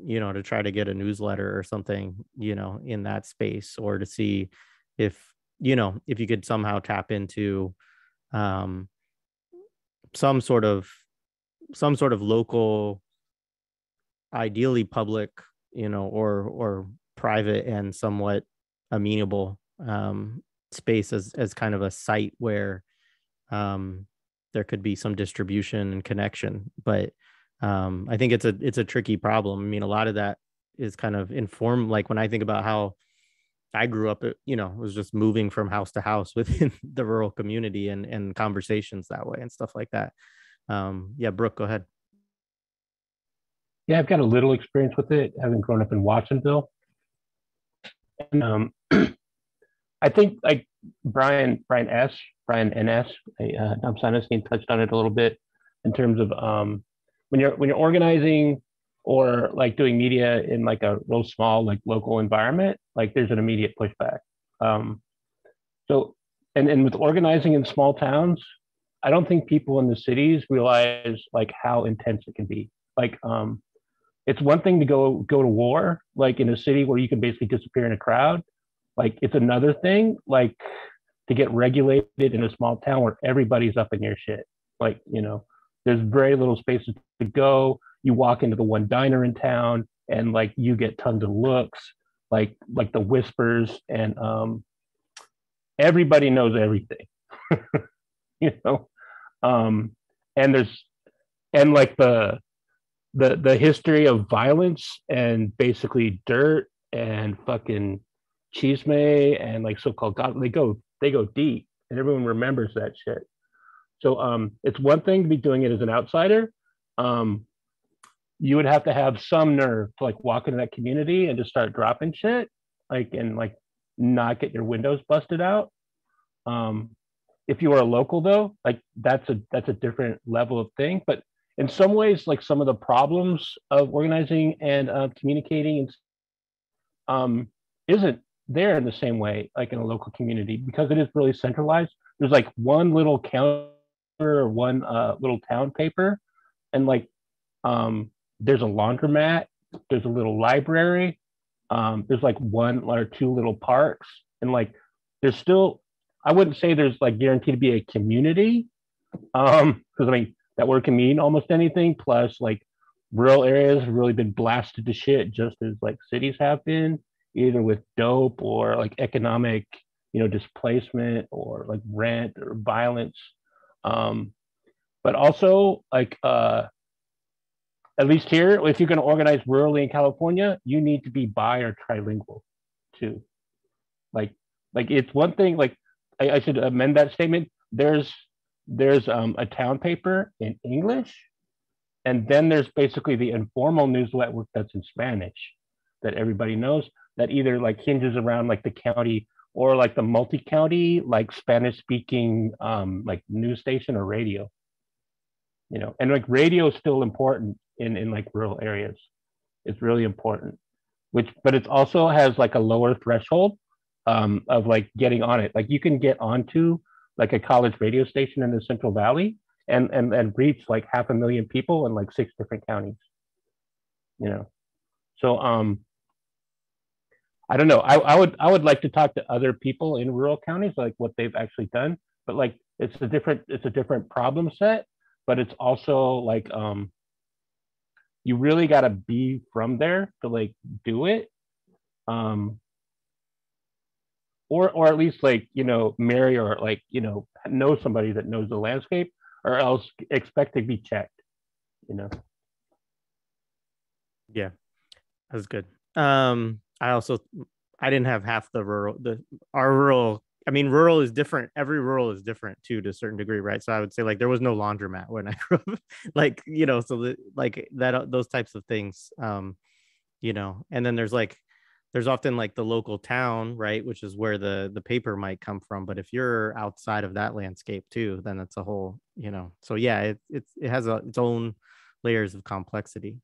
to try to get a newsletter or something, in that space, or to see if you could somehow tap into some sort of local, ideally public, or private and somewhat amenable space as kind of a site where there could be some distribution and connection. But I think it's a tricky problem. I mean, a lot of that is kind of informed. Like when I think about how I grew up, it was just moving from house to house within the rural community and conversations that way and stuff like that. Yeah, Brooke, go ahead. Yeah, I've got a little experience with it, having grown up in Watsonville. And I think like Brian NS, Tom Sinestein touched on it a little bit in terms of when you're organizing or like doing media in like a real small, like local environment, like there's an immediate pushback. So with organizing in small towns, I don't think people in the cities realize like how intense it can be. Like it's one thing to go to war, like in a city where you can basically disappear in a crowd. Like it's another thing, like to get regulated in a small town where everybody's up in your shit. Like, there's very little spaces to go. You walk into the one diner in town and like you get tons of looks, like the whispers, and everybody knows everything. And like the history of violence and basically dirt and fucking chisme and like so-called God, they go deep, and everyone remembers that shit. So it's one thing to be doing it as an outsider. You would have to have some nerve to like walk into that community and just start dropping shit, like, and like not get your windows busted out. If you are a local though, like that's a different level of thing. But in some ways, like some of the problems of organizing and communicating isn't there in the same way like in a local community, because it is really centralized. There's like one little counter or one little town paper, and like there's a laundromat, there's a little library, there's like one or two little parks, and like there's still, I wouldn't say there's like guaranteed to be a community, because I mean that word can mean almost anything. Plus, like rural areas have really been blasted to shit, just as like cities have been, either with dope or like economic, displacement or like rent or violence. But also like at least here, if you're going to organize rurally in California, you need to be bi or trilingual too. Like it's one thing, like I should amend that statement. There's a town paper in English, and then there's basically the informal news network that's in Spanish that everybody knows, that either like hinges around like the county or like the multi-county, like Spanish speaking like news station or radio, and like radio is still important in like rural areas. It's really important, but it also has like a lower threshold of like getting on it. Like you can get onto like a college radio station in the Central Valley and reach like 500,000 people in like 6 different counties, So I don't know. I would like to talk to other people in rural counties, like what they've actually done, but like it's a different problem set, but it's also like you really got to be from there to like do it. Or at least like, marry or like, know somebody that knows the landscape, or else expect to be checked, Yeah, that's good. I didn't have half our rural. I mean, rural is different. Every rural is different too, to a certain degree, right? So I would say like there was no laundromat when I grew up, like, so like that, those types of things, and then there's often like the local town, right, which is where the paper might come from. But if you're outside of that landscape too, then it's a whole, so yeah, it has its own layers of complexity.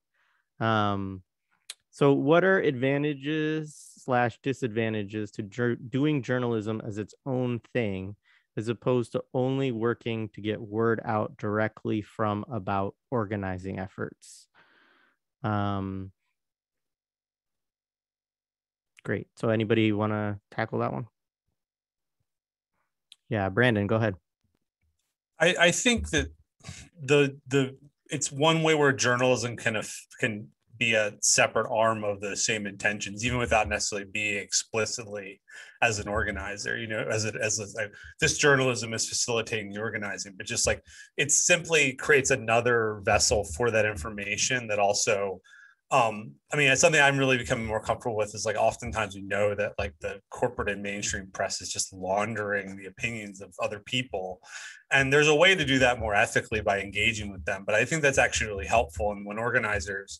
So what are advantages/disadvantages to doing journalism as its own thing, as opposed to only working to get word out directly from about organizing efforts? Great. So anybody want to tackle that one? Yeah, Brandon, go ahead. I think that it's one way where journalism can be a separate arm of the same intentions, even without necessarily being explicitly as an organizer, this journalism is facilitating the organizing, but just like it simply creates another vessel for that information that also, it's something I'm really becoming more comfortable with, is like oftentimes we know that like the corporate and mainstream press is just laundering the opinions of other people. And there's a way to do that more ethically by engaging with them. But I think that's actually really helpful. And when organizers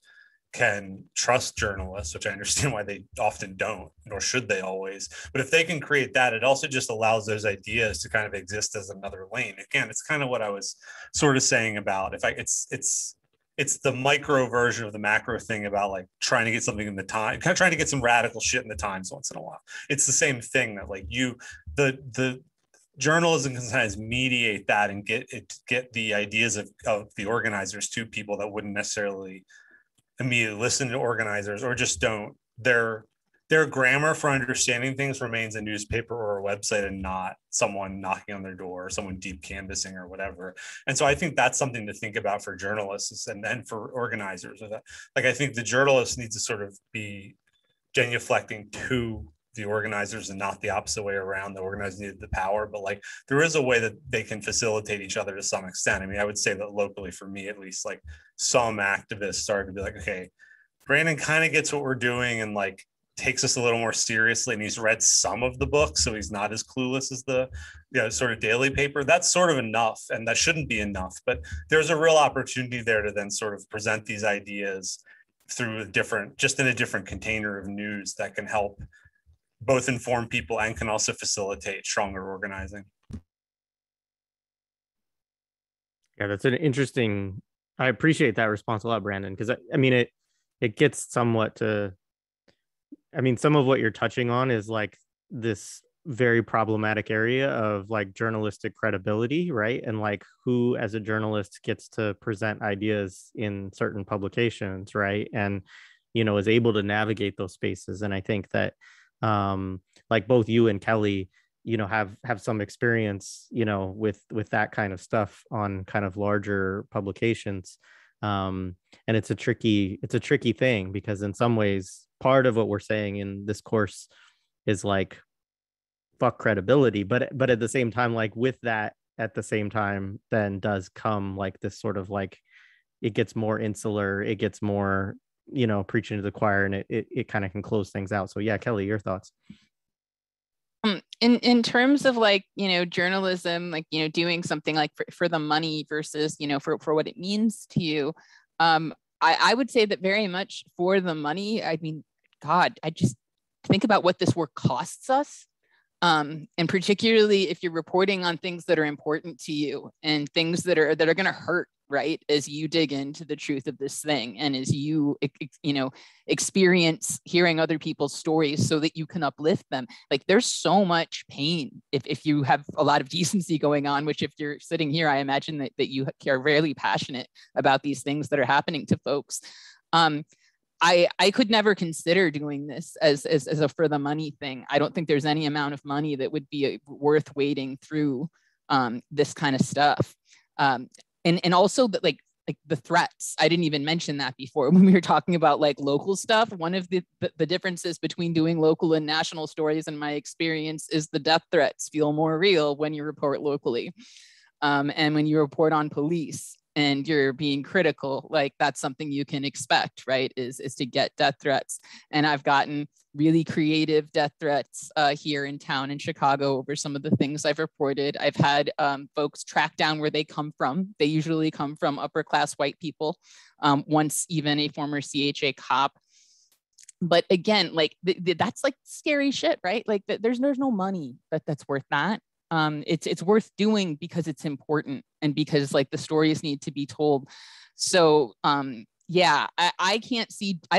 can trust journalists, which I understand why they often don't, nor should they always, but if they can create that, it also just allows those ideas to kind of exist as another lane. Again, it's kind of what I was sort of saying about it's the micro version of the macro thing about like trying to get something in the time, kind of trying to get some radical shit in the Times once in a while. It's the same thing that like the journalism can sometimes mediate that and get the ideas of the organizers to people that wouldn't necessarily immediately listen to organizers, or just don't. Their grammar for understanding things remains a newspaper or a website, and not someone knocking on their door or someone deep canvassing or whatever. And so I think that's something to think about for journalists and then for organizers. Like I think the journalists need to sort of be genuflecting to the organizers and not the opposite way around. The organizers needed the power, but like there is a way that they can facilitate each other to some extent. I mean, I would say that locally, for me at least, like some activists started to be like, okay, Brandon kind of gets what we're doing and like takes us a little more seriously, and he's read some of the books, so he's not as clueless as the sort of daily paper. That's sort of enough, and that shouldn't be enough, but there's a real opportunity there to then sort of present these ideas through in a different container of news that can help both inform people and can also facilitate stronger organizing. Yeah, that's an interesting, I appreciate that response a lot, Brandon, because I mean, it gets somewhat to, I mean, some of what you're touching on is like this very problematic area of like journalistic credibility, right? And like who as a journalist gets to present ideas in certain publications, right? And, you know, is able to navigate those spaces. And I think that like both you and Kelly, you know, have some experience, you know, with that kind of stuff on kind of larger publications. And it's a tricky thing, because in some ways part of what we're saying in this course is like fuck credibility, but at the same time, like with that at the same time then does come like this sort of like, it gets more insular, it gets more, you know, preaching to the choir, and it kind of can close things out. So yeah, Kelly, your thoughts? In terms of like, you know, journalism, like, you know, doing something like for the money versus, you know, for what it means to you, I would say that very much for the money. I mean, God, I just think about what this work costs us. And particularly if you're reporting on things that are important to you and things that are going to hurt, right, as you dig into the truth of this thing, and as you, you know, experience hearing other people's stories so that you can uplift them. Like there's so much pain if you have a lot of decency going on, which if you're sitting here, I imagine that you are really passionate about these things that are happening to folks. I could never consider doing this as a for the money thing. I don't think there's any amount of money that would be worth wading through this kind of stuff. And also that like the threats. I didn't even mention that before when we were talking about like local stuff. One of the differences between doing local and national stories, in my experience, is the death threats feel more real when you report locally. And when you report on police and you're being critical, like that's something you can expect, right? Is to get death threats. And I've gotten really creative death threats here in town in Chicago over some of the things I've reported. I've had folks track down where they come from. They usually come from upper class white people, once even a former CHA cop. But again, like that's like scary shit, right? Like there's no money that's worth that. It's worth doing because it's important and because like the stories need to be told. So yeah, I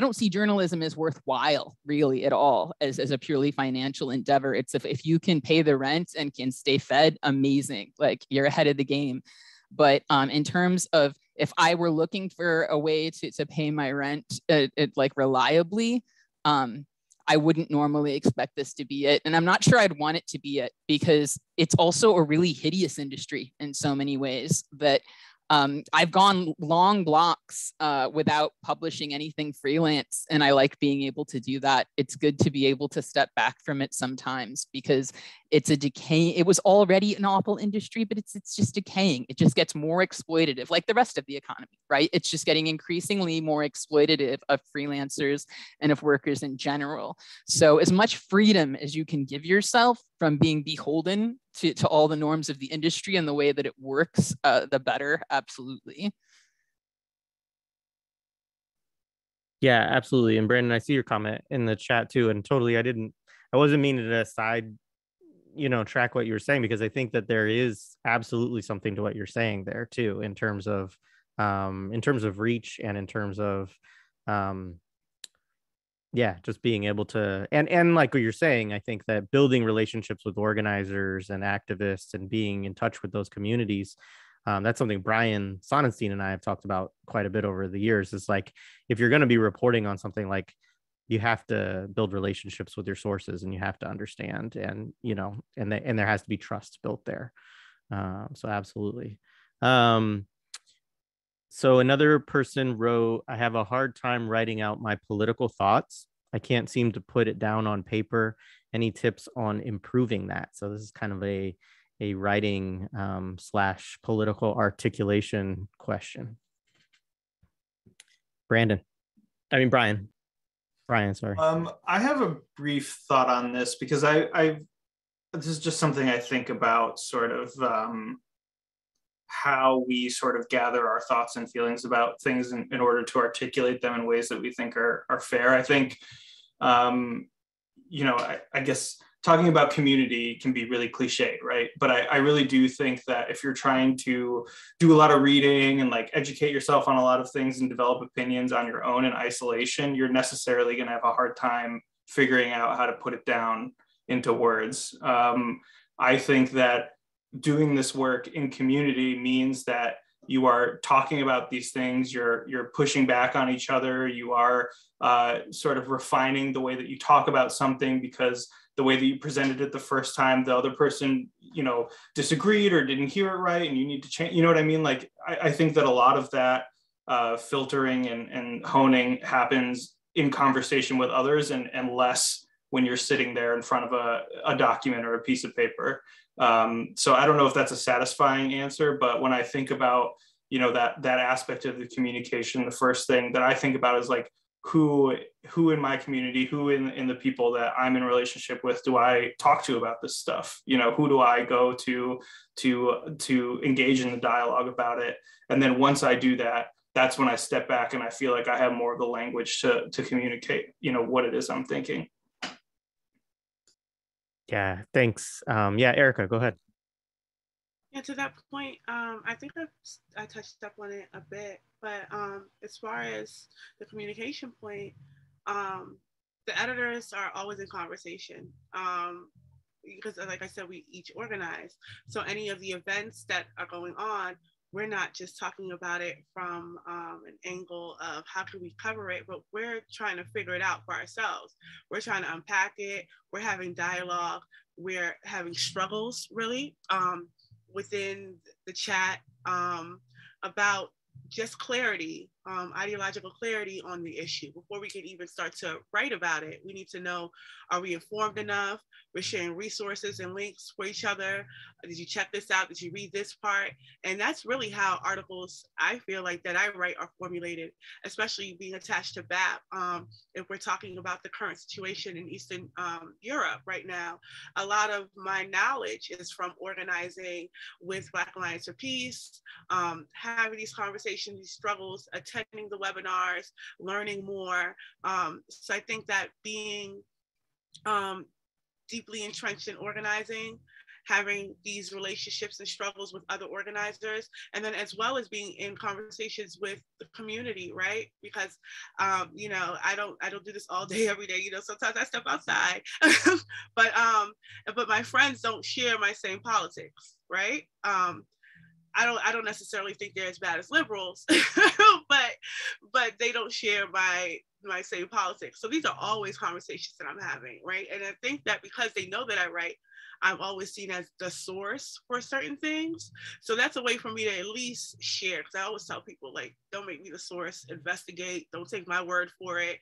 don't see journalism as worthwhile really at all as a purely financial endeavor. It's if you can pay the rent and can stay fed, amazing, like you're ahead of the game. But in terms of if I were looking for a way to pay my rent like reliably, I wouldn't normally expect this to be it. And I'm not sure I'd want it to be it, because it's also a really hideous industry in so many ways that I've gone long blocks without publishing anything freelance. And I like being able to do that. It's good to be able to step back from it sometimes, because it's a decay. It was already an awful industry, but it's just decaying. It just gets more exploitative, like the rest of the economy, right? It's just getting increasingly more exploitative of freelancers and of workers in general. So as much freedom as you can give yourself from being beholden to all the norms of the industry and the way that it works, the better, absolutely. Yeah, absolutely. And Brandon, I see your comment in the chat too. And totally, I wasn't meaning to side, track what you were saying, because I think that there is absolutely something to what you're saying there too, in terms of reach and in terms of, just being able to, and like what you're saying, I think that building relationships with organizers and activists and being in touch with those communities, that's something Brian Sonnenstein and I have talked about quite a bit over the years. It's like, if you're going to be reporting on something, like you have to build relationships with your sources, and you have to understand, and, and there has to be trust built there. So absolutely. So another person wrote, I have a hard time writing out my political thoughts. I can't seem to put it down on paper. Any tips on improving that? So this is kind of a writing / political articulation question. Brian, sorry. I have a brief thought on this, because this is just something I think about, sort of how we sort of gather our thoughts and feelings about things in order to articulate them in ways that we think are fair. I think, you know, I guess talking about community can be really cliched, right? But I really do think that if you're trying to do a lot of reading and like educate yourself on a lot of things and develop opinions on your own in isolation, you're necessarily going to have a hard time figuring out how to put it down into words. I think that doing this work in community means that you are talking about these things, you're pushing back on each other, you are sort of refining the way that you talk about something because the way that you presented it the first time, the other person, you know, disagreed or didn't hear it right, and you need to change. You know what I mean? Like, I think that a lot of that filtering and honing happens in conversation with others and less when you're sitting there in front of a document or a piece of paper. So I don't know if that's a satisfying answer, but when I think about, you know, that aspect of the communication, the first thing that I think about is like, who in my community, who in the people that I'm in relationship with do I talk to about this stuff? You know, who do I go to engage in the dialogue about it? And then once I do that, that's when I step back and I feel like I have more of the language to communicate, you know, what it is I'm thinking. Yeah, thanks. Yeah, Erica, go ahead. Yeah, to that point, I think I touched up on it a bit, but as far as the communication point, the editors are always in conversation because, like I said, we each organize. So any of the events that are going on, we're not just talking about it from an angle of how can we cover it, but we're trying to figure it out for ourselves. We're trying to unpack it. We're having dialogue. We're having struggles, really. Within the chat about just clarity, ideological clarity on the issue. Before we can even start to write about it, we need to know, are we informed enough? We're sharing resources and links for each other. Did you check this out? Did you read this part? And that's really how articles, I feel like, that I write are formulated, especially being attached to BAP. If we're talking about the current situation in Eastern Europe right now, a lot of my knowledge is from organizing with Black Alliance for Peace, having these conversations, these struggles, attending the webinars, learning more. So I think that being deeply entrenched in organizing, having these relationships and struggles with other organizers, and then as well as being in conversations with the community, right? Because you know, I don't do this all day, every day. You know, sometimes I step outside, but my friends don't share my same politics, right? I don't necessarily think they're as bad as liberals, but they don't share my same politics. So these are always conversations that I'm having, right? And I think that because they know that I write, I'm always seen as the source for certain things. So that's a way for me to at least share, because I always tell people, like, don't make me the source, investigate, don't take my word for it.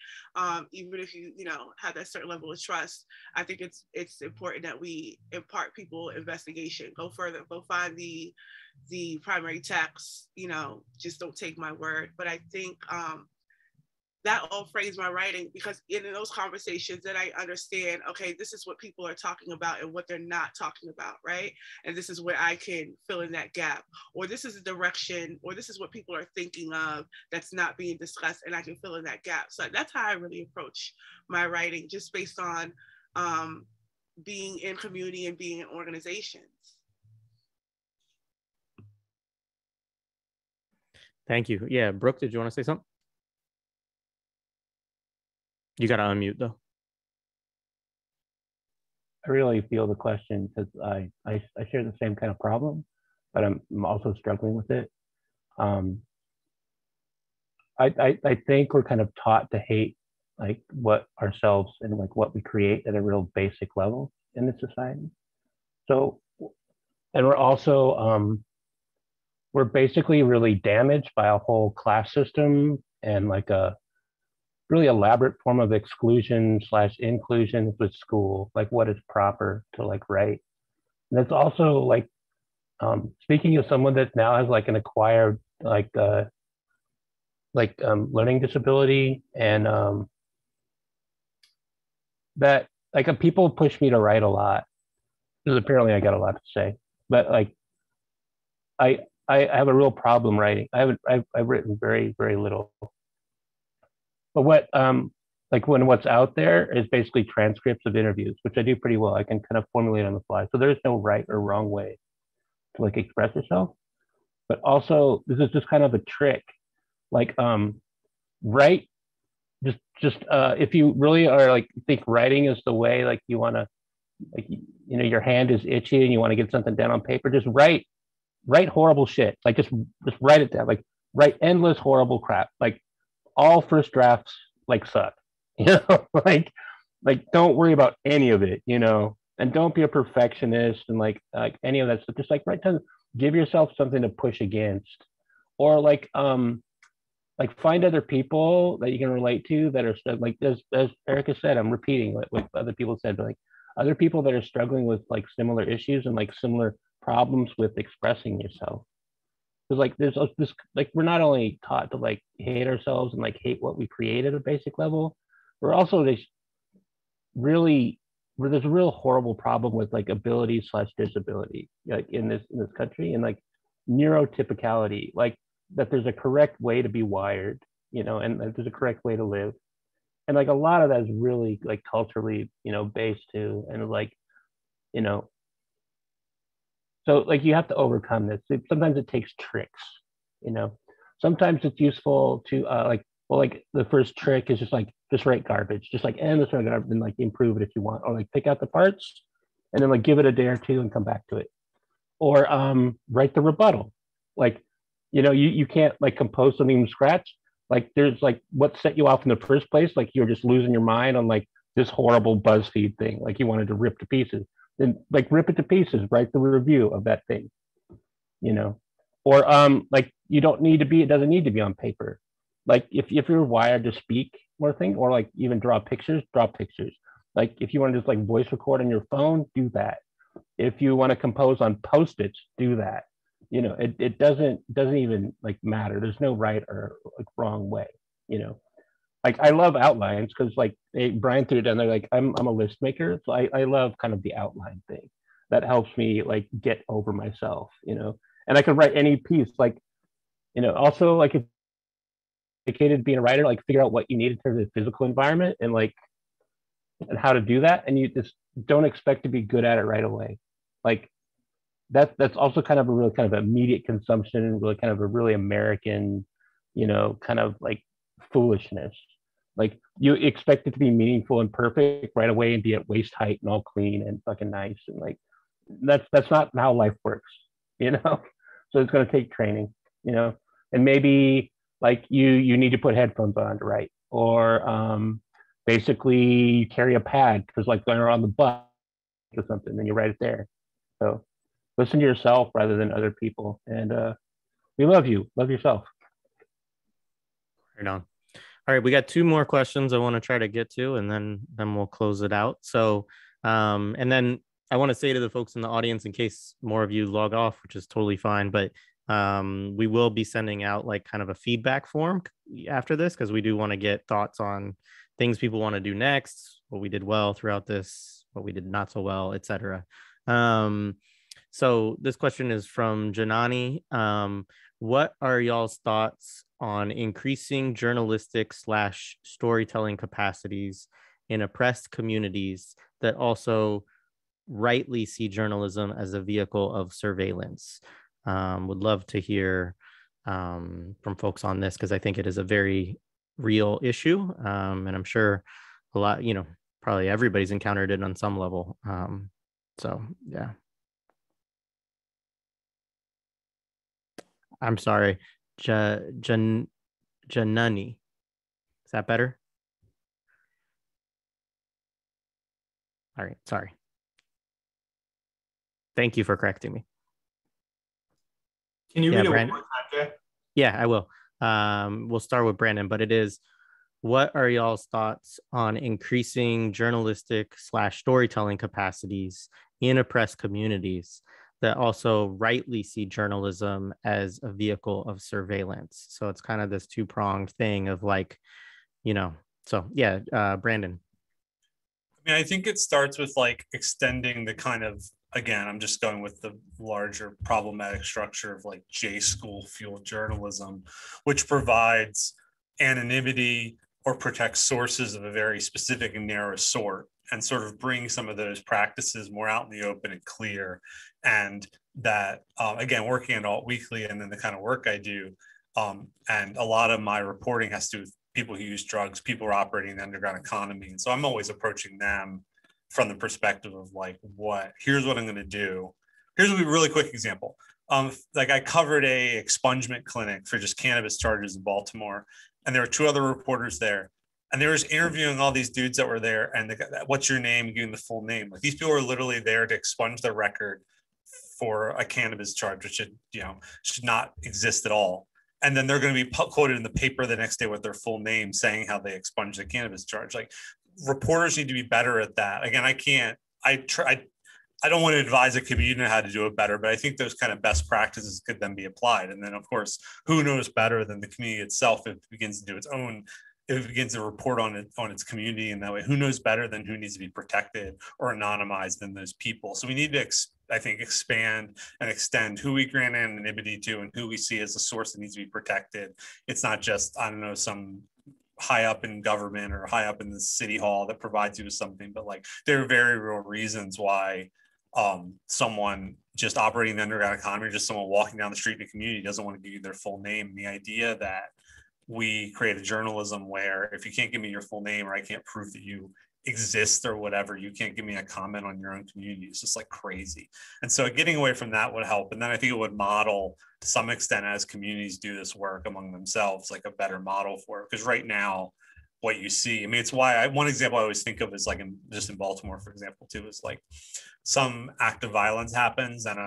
Even if you know, have that certain level of trust, I think it's important that we impart people investigation, go further, go find the primary text, you know, just don't take my word. But I think that all frames my writing, because in those conversations that I understand, okay, this is what people are talking about and what they're not talking about, right? And this is where I can fill in that gap, or this is a direction, or this is what people are thinking of that's not being discussed, and I can fill in that gap. So that's how I really approach my writing, just based on being in community and being in organizations. Thank you. Yeah, Brooke, did you want to say something? You got to unmute though. I really feel the question, because I share the same kind of problem, but I'm also struggling with it. I think we're kind of taught to hate like what ourselves and like what we create at a real basic level in the society. So, and we're also we're basically really damaged by a whole class system and like a really elaborate form of exclusion / inclusion with school, like what is proper to like write. And it's also like, speaking of someone that now has like an acquired learning disability, and that like people push me to write a lot, because apparently I got a lot to say, but like I have a real problem writing. I've written very, very little. But what Like when what's out there is basically transcripts of interviews, which I do pretty well. I can kind of formulate on the fly. So there's no right or wrong way to like express yourself. But also this is just kind of a trick. Like write just if you really are like think writing is the way like you want to like you know your hand is itchy and you want to get something down on paper, just write horrible shit. Like just write it down. Like write endless horrible crap. Like all first drafts like suck. You know, like don't worry about any of it, you know, and don't be a perfectionist and like any of that stuff. Just like write down, give yourself something to push against, or like find other people that you can relate to that are like as Erica said, I'm repeating what other people said, but like other people that are struggling with like similar issues and like similar problems with expressing yourself. Because like there's this like we're not only taught to like hate ourselves and like hate what we create at a basic level, we're also just really where there's a real horrible problem with like ability / disability like in this country, and like neurotypicality, like that there's a correct way to be wired, you know, and there's a correct way to live. And like a lot of that is really like culturally, you know, based too. And like, you know, so like you have to overcome this. Sometimes it takes tricks, you know. Sometimes it's useful to like the first trick is just write garbage, just like and this garbage and like improve it if you want, or like pick out the parts and then like give it a day or two and come back to it. Or write the rebuttal. Like, you know, you can't like compose something from scratch. Like there's like what set you off in the first place, like you're just losing your mind on like this horrible BuzzFeed thing, like you wanted to rip to pieces. Then like rip it to pieces, write the review of that thing, you know. Or like you don't need to be, it doesn't need to be on paper. Like if you're wired to speak more thing, or like even draw pictures. Like if you want to just like voice record on your phone, do that. If you want to compose on Post-its, do that. You know, it doesn't even like matter. There's no right or like wrong way, you know. Like I love outlines because like Brian threw it down there, like I'm a list maker, so I love kind of the outline thing that helps me like get over myself, you know. And I can write any piece, like, you know, also like if dedicated being a writer, like figure out what you need in terms of physical environment and like and how to do that, and you just don't expect to be good at it right away. Like that's also kind of a really kind of immediate consumption, really kind of a really American, you know, kind of like foolishness. Like you expect it to be meaningful and perfect right away and be at waist height and all clean and fucking nice, and like that's not how life works, you know. So it's going to take training, you know, and maybe like you need to put headphones on to write, or basically you carry a pad because like when you're on the bus or something, then you write it there. So listen to yourself rather than other people, and we love you. Love yourself. Right on. All right, we got 2 more questions I want to try to get to, and then we'll close it out. So, and then I want to say to the folks in the audience, in case more of you log off, which is totally fine, but we will be sending out like kind of a feedback form after this, because we do want to get thoughts on things people want to do next, what we did well throughout this, what we did not so well, etc. So this question is from Janani. What are y'all's thoughts on increasing journalistic / storytelling capacities in oppressed communities that also rightly see journalism as a vehicle of surveillance? Would love to hear from folks on this, because I think it is a very real issue. And I'm sure a lot, you know, probably everybody's encountered it on some level. So, yeah. I'm sorry, Janani. Is that better? All right, sorry. Thank you for correcting me. Can you read it one more time, Jay? Yeah, I will. We'll start with Brandon, but it is, what are y'all's thoughts on increasing journalistic / storytelling capacities in oppressed communities that also rightly see journalism as a vehicle of surveillance? So it's kind of this 2-pronged thing of like, you know, so yeah, Brandon. I mean, I think it starts with like extending the kind of, again, I'm just going with the larger problematic structure of like J school fueled journalism, which provides anonymity, or protect sources of a very specific and narrow sort, and sort of bring some of those practices more out in the open and clear. And that, again, working at Alt Weekly and then the kind of work I do, and a lot of my reporting has to do with people who use drugs, people who are operating in the underground economy. And so I'm always approaching them from the perspective of like, here's what I'm going to do. Here's a really quick example. Like I covered a expungement clinic for just cannabis charges in Baltimore, and there were 2 other reporters there, and they were just interviewing all these dudes that were there, and what's your name, giving the full name. Like these people are literally there to expunge their record for a cannabis charge, which should not exist at all. And then they're going to be quoted in the paper the next day with their full name saying how they expunged the cannabis charge. Like reporters need to be better at that. Again, I don't want to advise a community on how to do it better, but I think those kind of best practices could then be applied. And then of course, who knows better than the community itself if it begins to do its own, if it begins to report on its community in that way. Who knows better than who needs to be protected or anonymized than those people? So we need to, I think, expand and extend who we grant anonymity to and who we see as a source that needs to be protected. It's not just, I don't know, some high up in government or high up in the city hall that provides you with something, but like there are very real reasons why someone just operating the underground economy, or just someone walking down the street in a community doesn't want to give you their full name. And the idea that we create a journalism where if you can't give me your full name, or I can't prove that you exist or whatever, you can't give me a comment on your own community, it's just like crazy. And so getting away from that would help. And then I think it would model to some extent, as communities do this work among themselves, like a better model for it. Because right now, what you see, I mean, it's why one example I always think of is like just in Baltimore, for example, too, is like some act of violence happens and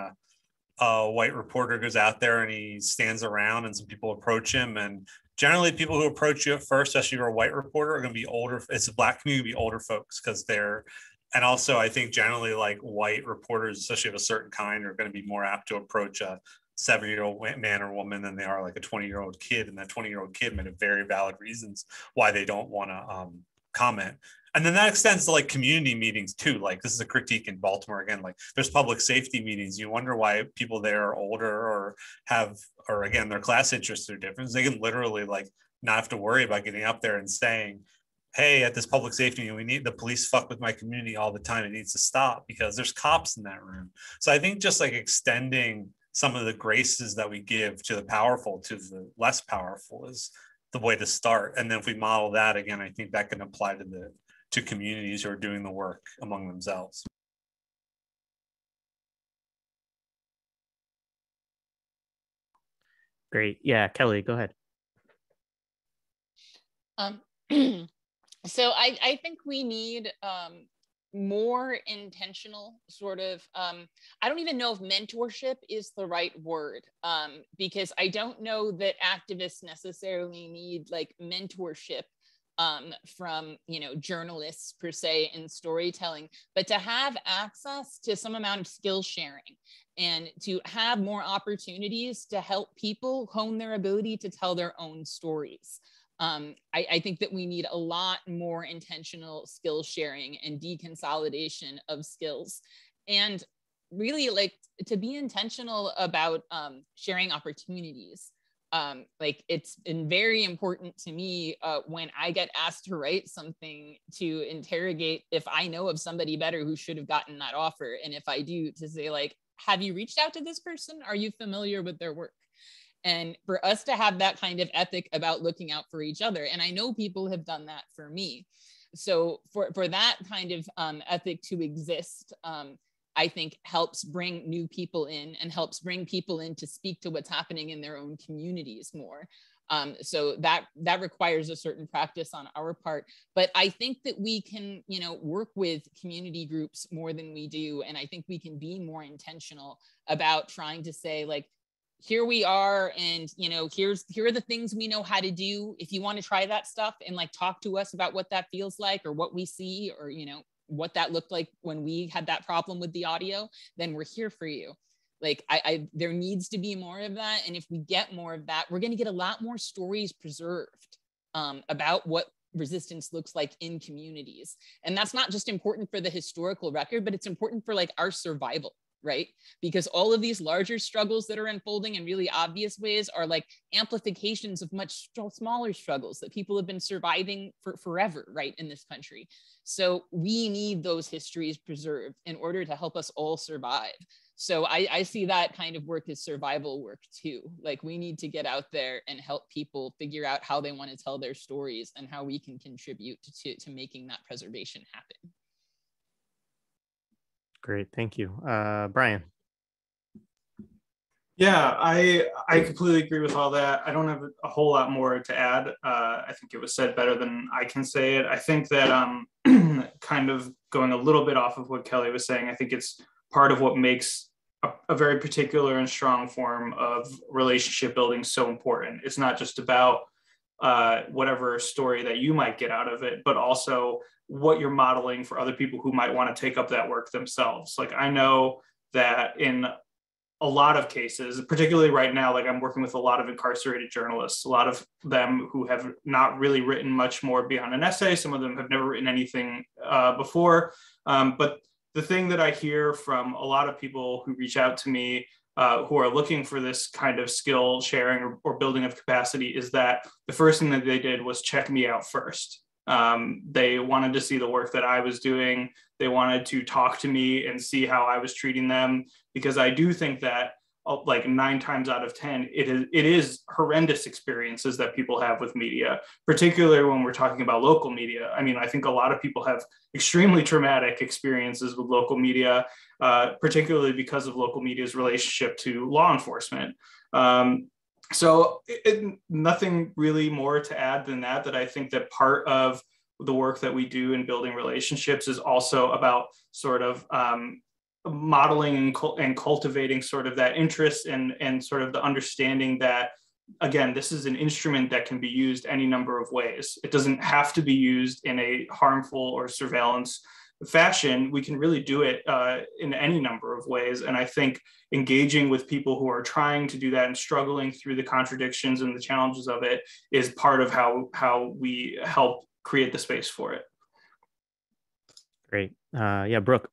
a white reporter goes out there and he stands around and some people approach him, and generally people who approach you at first, especially if you're a white reporter, are going to be older. It's a Black community, be older folks, because and also I think generally like white reporters, especially of a certain kind, are going to be more apt to approach a 70-year-old man or woman than they are like a 20-year-old kid. And that 20-year-old kid may have very valid reasons why they don't want to comment. And then that extends to like community meetings too. Like this is a critique in Baltimore again, like there's public safety meetings. You wonder why people there are older or again, their class interests are different. They can literally like not have to worry about getting up there and saying, hey, at this public safety meeting, we need the police fuck with my community all the time. It needs to stop because there's cops in that room. So I think just like extending some of the graces that we give to the powerful to the less powerful is the way to start. And then if we model that again, I think that can apply to communities who are doing the work among themselves. Great. Yeah, Kelly, go ahead. So I think we need more intentional sort of, I don't even know if mentorship is the right word, because I don't know that activists necessarily need like mentorship from, journalists per se in storytelling, but to have access to some amount of skill sharing and to have more opportunities to help people hone their ability to tell their own stories. I think that we need a lot more intentional skill sharing and deconsolidation of skills, and really like to be intentional about sharing opportunities. Like it's been very important to me when I get asked to write something to interrogate if I know of somebody better who should have gotten that offer. And if I do, to say like, have you reached out to this person? Are you familiar with their work? And for us to have that kind of ethic about looking out for each other. And I know people have done that for me. So for that kind of ethic to exist, I think helps bring new people in and helps bring people in to speak to what's happening in their own communities more. So that requires a certain practice on our part. But I think that we can, work with community groups more than we do. And I think we can be more intentional about trying to say like, here we are, and here are the things we know how to do. If you want to try that stuff and like talk to us about what that feels like or what we see, or what that looked like when we had that problem with the audio, then we're here for you. Like there needs to be more of that. And if we get more of that, we're going to get a lot more stories preserved about what resistance looks like in communities. And that's not just important for the historical record, but it's important for like our survival. right? Because all of these larger struggles that are unfolding in really obvious ways are like amplifications of much smaller struggles that people have been surviving for forever, right, in this country. So we need those histories preserved in order to help us all survive. So I see that kind of work as survival work too. Like we need to get out there and help people figure out how they want to tell their stories and how we can contribute to making that preservation happen. Great, thank you. Brian. Yeah, I completely agree with all that. I don't have a whole lot more to add. I think it was said better than I can say it. I think that kind of going a little bit off of what Kelly was saying, I think it's part of what makes a very particular and strong form of relationship building so important. It's not just about whatever story that you might get out of it, but also what you're modeling for other people who might want to take up that work themselves. Like I know that in a lot of cases, particularly right now, like I'm working with a lot of incarcerated journalists, a lot of them who have not really written much more beyond an essay. Some of them have never written anything before. But the thing that I hear from a lot of people who reach out to me who are looking for this kind of skill sharing or building of capacity is that the first thing that they did was check me out first. They wanted to see the work that I was doing. They wanted to talk to me and see how I was treating them, because I do think that like 9 times out of 10, it is horrendous experiences that people have with media, particularly when we're talking about local media. I mean, I think a lot of people have extremely traumatic experiences with local media, particularly because of local media's relationship to law enforcement. So nothing really more to add than that I think that part of the work that we do in building relationships is also about sort of modeling and cultivating sort of that interest and sort of the understanding that, again, this is an instrument that can be used any number of ways. It doesn't have to be used in a harmful or surveillance fashion. We can really do it in any number of ways. And I think engaging with people who are trying to do that and struggling through the contradictions and the challenges of it is part of how we help create the space for it. Great. Yeah, Brooke.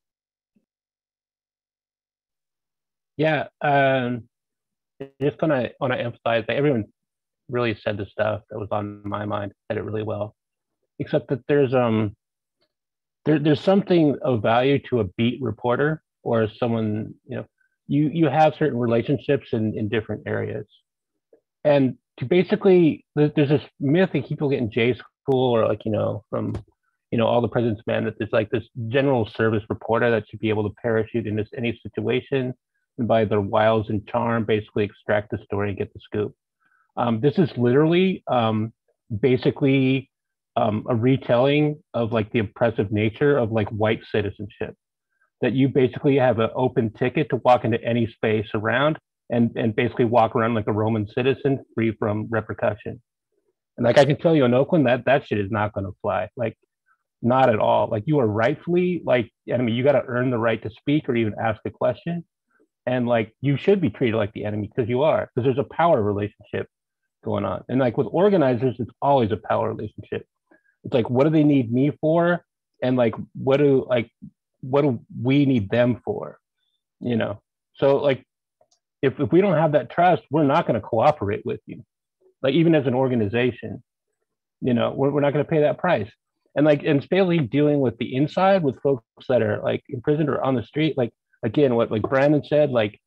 Yeah, just want to emphasize that everyone really said the stuff that was on my mind, said it really well, except that there's something of value to a beat reporter or someone, you have certain relationships in different areas. And to basically, there's this myth that people get in J school or from, all the President's Men, that there's like this general service reporter that should be able to parachute into any situation and by their wiles and charm, basically extract the story and get the scoop. This is literally basically a retelling of like the oppressive nature of like white citizenship, that you basically have an open ticket to walk into any space around and basically walk around like a Roman citizen free from repercussion. And like I can tell you in Oakland, that shit is not going to fly. Like not at all. Like you are rightfully like enemy. You got to earn the right to speak or even ask a question. And like you should be treated like the enemy because you are, because there's a power relationship going on. And like with organizers, it's always a power relationship. It's like, what do they need me for? And like, what do we need them for? So like, if we don't have that trust, we're not going to cooperate with you. Like even as an organization, we're not going to pay that price. And like, and especially dealing with the inside with folks that are like imprisoned or on the street, like, again, what like Brandon said, like,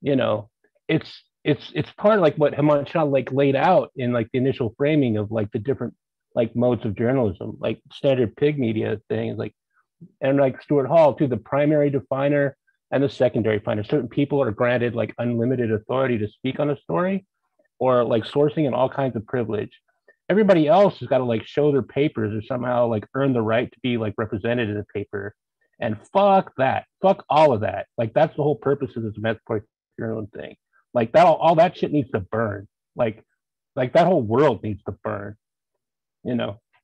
it's part of like what Himanshu like laid out in like the initial framing of like the different like modes of journalism, like standard pig media thing is like, and like Stuart Hall too, the primary definer and the secondary definer. Certain people are granted like unlimited authority to speak on a story or like sourcing and all kinds of privilege. Everybody else has got to like show their papers or somehow like earn the right to be like represented in a paper. And fuck that. Fuck all of that. Like that's the whole purpose of this emancipatory journalism thing. Like that, all that shit needs to burn. Like that whole world needs to burn.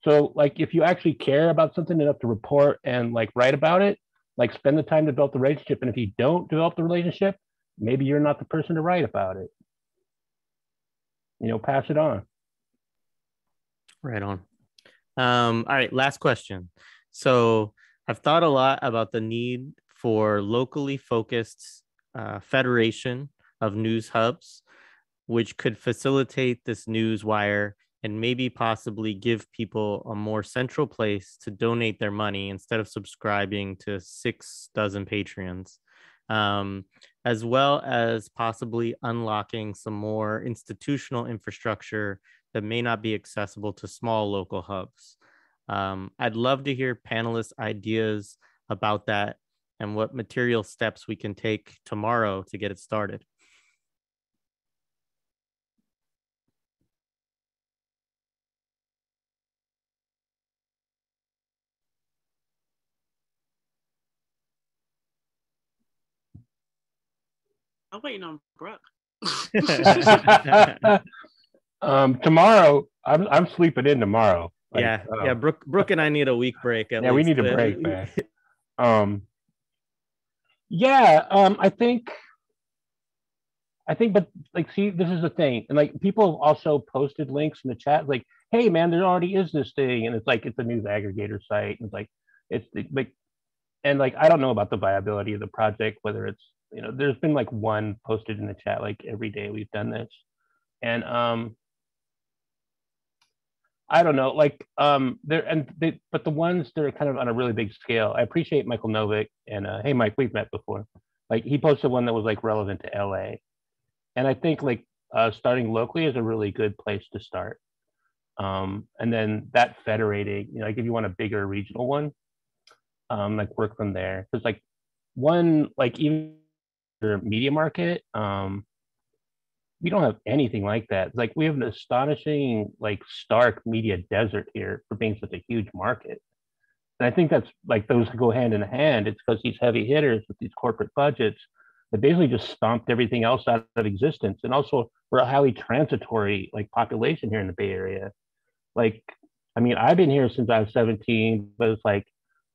So like if you actually care about something enough to report and like write about it, like spend the time to develop the relationship. And if you don't develop the relationship, maybe you're not the person to write about it. Pass it on. Right on. All right, last question. So I've thought a lot about the need for locally focused federation of news hubs, which could facilitate this news wire and maybe possibly give people a more central place to donate their money instead of subscribing to 6 dozen Patreons, as well as possibly unlocking some more institutional infrastructure that may not be accessible to small local hubs. I'd love to hear panelists' ideas about that and what material steps we can take tomorrow to get it started. I'm waiting on Brooke. Tomorrow, I'm sleeping in tomorrow. Like, yeah. Brooke and I need a week break. At least. We need a break, man. I think, but like, see, this is the thing, and like, people have also posted links in the chat, like, hey, man, there already is this thing, and it's like, it's a news aggregator site, and it's like, and like, I don't know about the viability of the project, whether it's, there's been like one posted in the chat, like every day we've done this, and I don't know, like, but the ones that are kind of on a really big scale, I appreciate Michael Novick, and hey, Mike, we've met before. Like, he posted one that was like relevant to LA, and I think like starting locally is a really good place to start, and then that federating, like if you want a bigger regional one, like work from there, because like one, like even media market, we don't have anything like that. It's like we have an astonishing, like, stark media desert here for being such a huge market. And I think that's like, those go hand in hand. It's because these heavy hitters with these corporate budgets that basically just stomped everything else out of existence. And also, we're a highly transitory, like, population here in the Bay Area. Like, I mean, I've been here since I was 17, but it's like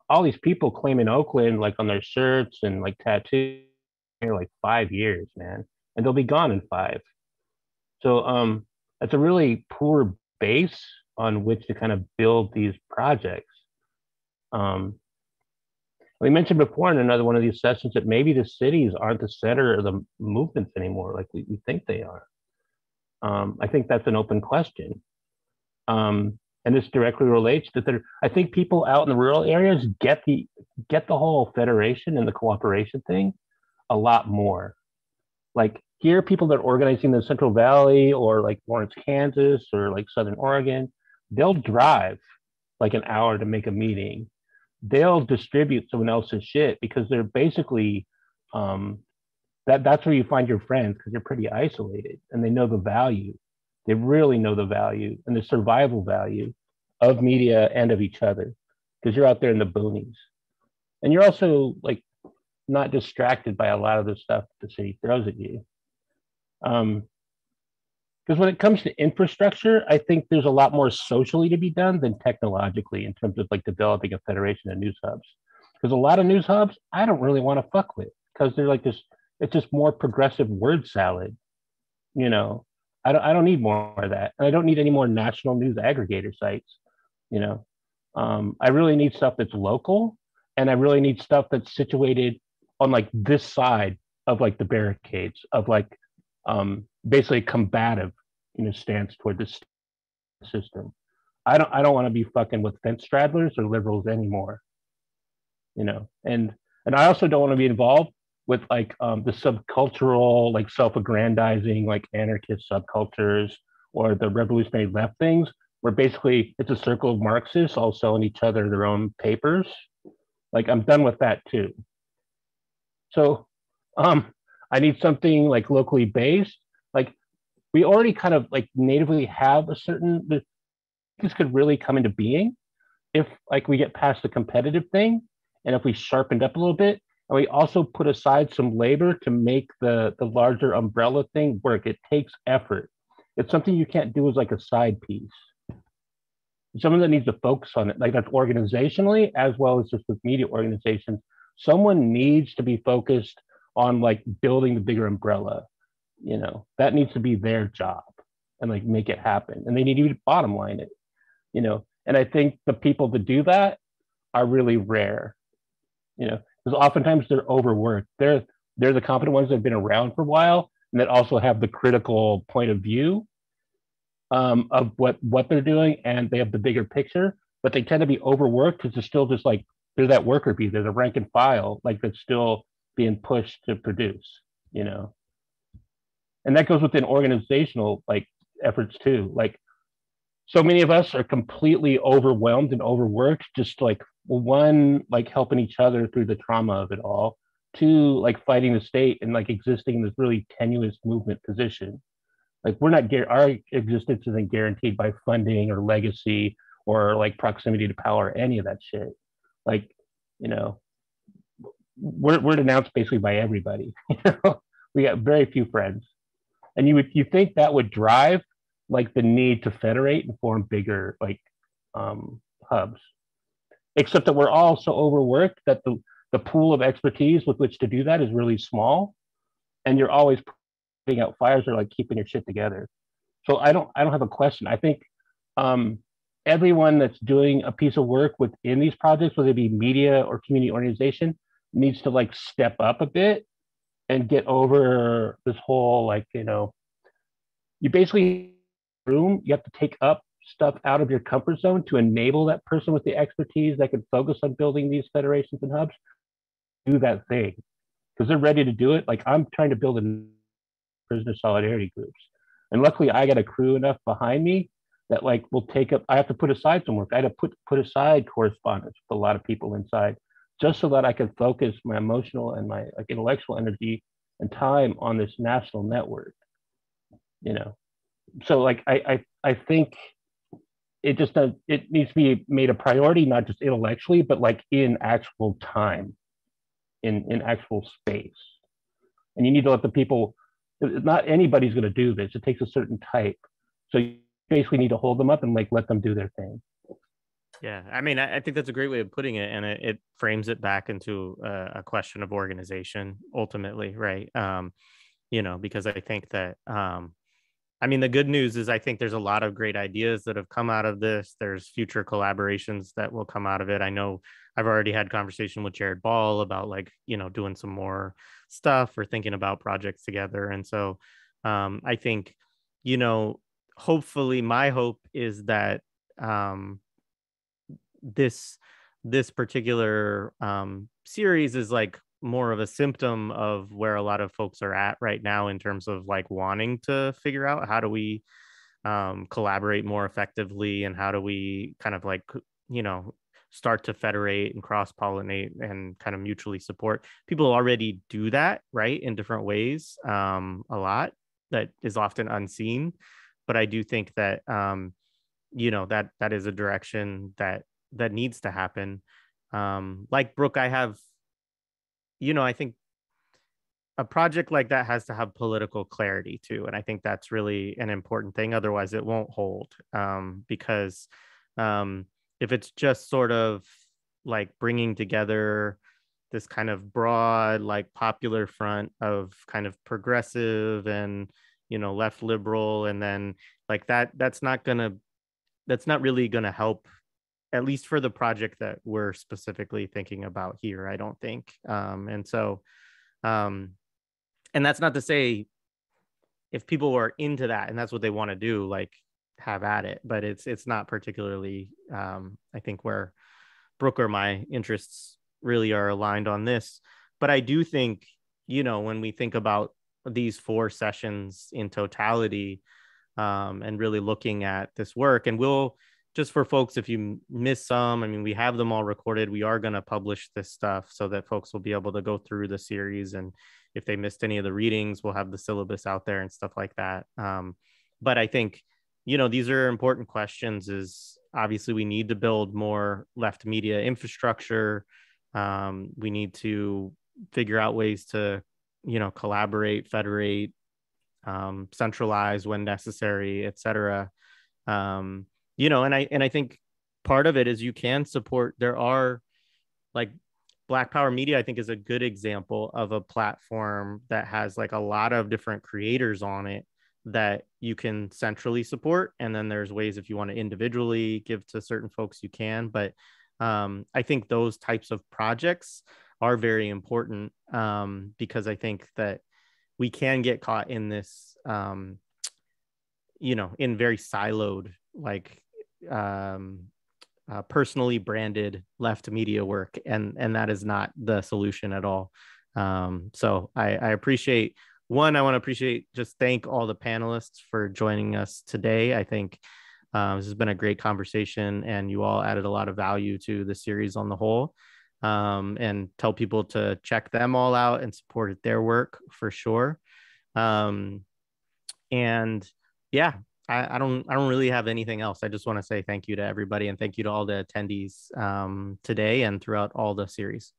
all these people claiming Oakland, like, on their shirts and like tattoos, here like 5 years, man, and they'll be gone in 5. So that's a really poor base on which to kind of build these projects. We mentioned before in another one of these sessions that maybe the cities aren't the center of the movements anymore, like we think they are. I think that's an open question. And this directly relates to I think people out in the rural areas get the whole federation and the cooperation thing a lot more. Like, here, people that are organizing the Central Valley or like Lawrence, Kansas, or like Southern Oregon, they'll drive like an hour to make a meeting. They'll distribute someone else's shit because they're basically, that's where you find your friends, because they're pretty isolated and they know the value. They really know the value and the survival value of media and of each other, because you're out there in the boonies. And you're also like not distracted by a lot of the stuff the city throws at you. Because when it comes to infrastructure, I think there's a lot more socially to be done than technologically in terms of like developing a federation of news hubs. Because a lot of news hubs, I don't really want to fuck with, because they're like this, it's just more progressive word salad. I don't need more of that. And I don't need any more national news aggregator sites. I really need stuff that's local, and I really need stuff that's situated on like this side of like the barricades of like basically combative, stance toward this system. I don't want to be fucking with fence straddlers or liberals anymore. And I also don't want to be involved with like the subcultural, like self-aggrandizing, like anarchist subcultures, or the revolutionary left things, where basically it's a circle of Marxists all selling each other their own papers. Like, I'm done with that too. So I need something like locally based. Like, we already kind of like natively have a certain, this could really come into being if like we get past the competitive thing, and if we sharpened up a little bit, and we also put aside some labor to make the larger umbrella thing work. It takes effort. It's something you can't do as like a side piece. Someone that needs to focus on it, like that's organizationally, as well as just with media organizations. Someone needs to be focused on like building the bigger umbrella. That needs to be their job, and like make it happen. And they need to bottom line it, And I think the people that do that are really rare, because because oftentimes they're overworked. They're the competent ones that have been around for a while and that also have the critical point of view of what they're doing, and they have the bigger picture, but they tend to be overworked because they're still just like, they're that worker bee, they're the rank and file, like that's still being pushed to produce, you know. And that goes within organizational like efforts too. Like so many of us are completely overwhelmed and overworked, just like one, like helping each other through the trauma of it all, two, like fighting the state and like existing in this really tenuous movement position. Like we're not, our existence isn't guaranteed by funding or legacy or like proximity to power, or any of that shit. Like, you know, we're denounced basically by everybody. You know, we got very few friends, and you think that would drive like the need to federate and form bigger like hubs, except that we're all so overworked that the pool of expertise with which to do that is really small, and you're always putting out fires or like keeping your shit together. So I don't have a question. I think everyone that's doing a piece of work within these projects, whether it be media or community organization, needs to like step up a bit and get over this whole like, you know, you basically you have to take up stuff out of your comfort zone to enable that person with the expertise that can focus on building these federations and hubs do that thing, because they're ready to do it. Like I'm trying to build a prisoner solidarity groups, and luckily I got a crew enough behind me that like will take up, I have to put aside some work. I had to put aside correspondence with a lot of people inside just so that I could focus my emotional and my like intellectual energy and time on this national network, you know. So like I think it just does, it needs to be made a priority, not just intellectually, but like in actual time, in actual space. And you need to let the people, not anybody's going to do this. It takes a certain type. So you basically need to hold them up and like let them do their thing. Yeah, I mean, I think that's a great way of putting it, and it frames it back into a question of organization ultimately, right? You know, because I think that I mean, the good news is I think there's a lot of great ideas that have come out of this. There's future collaborations that will come out of it. I know I've already had conversation with Jared Ball about like, you know, doing some more stuff or thinking about projects together. And so I think, you know, hopefully my hope is that this particular series is like more of a symptom of where a lot of folks are at right now in terms of like wanting to figure out how do we collaborate more effectively, and how do we kind of like, you know, start to federate and cross-pollinate and kind of mutually support. People already do that, right, in different ways, a lot that is often unseen. But I do think that you know, that is a direction that needs to happen. Like Brooke, I have, you know, I think a project like that has to have political clarity too. And I think that's really an important thing. Otherwise it won't hold, because if it's just sort of like bringing together this kind of broad, like popular front of kind of progressive and, you know, left liberal, and then like that's not really going to help, at least for the project that we're specifically thinking about here, I don't think. And so, and that's not to say if people are into that and that's what they want to do, like have at it, but it's not particularly, I think, where Brooke or my interests really are aligned on this. But I do think, you know, when we think about these 4 sessions in totality, and really looking at this work, and we'll, just for folks, if you miss some, I mean, we have them all recorded. We are going to publish this stuff so that folks will be able to go through the series. And if they missed any of the readings, we'll have the syllabus out there and stuff like that. But I think, you know, these are important questions. Is obviously we need to build more left media infrastructure. We need to figure out ways to, you know, collaborate, federate, centralize when necessary, et cetera. You know, and I think part of it is you can support, there are like Black Power Media, I think, is a good example of a platform that has like a lot of different creators on it that you can centrally support. And then there's ways if you want to individually give to certain folks, you can. But I think those types of projects are very important, because I think that we can get caught in this, in very siloed, like personally branded left media work, and that is not the solution at all. So I appreciate, I want to just thank all the panelists for joining us today. I think this has been a great conversation, and you all added a lot of value to the series on the whole. And tell people to check them all out and support their work for sure. And yeah, I don't really have anything else. I just want to say thank you to everybody, and thank you to all the attendees today and throughout all the series.